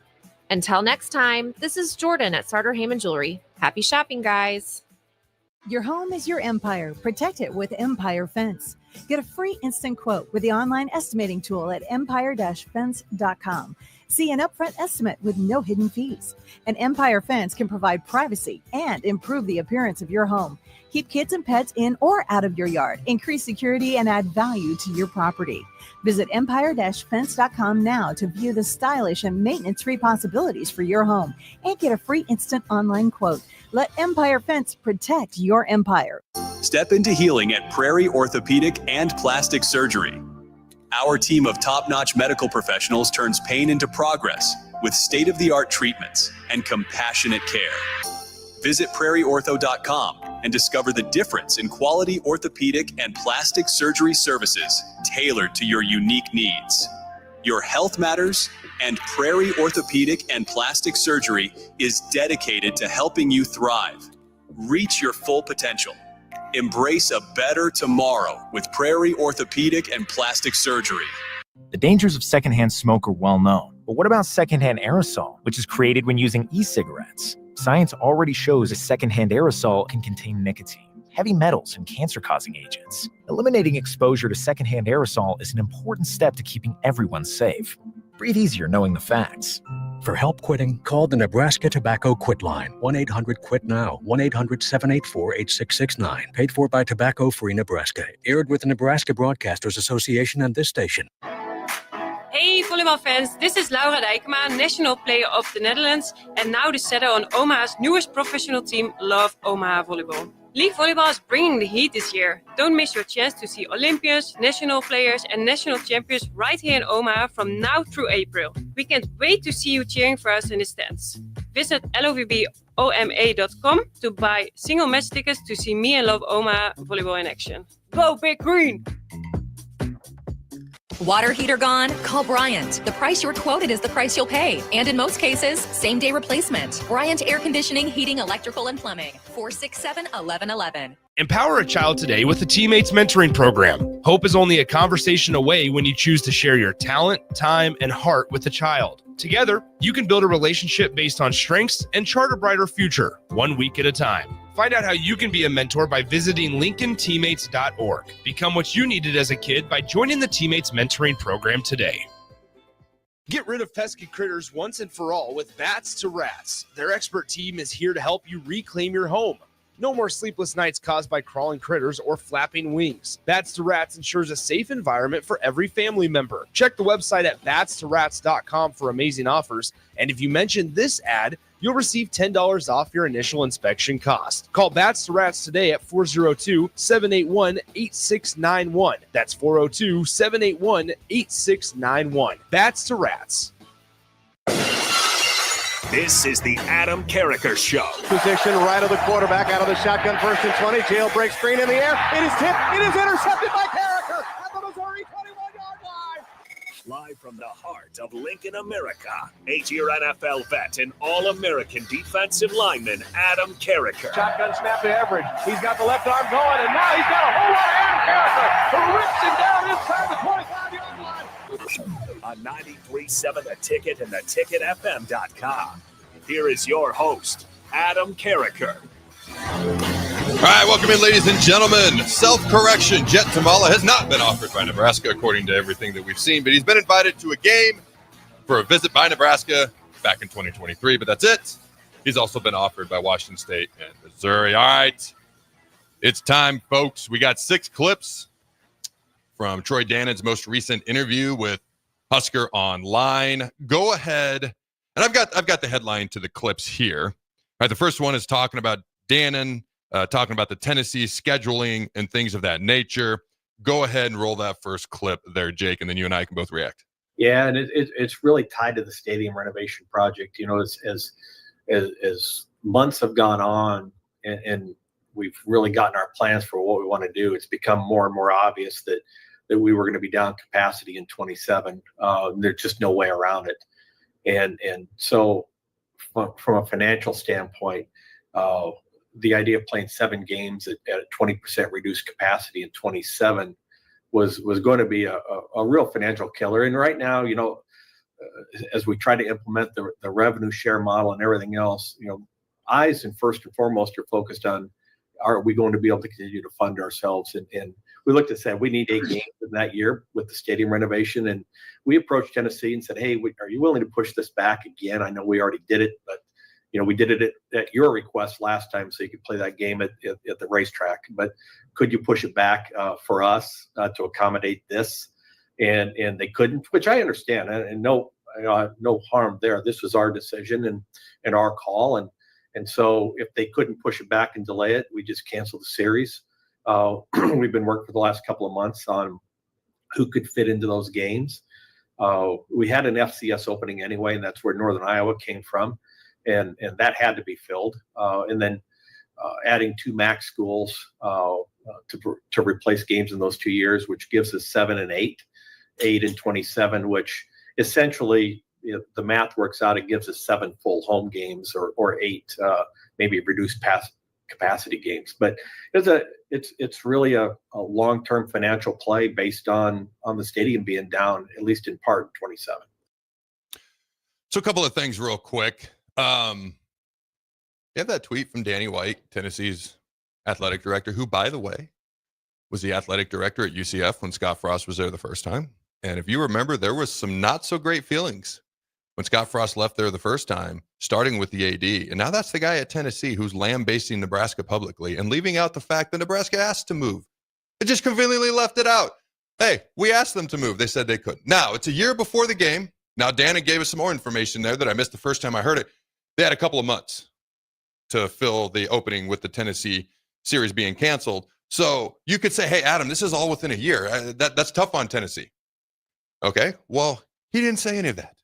Until next time, this is Jordan at Sartor Heyman Jewelry. Happy shopping, guys. Your home is your empire. Protect it with Empire Fence. Get a free instant quote with the online estimating tool at empire-fence.com. See an upfront estimate with no hidden fees. An Empire Fence can provide privacy and improve the appearance of your home. Keep kids and pets in or out of your yard. Increase security and add value to your property. Visit empire-fence.com now to view the stylish and maintenance-free possibilities for your home and get a free instant online quote. Let Empire Fence protect your empire. Step into healing at Prairie Orthopedic and Plastic Surgery. Our team of top-notch medical professionals turns pain into progress with state-of-the-art treatments and compassionate care. Visit prairieortho.com and discover the difference in quality orthopedic and plastic surgery services tailored to your unique needs. Your health matters, and Prairie Orthopedic and Plastic Surgery is dedicated to helping you thrive. Reach your full potential. Embrace a better tomorrow with Prairie Orthopedic and Plastic Surgery. The dangers of secondhand smoke are well known. But what about secondhand aerosol, which is created when using e-cigarettes? Science already shows a secondhand aerosol can contain nicotine, heavy metals, and cancer-causing agents. Eliminating exposure to secondhand aerosol is an important step to keeping everyone safe. Breathe easier knowing the facts. For help quitting, call the Nebraska Tobacco Quit Line, 1-800-QUIT-NOW, 1-800-784-8669. Paid for by Tobacco Free Nebraska. Aired with the Nebraska Broadcasters Association and this station. Hey volleybalfans, this is Laura Dijkema, national player of the Netherlands and now the setter on Omaha's newest professional team, Love Omaha Volleyball. League volleyball is bringing the heat this year. Don't miss your chance to see Olympians, national players and national champions right here in Omaha from now through April. We can't wait to see you cheering for us in the stands. Visit lovboma.com to buy single match tickets to see me and Love Omaha volleyball in action. Go Big Green! Water heater gone? Call Bryant. The price you're quoted is the price you'll pay. And in most cases, same-day replacement. Bryant Air Conditioning, Heating, Electrical, and Plumbing. 467-1111. Empower a child today with the Teammates Mentoring Program. Hope is only a conversation away when you choose to share your talent, time, and heart with a child. Together, you can build a relationship based on strengths and chart a brighter future, 1 week at a time. Find out how you can be a mentor by visiting LincolnTeammates.org. Become what you needed as a kid by joining the Teammates Mentoring Program today. Get rid of pesky critters once and for all with Bats to Rats. Their expert team is here to help you reclaim your home. No more sleepless nights caused by crawling critters or flapping wings. Bats to Rats ensures a safe environment for every family member. Check the website at batstorats.com for amazing offers. And if you mention this ad, you'll receive $10 off your initial inspection cost. Call Bats to Rats today at 402-781-8691. That's 402-781-8691. Bats to Rats. This is the Adam Carriker Show. Position right of the quarterback, out of the shotgun, 1st and 20. Jailbreak screen in the air. It is tipped. It is intercepted by Carriker at the Missouri 21-yard line. Live from the heart of Lincoln, America, 8-year NFL vet and All-American defensive lineman Adam Carriker. Shotgun snap to Everidge. He's got the left arm going, and now he's got a whole lot of Adam Carriker who rips him down inside the 25-yard line. On 93.7 The Ticket and theticketfm.com. Here is your host, Adam Carriker. All right, welcome in, ladies and gentlemen. Self-correction. Jet Tamala has not been offered by Nebraska, according to everything that we've seen, but he's been invited to a game for a visit by Nebraska back in 2023, but that's it. He's also been offered by Washington State and Missouri. All right, it's time, folks. We got 6 clips from Troy Dannon's most recent interview with Husker Online. Go ahead. And I've got the headline to the clips here. All right, the first one is talking about Dannon, talking about the Tennessee scheduling and things of that nature. Go ahead and roll that first clip there, Jake, and then you and I can both react. Yeah, and it's really tied to the stadium renovation project. You know, as months have gone on and we've really gotten our plans for what we want to do, it's become more and more obvious that we were going to be down capacity in 27. There's just no way around it. And so from a financial standpoint, the idea of playing 7 games at 20% reduced capacity in 27 was going to be a real financial killer. And right now, you know, as we try to implement the revenue share model and everything else, you know, eyes and first and foremost are focused on, are we going to be able to continue to fund ourselves? And we looked at saying we need 8 games in that year with the stadium renovation. And we approached Tennessee and said, hey, are you willing to push this back again? I know we already did it, but you know, we did it at your request last time so you could play that game at the racetrack. But could you push it back for us to accommodate this? And they couldn't, which I understand. And no harm there. This was our decision and our call. And so if they couldn't push it back and delay it, we just canceled the series. We've been working for the last couple of months on who could fit into those games. We had an FCS opening anyway, and that's where Northern Iowa came from. and that had to be filled. And then adding 2 MAC schools to replace games in those 2 years, which gives us 7 and 8 and 27, which essentially, the math works out. It gives us 7 full home games or 8, maybe reduced capacity games. But it's really a long-term financial play based on the stadium being down, at least in part, in 27. So a couple of things real quick. You have that tweet from Danny White, Tennessee's athletic director, who, by the way, was the athletic director at UCF when Scott Frost was there the first time. And if you remember, there was some not so great feelings when Scott Frost left there the first time, starting with the AD. And now that's the guy at Tennessee who's lambasting Nebraska publicly and leaving out the fact that Nebraska asked to move. It just conveniently left it out. Hey, we asked them to move. They said they couldn't. Now, it's a year before the game. Now, Dannon gave us some more information there that I missed the first time I heard it. They had a couple of months to fill the opening with the Tennessee series being canceled. So you could say, hey, Adam, this is all within a year. That's tough on Tennessee. Okay, well, he didn't say any of that.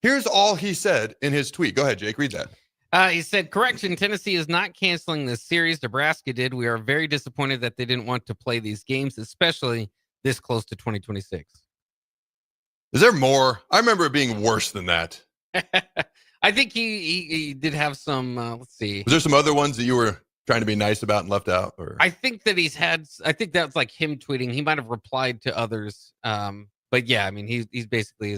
Here's all he said in his tweet. Go ahead, Jake, read that. He said, correction, Tennessee is not canceling this series. Nebraska did. We are very disappointed that they didn't want to play these games, especially this close to 2026. Is there more? I remember it being worse than that. I think he did have some, let's see. Was there some other ones that you were trying to be nice about and left out? Or? I think that I think that's like him tweeting. He might have replied to others. But yeah, I mean, he's basically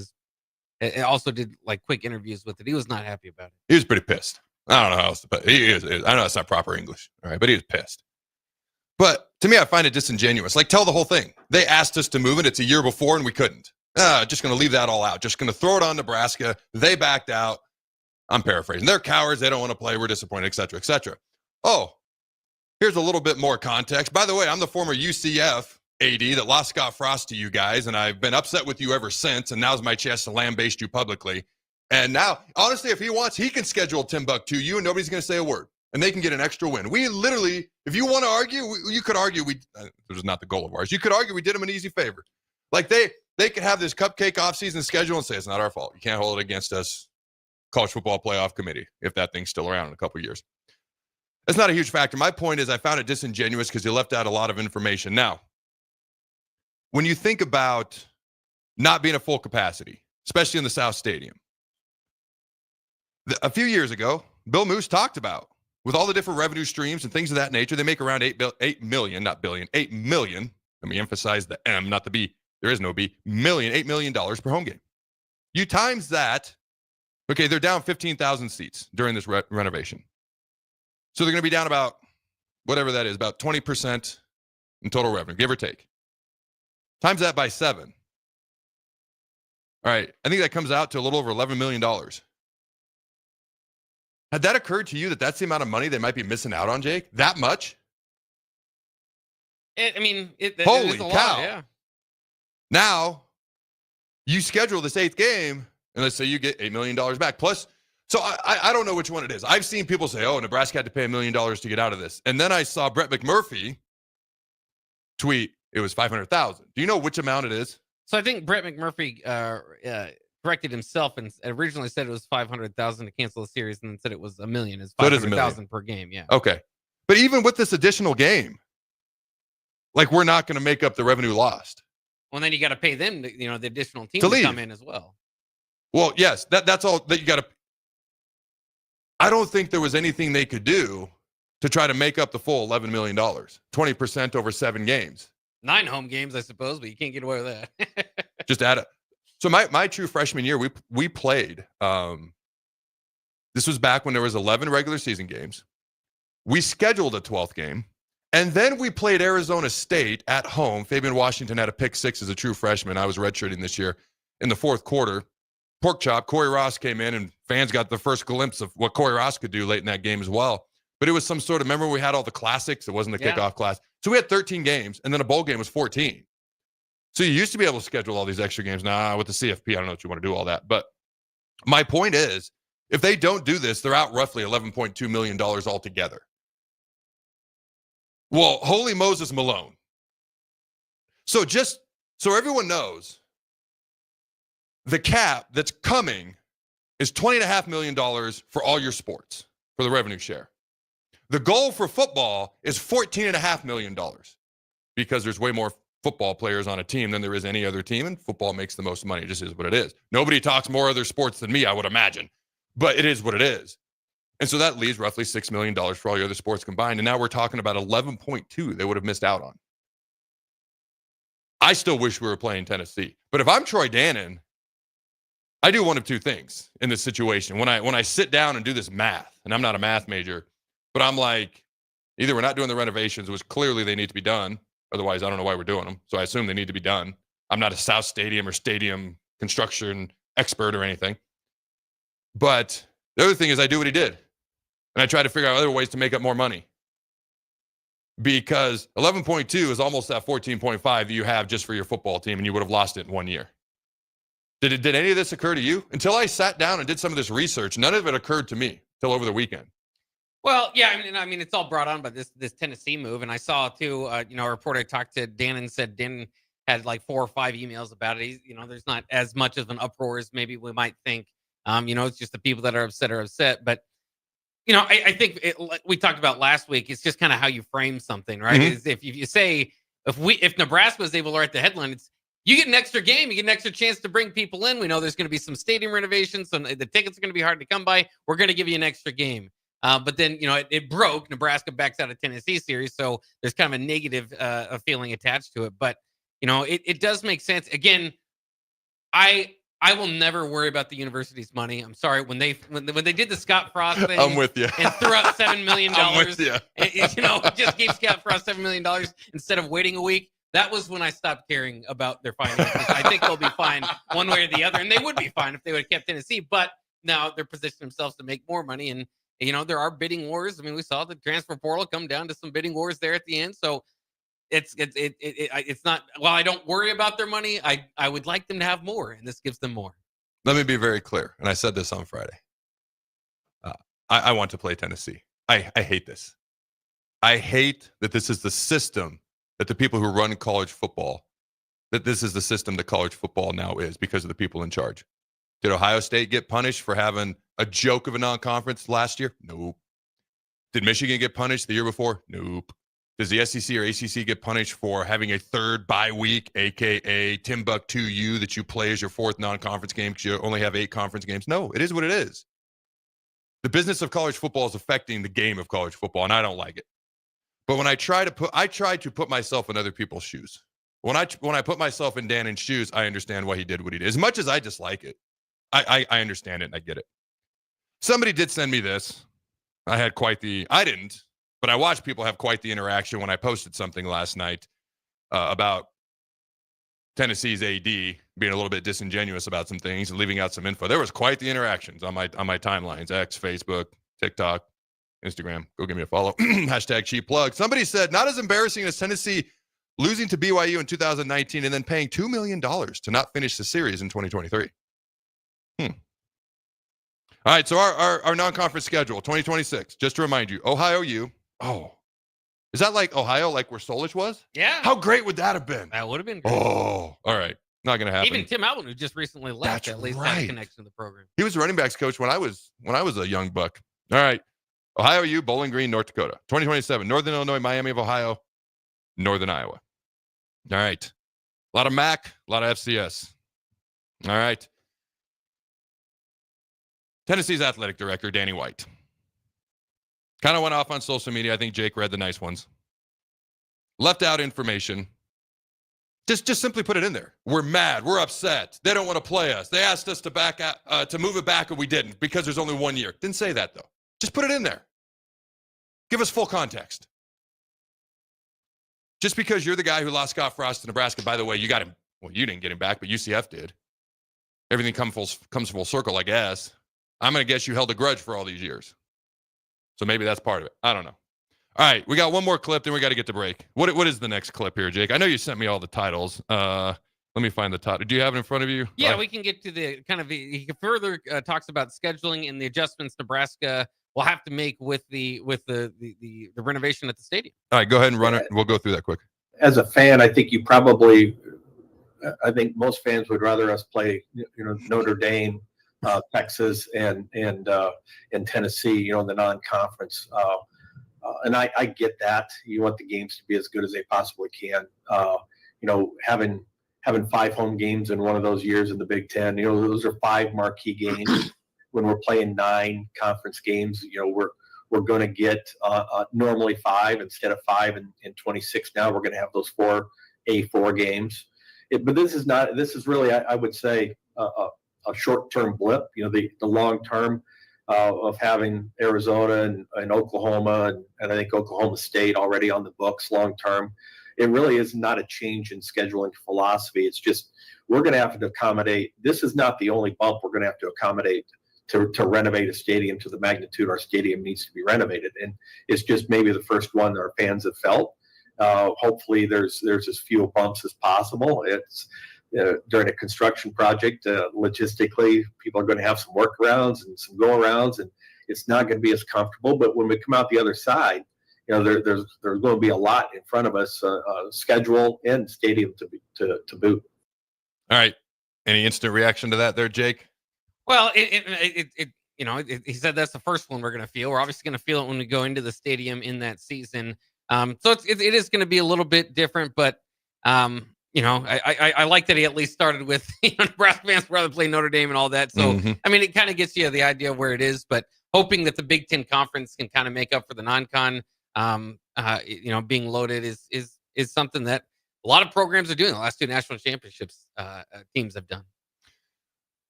and also did like quick interviews with it. He was not happy about it. He was pretty pissed. I don't know how else to put it. He is. I know that's not proper English. All right. But he was pissed. But to me, I find it disingenuous. Like, tell the whole thing. They asked us to move it. It's a year before and we couldn't. Just going to leave that all out. Just going to throw it on Nebraska. They backed out. I'm paraphrasing. They're cowards. They don't want to play. We're disappointed, et cetera, et cetera. Oh, here's a little bit more context. By the way, I'm the former UCF AD that lost Scott Frost to you guys, and I've been upset with you ever since, and now's my chance to lambaste you publicly. And now, honestly, if he wants, he can schedule Timbuktu you, and nobody's going to say a word, and they can get an extra win. We literally, if you want to argue, you could argue, this was not the goal of ours. You could argue we did them an easy favor. Like, they could have this cupcake offseason schedule and say, it's not our fault. You can't hold it against us, College Football Playoff Committee, if that thing's still around in a couple of years. That's not a huge factor. My point is I found it disingenuous because you left out a lot of information. Now, when you think about not being at full capacity, especially in the South Stadium, a few years ago, Bill Moose talked about, with all the different revenue streams and things of that nature, they make around 8 million, not billion, 8 million. Let me emphasize the M, not the B. There is no B. $8 million per home game. You times that, okay, they're down 15,000 seats during this renovation. So they're going to be down about, whatever that is, about 20% in total revenue, give or take. Times that by 7. All right, I think that comes out to a little over $11 million. Had that occurred to you that that's the amount of money they might be missing out on, Jake? That much? Holy cow. lot, yeah. Now, you schedule this 8th game, and let's say you get $8 million back. Plus, so I don't know which one it is. I've seen people say, oh, Nebraska had to pay $1 million to get out of this. And then I saw Brett McMurphy tweet, it was $500,000. Do you know which amount it is? So I think Brett McMurphy corrected himself and originally said it was $500,000 to cancel the series, and then said it was $1 million. It's $500,000 per game. Yeah. Okay, but even with this additional game, like, we're not going to make up the revenue lost. Well, then you got to pay them, the additional team to come in as well. Well, yes, that's all that you got to. I don't think there was anything they could do to try to make up the full $11 million, 20% over 7 games. 9 home games, I suppose, but you can't get away with that. Just add it. So my true freshman year, we played. This was back when there was 11 regular season games. We scheduled a 12th game, and then we played Arizona State at home. Fabian Washington had a pick 6 as a true freshman. I was redshirting this year in the 4th quarter. Pork chop, Corey Ross came in, and fans got the first glimpse of what Corey Ross could do late in that game as well. But it was some sort of, remember we had all the classics? It wasn't the kickoff class. So we had 13 games, and then a bowl game was 14. So you used to be able to schedule all these extra games. Now, with the CFP, I don't know if you want to do all that. But my point is, if they don't do this, they're out roughly $11.2 million altogether. Well, holy Moses Malone. So just so everyone knows, the cap that's coming is $20.5 million for all your sports for the revenue share. The goal for football is $14.5 million because there's way more football players on a team than there is any other team, and football makes the most money. It just is what it is. Nobody talks more other sports than me, I would imagine, but it is what it is. And so that leaves roughly $6 million for all your other sports combined, and now we're talking about 11.2 they would have missed out on. I still wish we were playing Tennessee, but if I'm Troy Dannon, I do one of two things in this situation. When I sit down and do this math, and I'm not a math major, but I'm like, either we're not doing the renovations, which clearly they need to be done. Otherwise, I don't know why we're doing them. So I assume they need to be done. I'm not a South Stadium or stadium construction expert or anything. But the other thing is I do what he did. And I try to figure out other ways to make up more money. Because 11.2 is almost that 14.5 that you have just for your football team, and you would have lost it in 1 year. Did any of this occur to you? Until I sat down and did some of this research, none of it occurred to me till over the weekend. Well, yeah, I mean, it's all brought on by this Tennessee move, and I saw too. A reporter I talked to, Dannon, said Dannon had like 4 or 5 emails about it. There's not as much of an uproar as maybe we might think. It's just the people that are upset. But I think like we talked about last week, it's just kind of how you frame something, right? Mm-hmm. Is if you say if Nebraska was able to write the headline, it's you get an extra game, you get an extra chance to bring people in. We know there's going to be some stadium renovations, so the tickets are going to be hard to come by. We're going to give you an extra game. But then, it broke. Nebraska backs out of Tennessee series, so there's kind of a negative feeling attached to it. But, it does make sense. Again, I will never worry about the university's money. I'm sorry. When they did the Scott Frost thing, I'm with you. and threw out $7 million, I'm with you. Just gave Scott Frost $7 million instead of waiting a week. That was when I stopped caring about their finances. I think they'll be fine one way or the other, and they would be fine if they would have kept Tennessee. But now they're positioning themselves to make more money, and there are bidding wars. I mean, we saw the transfer portal come down to some bidding wars there at the end. So it's not. While I don't worry about their money, I would like them to have more, and this gives them more. Let me be very clear, and I said this on Friday. I want to play Tennessee. I hate this. I hate that this is the system that the people who run college football, that this is the system that college football now is because of the people in charge. Did Ohio State get punished for having a joke of a non-conference last year? Nope. Did Michigan get punished the year before? Nope. Does the SEC or ACC get punished for having a third bye week, a.k.a. Timbuktu U, that you play as your 4th non-conference game because you only have 8 conference games? No, it is what it is. The business of college football is affecting the game of college football, and I don't like it. But when I try to put myself in other people's shoes. When I put myself in Dannon's shoes, I understand why he did what he did. As much as I dislike it, I understand it and I get it. Somebody did send me this. I didn't, but I watched people have quite the interaction when I posted something last night about Tennessee's AD being a little bit disingenuous about some things and leaving out some info. There was quite the interactions on my timelines, X, Facebook, TikTok, Instagram. Go give me a follow. Hashtag cheap plug. Somebody said, not as embarrassing as Tennessee losing to BYU in 2019 and then paying $2 million to not finish the series in 2023. All right, so our non-conference schedule, 2026. Just to remind you, Ohio U. Oh, is that like Ohio, like where Solich was? Yeah. How great would that have been? That would have been great. Oh, all right. Not going to happen. Even Tim Allen, who just recently left, at least had a connection to the program. He was the running backs coach when I was a young buck. All right. Ohio U, Bowling Green, North Dakota. 2027, Northern Illinois, Miami of Ohio, Northern Iowa. All right. A lot of MAC, a lot of FCS. All right. Tennessee's athletic director, Danny White. Kind of went off on social media. I think Jake read the nice ones. Left out information. Just simply put it in there. We're mad. We're upset. They don't want to play us. They asked us to back out, to move it back, and we didn't because there's only 1 year. Didn't say that, though. Just put it in there. Give us full context. Just because you're the guy who lost Scott Frost to Nebraska, by the way, you got him. Well, you didn't get him back, but UCF did. Everything comes full circle, I guess. I'm going to guess you held a grudge for all these years. So maybe that's part of it. I don't know. All right, we got one more clip, then we got to get to break. What is the next clip here, Jake? I know you sent me all the titles. Let me find the title. Do you have it in front of you? Yeah, we can get to the kind of he further talks about scheduling and the adjustments Nebraska will have to make with the renovation at the stadium. All right, go ahead and run it. We'll go through that quick. As a fan, I think I think most fans would rather us play, Notre Dame Texas and Tennessee, in the non-conference. And I get that. You want the games to be as good as they possibly can. Having 5 home games in one of those years in the Big Ten, those are 5 marquee games. When we're playing 9 conference games, we're going to get normally 5 instead of 5 in 26. Now we're going to have those 4 A4 games. But this is really, I would say, a short-term blip. The long-term of having Arizona and Oklahoma and I think Oklahoma State already on the books long-term. It really is not a change in scheduling philosophy. It's just we're going to have to accommodate. This is not the only bump we're going to have to accommodate to renovate a stadium to the magnitude our stadium needs to be renovated. And it's just maybe the first one our fans have felt. Hopefully there's as few bumps as possible. It's during a construction project, logistically, people are going to have some workarounds and some go-arounds, and it's not going to be as comfortable. But when we come out the other side, there's going to be a lot in front of us, schedule and stadium to boot. All right. Any instant reaction to that there, Jake? Well, he said that's the first one we're going to feel. We're obviously going to feel it when we go into the stadium in that season. So it is going to be a little bit different, but I like that he at least started with Nebraska fans rather play Notre Dame and all that. So I mean, it kind of gets you the idea of where it is, but hoping that the Big Ten Conference can kind of make up for the non-con. Being loaded is something that a lot of programs are doing. The last 2 national championships teams have done.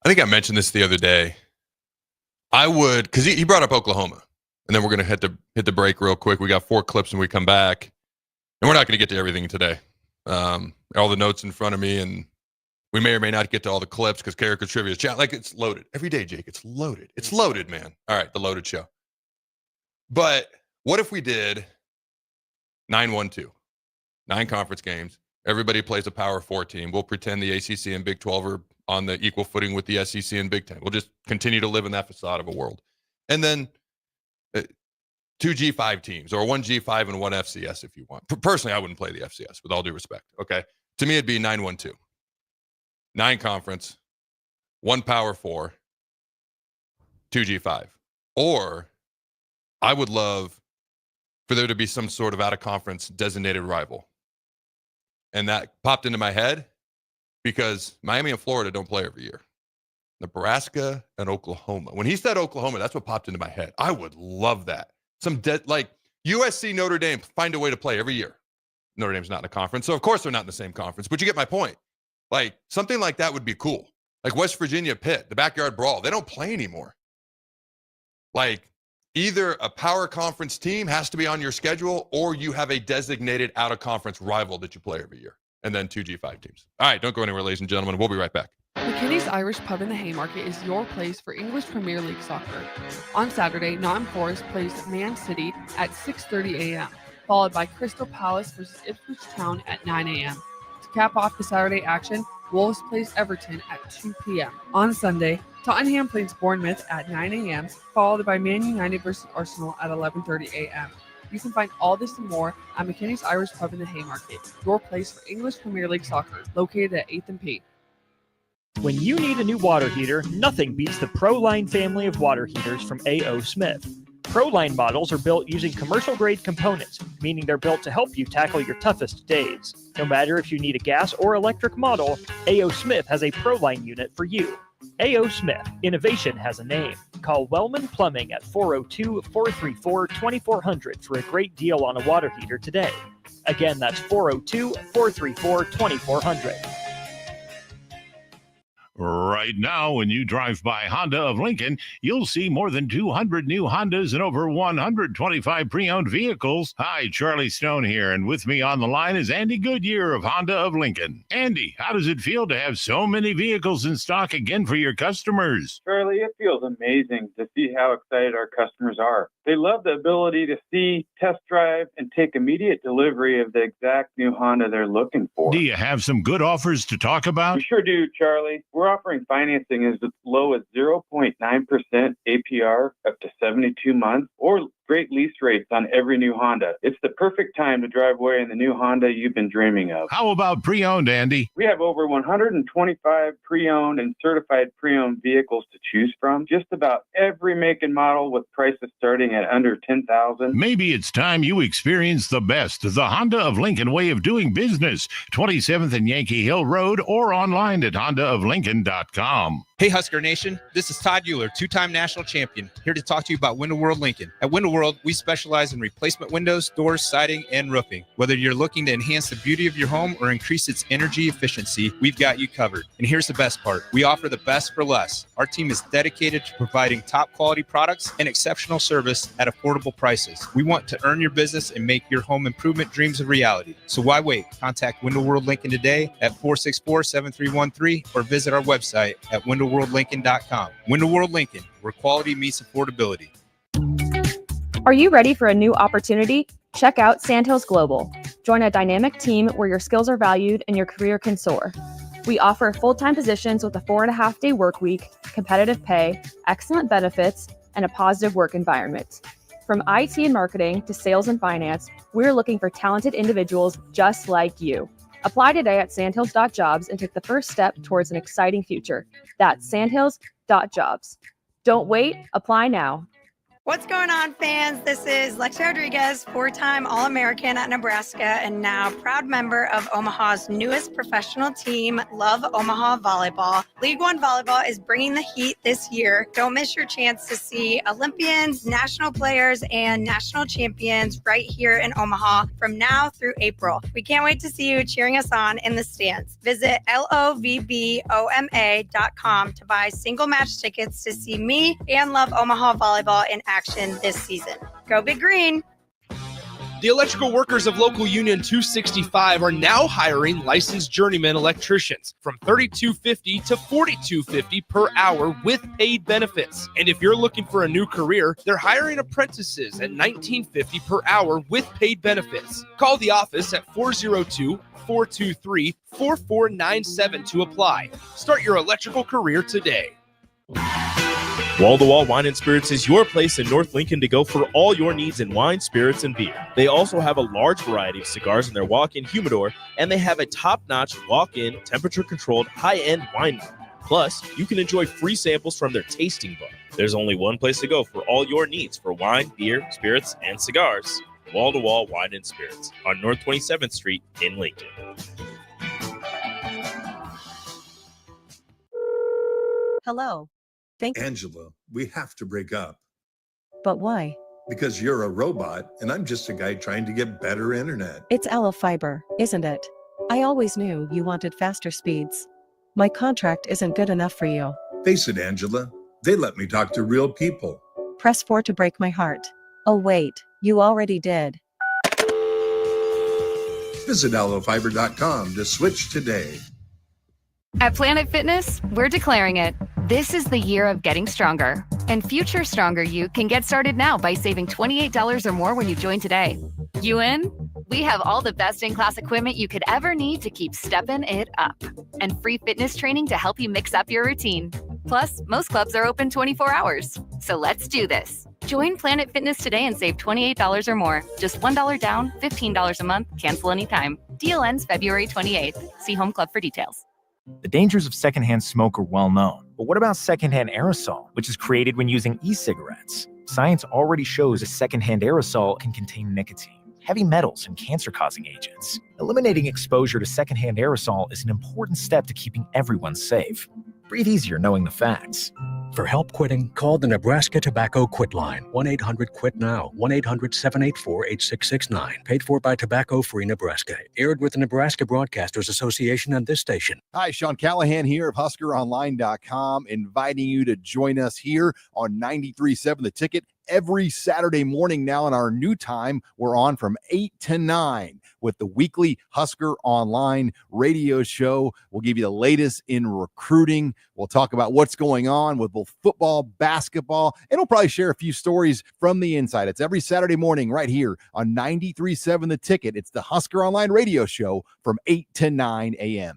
I think I mentioned this the other day. I would, because he brought up Oklahoma, and then we're going to hit the break real quick. We got 4 clips when we come back, and we're not going to get to everything today. All the notes in front of me, and we may or may not get to all the clips because Carriker Trivia is like it's loaded every day, Jake. It's loaded. It's loaded, man. All right, the loaded show. But what if we did 9-1-2, 9 conference games? Everybody plays a Power 4 team. We'll pretend the ACC and Big 12 are on the equal footing with the SEC and Big 10. We'll just continue to live in that facade of a world. And then 2 G5 teams, or 1 G5 and 1 FCS if you want. Personally, I wouldn't play the FCS, with all due respect. Okay. To me, it'd be 9-1-2. 9 conference, 1 Power 4, 2 G5. Or I would love for there to be some sort of out-of-conference designated rival. And that popped into my head because Miami and Florida don't play every year. Nebraska and Oklahoma. When he said Oklahoma, that's what popped into my head. I would love that. Like USC, Notre Dame, find a way to play every year. Notre Dame's not in a conference, so of course they're not in the same conference, but you get my point. Like, something like that would be cool. Like West Virginia, Pitt, the backyard brawl. They don't play anymore. Like, either a power conference team has to be on your schedule, or you have a designated out-of-conference rival that you play every year. And then 2 G5 teams. All right, don't go anywhere, ladies and gentlemen. We'll be right back. McKinney's Irish Pub in the Haymarket is your place for English Premier League soccer. On Saturday, Nottingham Forest plays Man City at 6:30 a.m., followed by Crystal Palace versus Ipswich Town at 9 a.m. To cap off the Saturday action, Wolves plays Everton at 2 p.m. On Sunday, Tottenham plays Bournemouth at 9 a.m., followed by Man United versus Arsenal at 11:30 a.m. You can find all this and more at McKinney's Irish Pub in the Haymarket, your place for English Premier League soccer, located at 8th and P. When you need a new water heater, nothing beats the ProLine family of water heaters from A.O. Smith. ProLine models are built using commercial-grade components, meaning they're built to help you tackle your toughest days. No matter if you need a gas or electric model, A.O. Smith has a ProLine unit for you. A.O. Smith, innovation has a name. Call Wellman Plumbing at 402-434-2400 for a great deal on a water heater today. Again, that's 402-434-2400. Right now, when you drive by Honda of Lincoln, you'll see more than 200 new Hondas and over 125 pre-owned vehicles. Hi, Charlie Stone here, and with me on the line is Andy Goodyear of Honda of Lincoln. Andy, how does it feel to have so many vehicles in stock again for your customers? Charlie, it feels amazing to see how excited our customers are. They love the ability to see, test drive, and take immediate delivery of the exact new Honda they're looking for. Do you have some good offers to talk about? We sure do, Charlie. We're We're offering financing as low as 0.9% APR up to 72 months or great lease rates on every new Honda. It's the perfect time to drive away in the new Honda you've been dreaming of. How about pre-owned, Andy? We have over 125 pre-owned and certified pre-owned vehicles to choose from. Just about every make and model with prices starting at under $10,000. Maybe it's time you experience the best, the Honda of Lincoln way of doing business. 27th and Yankee Hill Road or online at hondaoflincoln.com. Hey Husker Nation, this is Todd Euler, two-time national champion, here to talk to you about Window World Lincoln. At Window World, we specialize in replacement windows, doors, siding, and roofing. Whether you're looking to enhance the beauty of your home or increase its energy efficiency, we've got you covered. And here's the best part. We offer the best for less. Our team is dedicated to providing top quality products and exceptional service at affordable prices. We want to earn your business and make your home improvement dreams a reality. So why wait? Contact Window World Lincoln today at 464-7313 or visit our website at windowworldlincoln.com. Window World Lincoln, where quality meets affordability. Are you ready for a new opportunity? Check out Sandhills Global. Join a dynamic team where your skills are valued and your career can soar. We offer full-time positions with a 4.5-day work week, competitive pay, excellent benefits, and a positive work environment. From IT and marketing to sales and finance, we're looking for talented individuals just like you. Apply today at sandhills.jobs and take the first step towards an exciting future. That's sandhills.jobs. Don't wait, apply now. What's going on, fans? This is Lexi Rodriguez, 4-time All-American at Nebraska and now proud member of Omaha's newest professional team, Love Omaha Volleyball. League One Volleyball is bringing the heat this year. Don't miss your chance to see Olympians, national players, and national champions right here in Omaha from now through April. We can't wait to see you cheering us on in the stands. Visit lovboma.com to buy single match tickets to see me and Love Omaha Volleyball in action this season. Go Big Green! The electrical workers of Local Union 265 are now hiring licensed journeyman electricians from $32.50 to $42.50 per hour with paid benefits. And if you're looking for a new career, they're hiring apprentices at $19.50 per hour with paid benefits. Call the office at 402-423-4497 to apply. Start your electrical career today. Wall-to-Wall Wine and Spirits is your place in North Lincoln to go for all your needs in wine, spirits, and beer. They also have a large variety of cigars in their walk-in humidor, and they have a top-notch walk-in, temperature-controlled, high-end wine bar. Plus, you can enjoy free samples from their tasting bar. There's only one place to go for all your needs for wine, beer, spirits, and cigars. Wall-to-Wall Wine and Spirits on North 27th Street in Lincoln. Hello. Angela, we have to break up. But why? Because you're a robot and I'm just a guy trying to get better internet. It's Aloe Fiber, isn't it? I always knew you wanted faster speeds. My contract isn't good enough for you. Face it, Angela, they let me talk to real people. Press 4 to break my heart. Oh wait, you already did. Visit aloefiber.com to switch today. At Planet Fitness, we're declaring it. This is the year of getting stronger. And future stronger you can get started now by saving $28 or more when you join today. You in? We have all the best in-class equipment you could ever need to keep stepping it up. And free fitness training to help you mix up your routine. Plus, most clubs are open 24 hours. So let's do this. Join Planet Fitness today and save $28 or more. Just $1 down, $15 a month, cancel anytime. Deal ends February 28th. See Home Club for details. The dangers of secondhand smoke are well known. But what about secondhand aerosol, which is created when using e-cigarettes? Science already shows a secondhand aerosol can contain nicotine, heavy metals, and cancer-causing agents. Eliminating exposure to secondhand aerosol is an important step to keeping everyone safe. Breathe easier knowing the facts. For help quitting, call the Nebraska Tobacco Quit Line, 1-800-QUIT-NOW, 1-800-784-8669. Paid for by Tobacco Free Nebraska. Aired with the Nebraska Broadcasters Association and this station. Hi, Sean Callahan here of HuskerOnline.com, inviting you to join us here on 93.7 The Ticket. Every Saturday morning now in our new time, we're on from 8 to 9 with the weekly Husker Online radio show. We'll give you the latest in recruiting. We'll talk about what's going on with both football, basketball, and we'll probably share a few stories from the inside. It's every Saturday morning right here on 93.7 The Ticket. It's the Husker Online radio show from 8 to 9 a.m.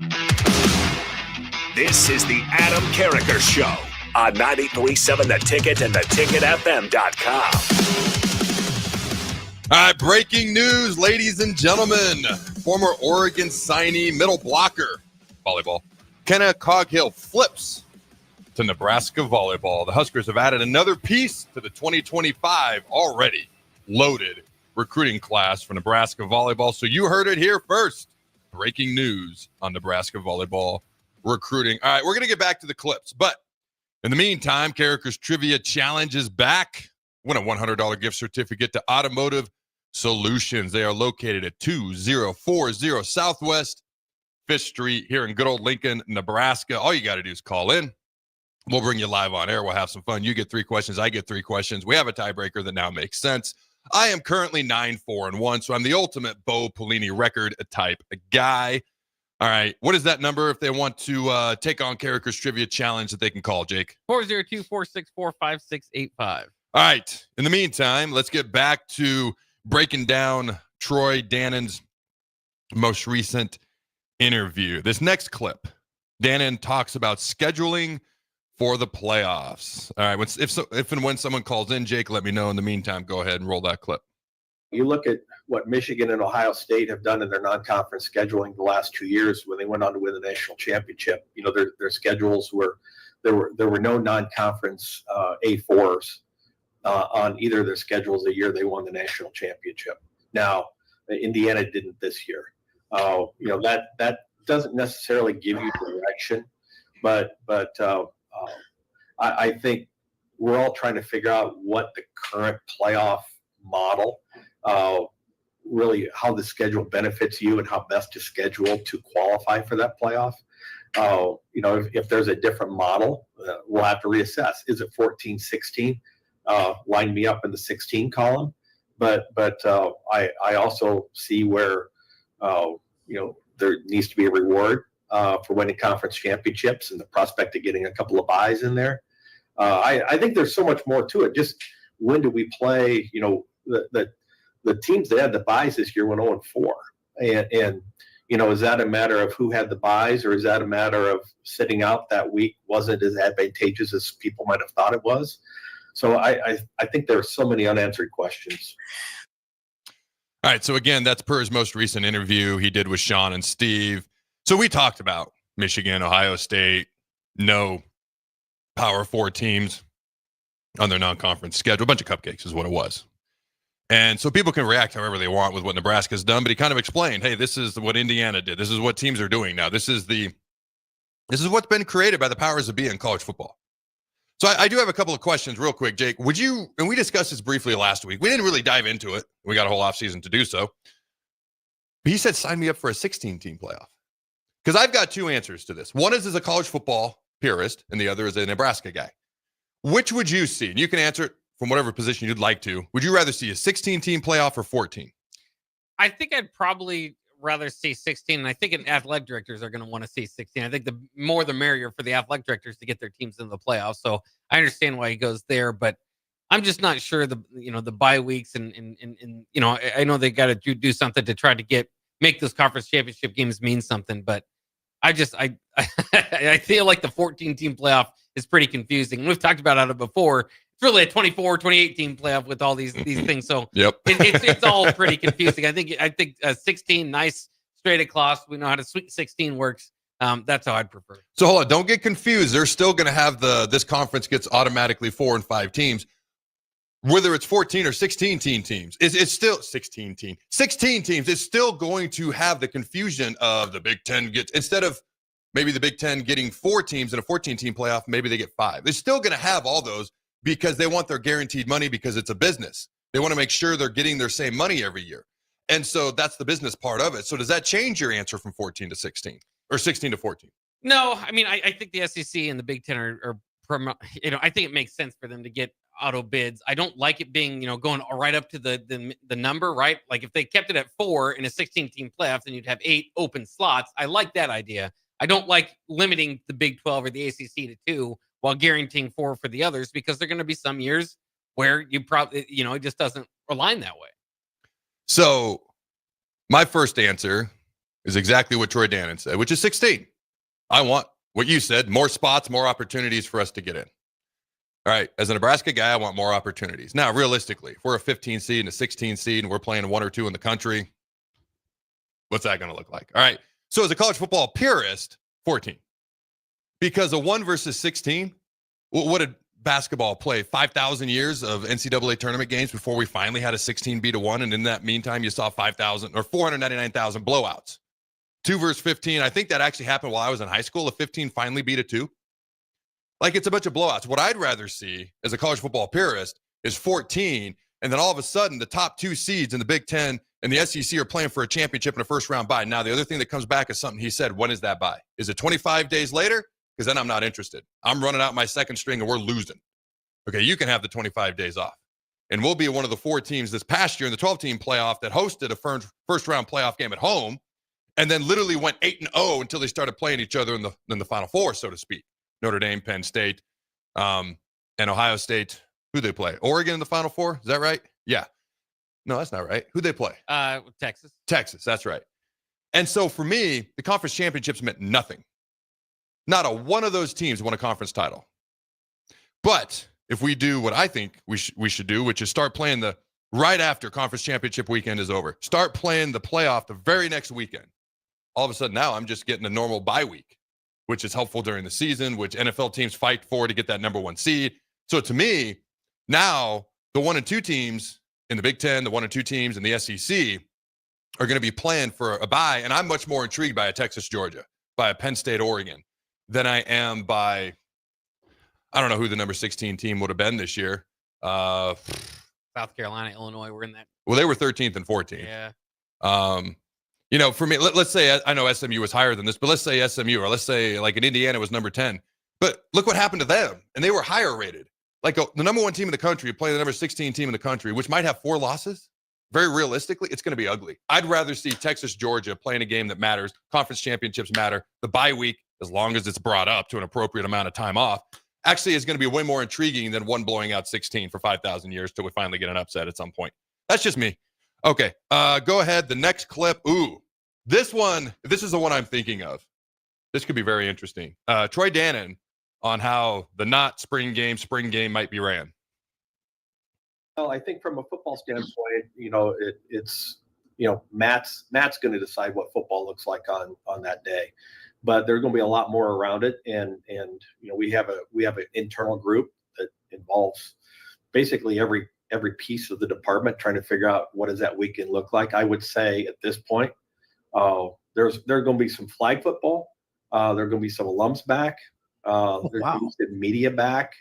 This is the Adam Carriker Show on 93.7 The Ticket and theticketfm.com. All right, breaking news, ladies and gentlemen. Former Oregon signee, middle blocker, volleyball, Kenna Coghill flips to Nebraska volleyball. The Huskers have added another piece to the 2025 already loaded recruiting class for Nebraska volleyball. So you heard it here first. Breaking news on Nebraska volleyball recruiting. All right, we're going to get back to the clips. But in the meantime, Carriker's Trivia Challenge is back. Win a $100 gift certificate to Automotive Solutions. They are located at 2040 Southwest 5th Street here in good old Lincoln, Nebraska. All you got to do is call in. We'll bring you live on air. We'll have some fun. You get 3 questions. I get 3 questions. We have a tiebreaker that now makes sense. I am currently 9-4-1, so I'm the ultimate Bo Pelini record type guy. All right. What is that number if they want to take on Carriker's Trivia Challenge that they can call, Jake? 402-464-5685. All right. In the meantime, let's get back to breaking down Troy Dannon's most recent interview. This next clip, Dannon talks about scheduling for the playoffs. All right. If and when someone calls in, Jake, let me know. In the meantime, go ahead and roll that clip. You look at what Michigan and Ohio State have done in their non-conference scheduling the last 2 years when they went on to win the national championship. You know, their schedules were there were no non-conference A4s on either of their schedules the year they won the national championship. Now, Indiana didn't this year. You know, that doesn't necessarily give you direction, but I think we're all trying to figure out what the current playoff model, really how the schedule benefits you and how best to schedule to qualify for that playoff. You know, if there's a different model, we'll have to reassess. Is it 14-16? Line me up in the 16 column. But I also see where, you know, there needs to be a reward for winning conference championships and the prospect of getting a couple of buys in there. I think there's so much more to it. Just when do we play? You know, the teams that had the buys this year went 0-4, and you know, is that a matter of who had the buys, or is that a matter of sitting out that week wasn't as advantageous as people might have thought it was? So I think there are so many unanswered questions. All right. So again, that's per his most recent interview he did with Sean and Steve. So we talked about Michigan, Ohio State, no Power 4 teams on their non-conference schedule. A bunch of cupcakes is what it was. And so people can react however they want with what Nebraska's done, but he kind of explained, hey, this is what Indiana did. This is what teams are doing now. This is what's been created by the powers that be in college football. So I do have a couple of questions real quick, Jake. Would you, and we discussed this briefly last week. We didn't really dive into it. We got a whole offseason to do so. But he said, sign me up for a 16-team playoff. Because I've got 2 answers to this. One is as a college football purist, and the other is a Nebraska guy. Which would you see? And you can answer it from whatever position you'd like to. Would you rather see a 16-team playoff or 14? I think I'd probably rather see 16, and I think athletic directors are going to want to see 16. I think the more the merrier for the athletic directors to get their teams into the playoffs. So I understand why he goes there, but I'm just not sure the bye weeks and you know, I know they got to do something to try to make those conference championship games mean something, but I feel like the 14-team playoff is pretty confusing. And we've talked about it before. It's really a 24, 28-team playoff with all these things. So yep. it's all pretty confusing. I think 16, nice straight across. We know how to Sweet 16 works. That's how I'd prefer. So hold on, don't get confused. They're still going to have this conference gets automatically 4 and 5 teams. Whether it's 14 or 16 teams, it's still 16 teams. It's still going to have the confusion of the Big Ten gets, instead of maybe the Big Ten getting 4 teams in a 14-team playoff, maybe they get 5. They're still going to have all those because they want their guaranteed money because it's a business. They want to make sure they're getting their same money every year. And so that's the business part of it. So does that change your answer from 14 to 16 or 16 to 14? No, I mean, I think the SEC and the Big Ten are I think it makes sense for them to get auto bids. I don't like it being, going right up to the number, right? Like if they kept it at 4 in a 16-team playoff, then you'd have 8 open slots. I like that idea. I don't like limiting the Big 12 or the ACC to 2 while guaranteeing 4 for the others, because there are going to be some years where you probably, it just doesn't align that way. So my first answer is exactly what Troy Dannon said, which is 16. I want what you said, more spots, more opportunities for us to get in. All right, as a Nebraska guy, I want more opportunities. Now, realistically, if we're a 15 seed and a 16 seed and we're playing 1 or 2 in the country, what's that going to look like? All right, so as a college football purist, 14. Because a 1 versus 16, what did basketball play? 5,000 years of NCAA tournament games before we finally had a 16 beat a 1, and in that meantime, you saw 5,000 or 499,000 blowouts. 2 versus 15, I think that actually happened while I was in high school. A 15 finally beat a 2. Like, it's a bunch of blowouts. What I'd rather see as a college football purist is 14, and then all of a sudden the top 2 seeds in the Big Ten and the SEC are playing for a championship in a first-round bye. Now, the other thing that comes back is something he said. When is that bye? Is it 25 days later? Because then I'm not interested. I'm running out my second string, and we're losing. Okay, you can have the 25 days off. And we'll be one of the 4 teams this past year in the 12-team playoff that hosted a first-round playoff game at home and then literally went 8-0 until they started playing each other in the Final Four, so to speak. Notre Dame, Penn State, and Ohio State. Who they play? Oregon in the Final Four? Is that right? Yeah. No, that's not right. Who they play? Texas. Texas, that's right. And so for me, the conference championships meant nothing. Not a one of those teams won a conference title. But if we do what I think we should do, which is start playing right after conference championship weekend is over, start playing the playoff the very next weekend. All of a sudden now I'm just getting a normal bye week, which is helpful during the season, which NFL teams fight for to get that number 1 seed. So to me, now the 1 and 2 teams in the Big Ten, the 1 and 2 teams in the SEC are going to be playing for a bye. And I'm much more intrigued by a Texas, Georgia, by a Penn State, Oregon, than I am by, I don't know who the number 16 team would have been this year. South Carolina, Illinois, we're in that. Well, they were 13th and 14th. Yeah. You know, for me, let's say, I know SMU was higher than this, but let's say SMU, or let's say like in Indiana was number 10. But look what happened to them. And they were higher rated. Like the number 1 team in the country playing the number 16 team in the country, which might have 4 losses. Very realistically, it's going to be ugly. I'd rather see Texas, Georgia playing a game that matters. Conference championships matter. The bye week, as long as it's brought up to an appropriate amount of time off, actually is going to be way more intriguing than one blowing out 16 for 5,000 years till we finally get an upset at some point. That's just me. Okay, go ahead. The next clip. Ooh, this is the one I'm thinking of. This could be very interesting. Troy Dannon on how the not spring game might be ran. Well, I think from a football standpoint, it's Matt's going to decide what football looks like on that day, but there's going to be a lot more around it, and we have an internal group that involves basically every piece of the department trying to figure out what does that weekend look like. I would say at this point, there's going to be some flag football. There are going to be some alums back. There's going to be some media back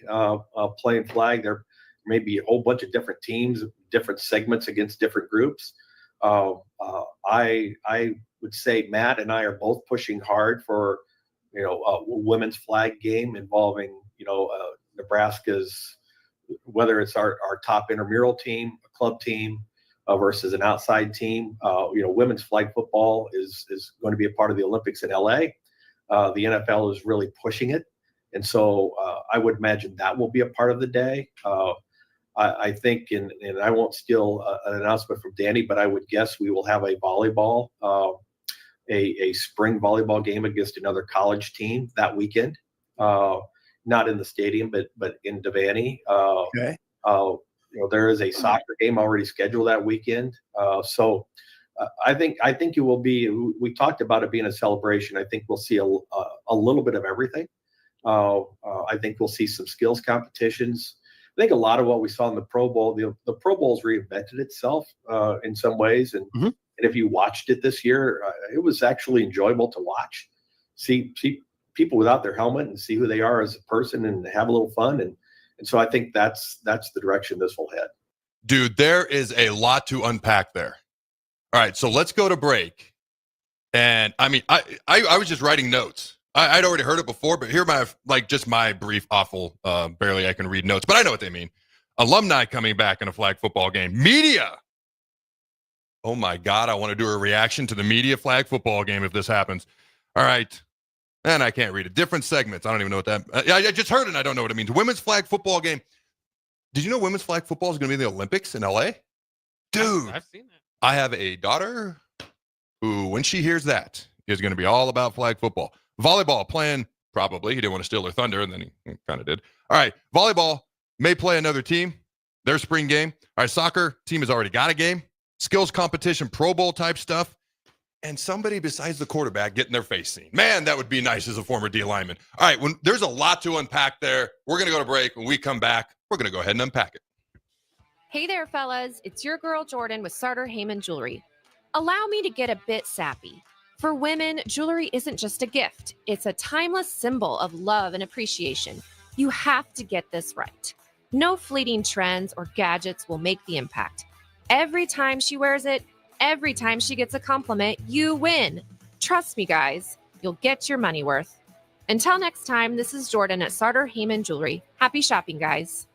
playing flag. There may be a whole bunch of different teams, different segments against different groups. I would say Matt and I are both pushing hard for a women's flag game involving Nebraska's, whether it's our top intramural team, a club team, versus an outside team. Women's flag football is going to be a part of the Olympics in LA. The NFL is really pushing it. And so I would imagine that will be a part of the day. I think, and I won't steal an announcement from Danny, but I would guess we will have a volleyball, a spring volleyball game against another college team that weekend. Not in the stadium, but in Devaney. Okay. There is a soccer game already scheduled that weekend. So I think it will be. We talked about it being a celebration. I think we'll see a little bit of everything. I think we'll see some skills competitions. I think a lot of what we saw in the Pro Bowl, the Pro Bowl's reinvented itself in some ways, and if you watched it this year, it was actually enjoyable to watch. See people without their helmet and see who they are as a person and have a little fun, and so I think that's the direction this will head. Dude, there is a lot to unpack there. All right, so let's go to break. And I mean, I was just writing notes. I'd already heard it before, but here are my brief, awful, barely I can read notes, but I know what they mean. Alumni coming back in a flag football game. Media. Oh my God, I want to do a reaction to the media flag football game if this happens. All right. And I can't read it. Different segments. I don't even know what that. I just heard it and I don't know what it means. Women's flag football game. Did you know women's flag football is going to be in the Olympics in LA? Dude. I've seen that. I have a daughter who, when she hears that, is going to be all about flag football. Volleyball playing Probably. He didn't want to steal their thunder, and then he kind of did. All right. Volleyball may play another team, their spring game. All right. Soccer team has already got a game. Skills competition, Pro Bowl type stuff. And somebody besides the quarterback getting their face seen. Man, that would be nice as a former D lineman. All right. There's a lot to unpack there. We're going to go to break. When we come back, we're going to go ahead and unpack it. Hey there, fellas. It's your girl Jordan with Sartor Heyman Jewelry. Allow me to get a bit sappy. For women, jewelry isn't just a gift. It's a timeless symbol of love and appreciation. You have to get this right. No fleeting trends or gadgets will make the impact. Every time she wears it, every time she gets a compliment, you win. Trust me, guys. You'll get your money worth. Until next time, this is Jordan at Sartor Heyman Jewelry. Happy shopping, guys.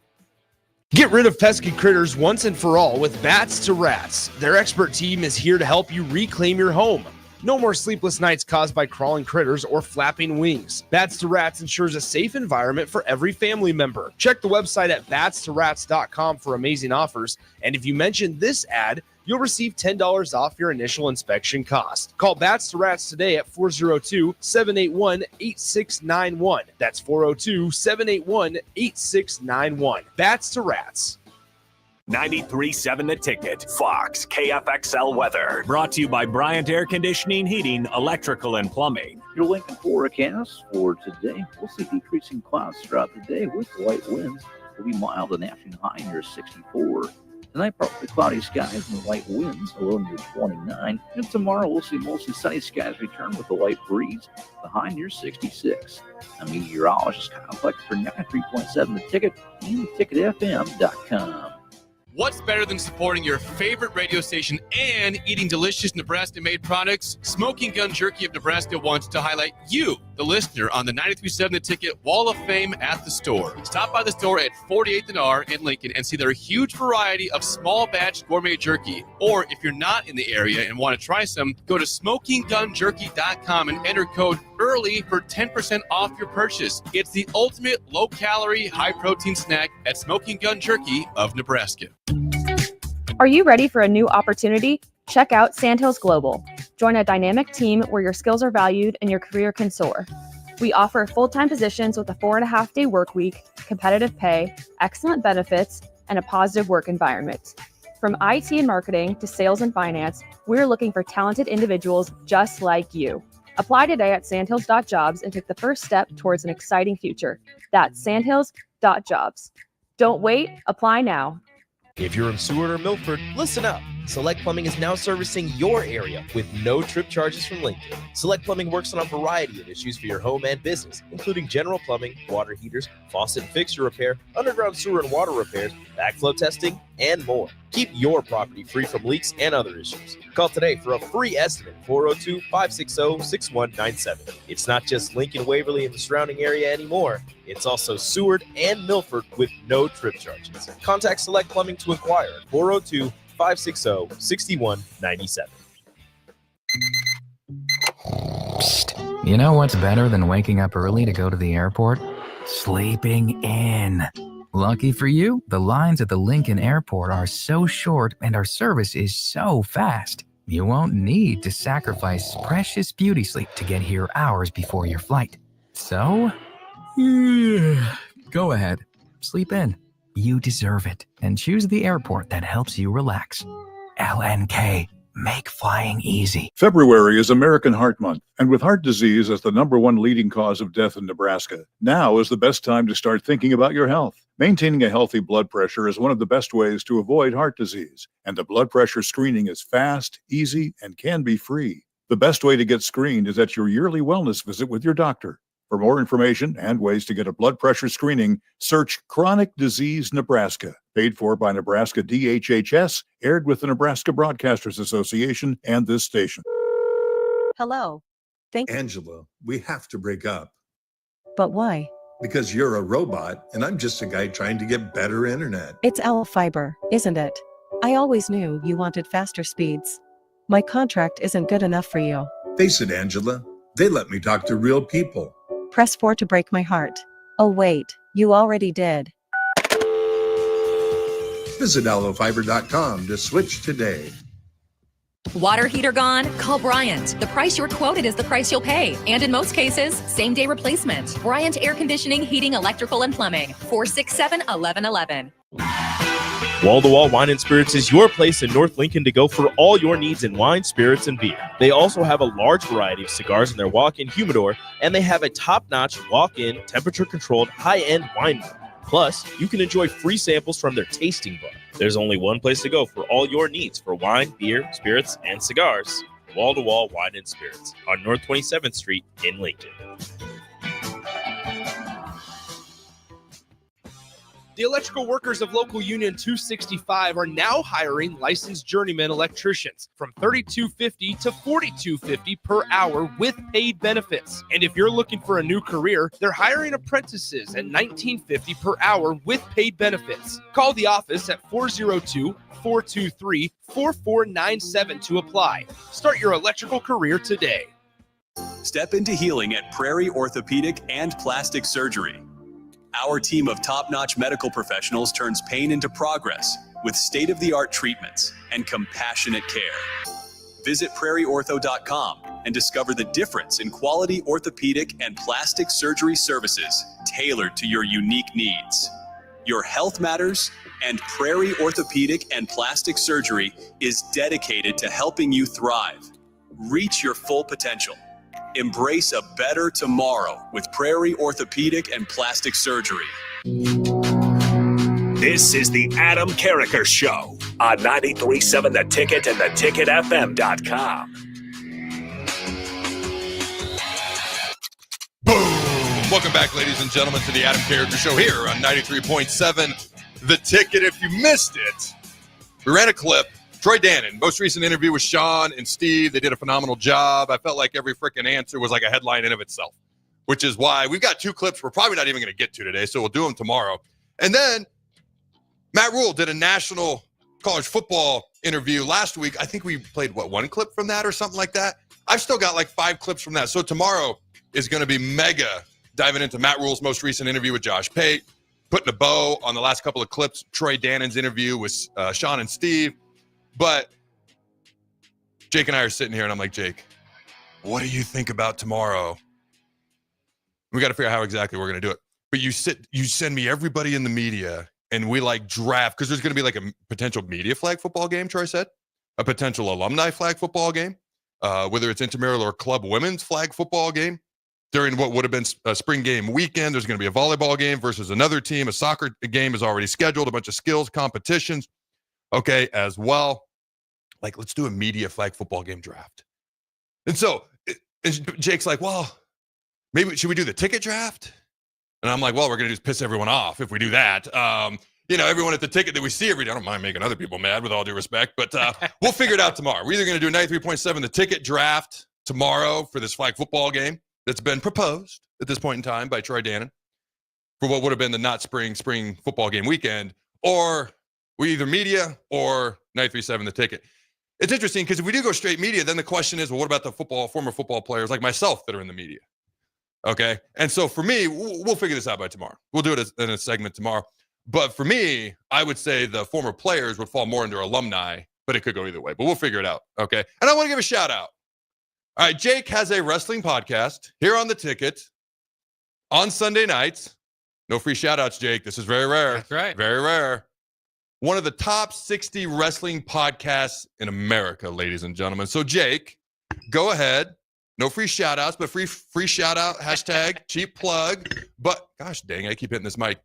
Get rid of pesky critters once and for all with Bats to Rats. Their expert team is here to help you reclaim your home. No more sleepless nights caused by crawling critters or flapping wings. Bats to Rats ensures a safe environment for every family member. Check the website at batstorats.com for amazing offers. And if you mention this ad, you'll receive $10 off your initial inspection cost. Call Bats to Rats today at 402-781-8691. That's 402-781-8691. Bats to Rats. 93.7 The Ticket, Fox, KFXL weather. Brought to you by Bryant Air Conditioning, Heating, Electrical, and Plumbing. Your Lincoln forecast for today, we'll see decreasing clouds throughout the day with light winds. Will be mild and afternoon high near 64. Tonight, partly cloudy skies and light winds, a low near 29. And tomorrow, we'll see mostly sunny skies return with a light breeze, the high near 66. I'm meteorologist Kyle Fleck for 93.7 The Ticket and theticketfm.com. What's better than supporting your favorite radio station and eating delicious Nebraska-made products? Smoking Gun Jerky of Nebraska wants to highlight you, the listener, on the 93.7 The Ticket Wall of Fame at the store. Stop by the store at 48th and R in Lincoln and see their huge variety of small batch gourmet jerky. Or if you're not in the area and want to try some, go to smokinggunjerky.com and enter code EARLY for 10% off your purchase. It's the ultimate low-calorie, high-protein snack at Smoking Gun Jerky of Nebraska. Are you ready for a new opportunity? Check out Sandhills Global. Join a dynamic team where your skills are valued and your career can soar. We offer full-time positions with a 4.5-day work week, competitive pay, excellent benefits, and a positive work environment. From IT and marketing to sales and finance, we're looking for talented individuals just like you. Apply today at sandhills.jobs and take the first step towards an exciting future. That's sandhills.jobs. Don't wait, apply now. If you're in Seward or Milford, listen up. Select Plumbing is now servicing your area with no trip charges from Lincoln. Select Plumbing works on a variety of issues for your home and business, including general plumbing, water heaters, faucet and fixture repair, underground sewer and water repairs, backflow testing, and more. Keep your property free from leaks and other issues. Call today for a free estimate, 402-560-6197. It's not just Lincoln, Waverly, and the surrounding area anymore. It's also Seward and Milford with no trip charges. Contact Select Plumbing to inquire at 402-560-6197. Psst. You know what's better than waking up early to go to the airport? Sleeping in. Lucky for you, the lines at the Lincoln Airport are so short and our service is so fast. You won't need to sacrifice precious beauty sleep to get here hours before your flight. So, go ahead, sleep in. You deserve it, and choose the airport that helps you relax. LNK. Make flying easy. February is American Heart Month, and with heart disease as the #1 leading cause of death in Nebraska, now is the best time to start thinking about your health. Maintaining a healthy blood pressure is one of the best ways to avoid heart disease, and the blood pressure screening is fast, easy, and can be free. The best way to get screened is at your yearly wellness visit with your doctor. For more information and ways to get a blood pressure screening, search Chronic Disease Nebraska. Paid for by Nebraska DHHS, aired with the Nebraska Broadcasters Association and this station. Hello. Angela, we have to break up. But why? Because you're a robot and I'm just a guy trying to get better internet. It's Owl Fiber, isn't it? I always knew you wanted faster speeds. My contract isn't good enough for you. Face it, Angela, they let me talk to real people. Press 4 to break my heart. Oh wait, you already did. Visit allofiber.com to switch today. Water heater gone? Call Bryant. The price you're quoted is the price you'll pay. And in most cases, same-day replacement. Bryant Air Conditioning, Heating, Electrical, and Plumbing. 467-1111. Wall-to-Wall Wine and Spirits is your place in North Lincoln to go for all your needs in wine, spirits, and beer. They also have a large variety of cigars in their walk-in humidor, and they have a top-notch walk-in, temperature-controlled, high-end wine bar. Plus, you can enjoy free samples from their tasting bar. There's only one place to go for all your needs for wine, beer, spirits, and cigars. Wall-to-Wall Wine and Spirits on North 27th Street in Lincoln. The electrical workers of Local Union 265 are now hiring licensed journeyman electricians from $32.50 to $42.50 per hour with paid benefits. And if you're looking for a new career, they're hiring apprentices at $19.50 per hour with paid benefits. Call the office at 402-423-4497 to apply. Start your electrical career today. Step into healing at Prairie Orthopedic and Plastic Surgery. Our team of top-notch medical professionals turns pain into progress with state-of-the-art treatments and compassionate care. Visit prairieortho.com and discover the difference in quality orthopedic and plastic surgery services tailored to your unique needs. Your health matters, and Prairie Orthopedic and Plastic Surgery is dedicated to helping you thrive. Reach your full potential. Embrace a better tomorrow with Prairie Orthopedic and Plastic Surgery. This is the Adam Carriker Show on 93.7 The Ticket and theticketfm.com. Boom! Welcome back, ladies and gentlemen, to the Adam Carriker Show here on 93.7 The Ticket. If you missed it, we ran a clip. Troy Dannon, most recent interview with Sean and Steve. They did a phenomenal job. I felt like every freaking answer was like a headline in of itself, which is why we've got two clips we're probably not even going to get to today, so we'll do them tomorrow. And then Matt Rule did a national college football interview last week. I think we played, one clip from that or something like that? I've still got like 5 clips from that. So tomorrow is going to be mega diving into Matt Rule's most recent interview with Josh Pate, putting a bow on the last couple of clips, Troy Dannon's interview with Sean and Steve. But Jake and I are sitting here, and I'm like, Jake, what do you think about tomorrow? We got to figure out how exactly we're going to do it. But you send me everybody in the media, and we like draft, because there's going to be like a potential media flag football game, Troy said, a potential alumni flag football game, whether it's intramural or club women's flag football game. During what would have been a spring game weekend, there's going to be a volleyball game versus another team. A soccer game is already scheduled, a bunch of skills competitions. Okay, as well. Like, let's do a media flag football game draft. And so Jake's like, well, maybe should we do the ticket draft? And I'm like, well, we're going to just piss everyone off if we do that. Everyone at the ticket that we see every day. I don't mind making other people mad, with all due respect, but we'll figure it out tomorrow. We're either going to do 93.7 the ticket draft tomorrow for this flag football game that's been proposed at this point in time by Troy Dannon for what would have been the not spring football game weekend, or we either media or 93.7 the ticket. It's interesting because if we do go straight media, then the question is, well, what about the former football players like myself that are in the media? Okay. And so for me, we'll figure this out by tomorrow. We'll do it in a segment tomorrow. But for me, I would say the former players would fall more under alumni, but it could go either way. But we'll figure it out. Okay. And I want to give a shout out. All right. Jake has a wrestling podcast here on the ticket on Sunday nights. No free shout outs, Jake. This is very rare. That's right. Very rare. One of the top 60 wrestling podcasts in America, ladies and gentlemen. So, Jake, go ahead. No free shout-outs, but free shout-out, hashtag, cheap plug. But, gosh dang, I keep hitting this mic.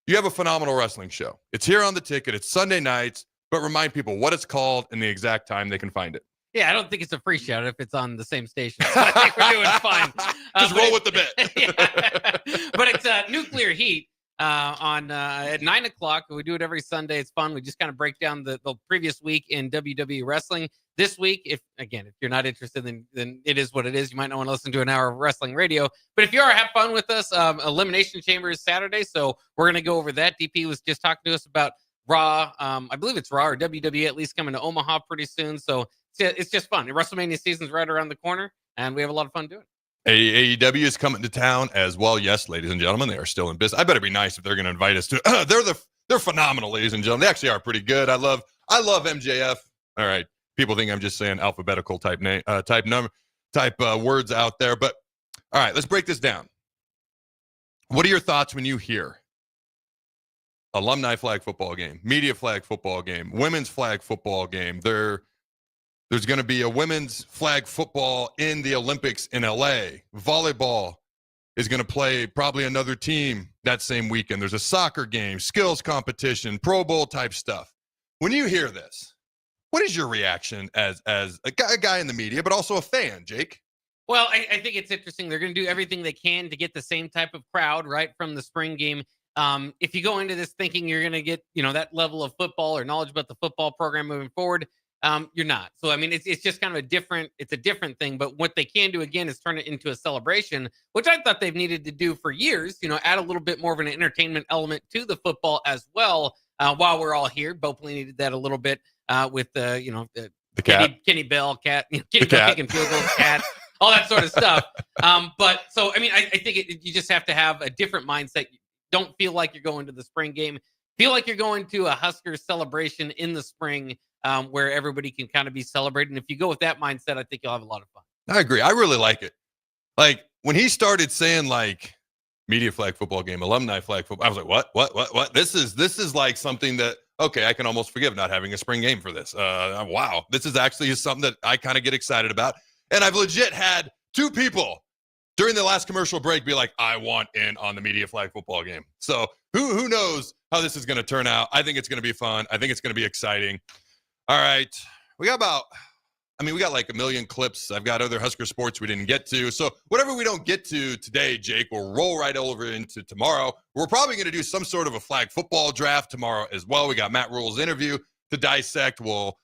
You have a phenomenal wrestling show. It's here on the ticket. It's Sunday nights. But remind people what it's called and the exact time they can find it. Yeah, I don't think it's a free shout if it's on the same station. So I think we're doing fine. Just roll with the bit. Yeah. But it's Nuclear Heat. At 9 o'clock. We do it every Sunday. It's fun. We just kind of break down the previous week in WWE wrestling. This week, if you're not interested, then it is what it is. You might not want to listen to an hour of wrestling radio. But if you are, have fun with us. Elimination Chamber is Saturday, so we're going to go over that. DP was just talking to us about Raw. I believe it's Raw or WWE at least coming to Omaha pretty soon. So it's just fun. WrestleMania season's right around the corner, and we have a lot of fun doing it. AEW is coming to town as well. Yes, ladies and gentlemen, they are still in business. I better be nice if they're going to invite us to. They're phenomenal, ladies and gentlemen. They actually are pretty good. I love MJF. All right, People think I'm just saying alphabetical type words out there. But all right, let's break this down. What are your thoughts when you hear alumni flag football game, media flag football game, women's flag football game? There's going to be a women's flag football in the Olympics in LA. Volleyball is going to play probably another team that same weekend. There's a soccer game, skills competition, Pro Bowl type stuff. When you hear this, what is your reaction as a guy in the media, but also a fan, Jake? Well, I think it's interesting. They're going to do everything they can to get the same type of crowd, right, from the spring game. If you go into this thinking you're going to get, that level of football or knowledge about the football program moving forward, you're not. So, I mean, it's just kind of a different thing. But what they can do, again, is turn it into a celebration, which I thought they've needed to do for years, add a little bit more of an entertainment element to the football as well. While we're all here, Bopley needed that a little bit with the cat. Kenny Bell, cat, Kenny Bell kicking field goals, cats. All that sort of stuff. But so, I mean, I think you just have to have a different mindset. Don't feel like you're going to the spring game. Feel like you're going to a Huskers celebration in the spring where everybody can kind of be celebrating. If you go with that mindset, I think you'll have a lot of fun. I agree. I really like it. Like when he started saying like media flag football game, alumni flag football, I was like, what? This is like something that, okay, I can almost forgive not having a spring game for this. Wow. This is actually something that I kind of get excited about. And I've legit had 2 people during the last commercial break be like, I want in on the media flag football game. So who knows how this is going to turn out? I think it's going to be fun. I think it's going to be exciting. All right. We got like a million clips. I've got other Husker sports we didn't get to. So whatever we don't get to today, Jake, we'll roll right over into tomorrow. We're probably going to do some sort of a flag football draft tomorrow as well. We got Matt Rule's interview to dissect. We'll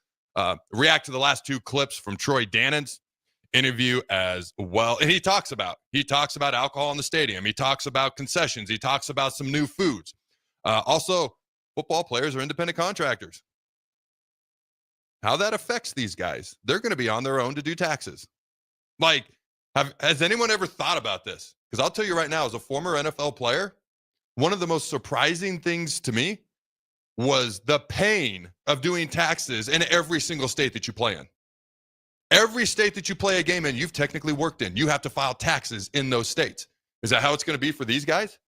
react to the last 2 clips from Troy Dannon's interview as well. And he talks about alcohol in the stadium. He talks about concessions. He talks about some new foods. Also, football players are independent contractors. How that affects these guys. They're going to be on their own to do taxes. Like, has anyone ever thought about this? Because I'll tell you right now, as a former NFL player, one of the most surprising things to me was the pain of doing taxes in every single state that you play in. Every state that you play a game in, you've technically worked in. You have to file taxes in those states. Is that how it's going to be for these guys?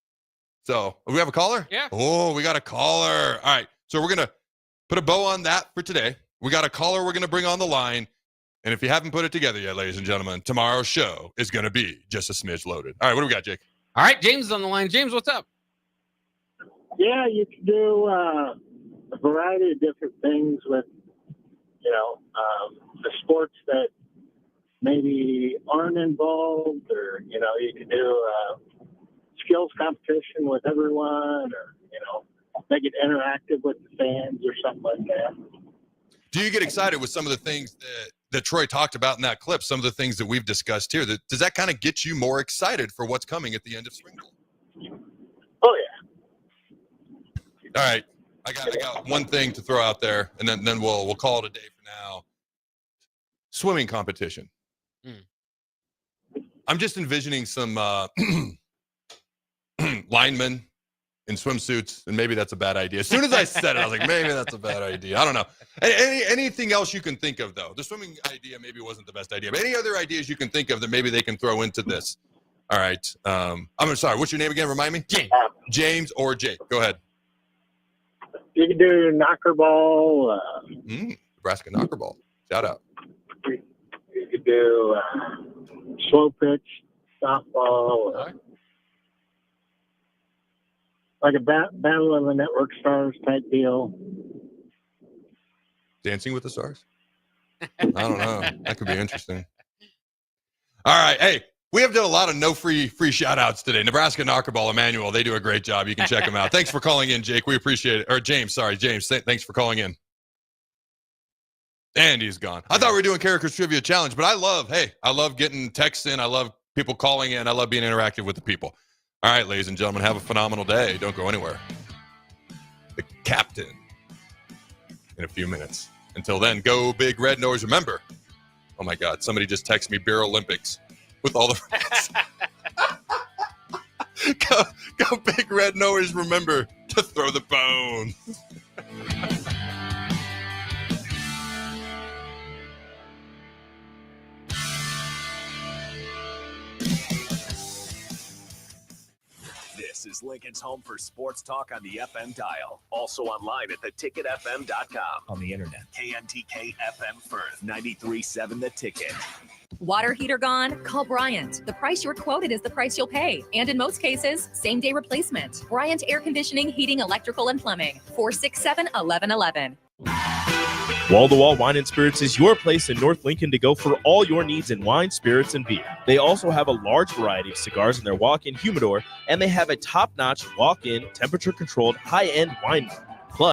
So, we have a caller? Yeah. Oh, we got a caller. All right. So, we're going to put a bow on that for today. We got a caller we're going to bring on the line. And if you haven't put it together yet, ladies and gentlemen, tomorrow's show is going to be just a smidge loaded. All right, what do we got, Jake? All right, James is on the line. James, what's up? Yeah, you can do a variety of different things with, the sports that maybe aren't involved, or, you can do a skills competition with everyone, or, make it interactive with the fans or something like that. Do you get excited with some of the things that Troy talked about in that clip, some of the things that we've discussed here? Does that kind of get you more excited for what's coming at the end of spring ball? Oh, yeah. All right. I got one thing to throw out there, and then we'll call it a day for now. Swimming competition. I'm just envisioning some linemen in swimsuits, and maybe that's a bad idea. As soon as I said it, I was like, maybe that's a bad idea. I don't know. Anything else you can think of, though? The swimming idea maybe wasn't the best idea, but any other ideas you can think of that maybe they can throw into this? All right. I'm sorry. What's your name again? Remind me. James or Jake. Go ahead. You can do knocker ball. Nebraska knocker ball. Shout out. You could do slow pitch, softball. Like a battle of the network stars type deal. Dancing with the Stars? I don't know. That could be interesting. All right. Hey, we have done a lot of no free shout outs today. Nebraska Knockerball, Emmanuel, they do a great job. You can check them out. Thanks for calling in, Jake. We appreciate it. Or James, sorry. James, thanks for calling in. And he's gone. I thought we were doing Carriker's Trivia Challenge, but I love getting texts in. I love people calling in. I love being interactive with the people. All right, ladies and gentlemen, have a phenomenal day. Don't go anywhere. The captain in a few minutes. Until then, go Big Red Nose. Remember, oh my God, somebody just texted me Beer Olympics with all the friends. go Big Red Nose. Remember to throw the bone. is Lincoln's home for sports talk on the FM dial. Also online at theticketfm.com. On the internet, KNTK FM Firth, 93.7 The Ticket. Water heater gone? Call Bryant. The price you're quoted is the price you'll pay. And in most cases, same-day replacement. Bryant Air Conditioning, Heating, Electrical, and Plumbing. 467-1111. Wall to Wall Wine and Spirits is your place in North Lincoln to go for all your needs in wine, spirits, and beer. They also have a large variety of cigars in their walk-in humidor, and they have a top-notch walk-in, temperature-controlled, high-end wine room.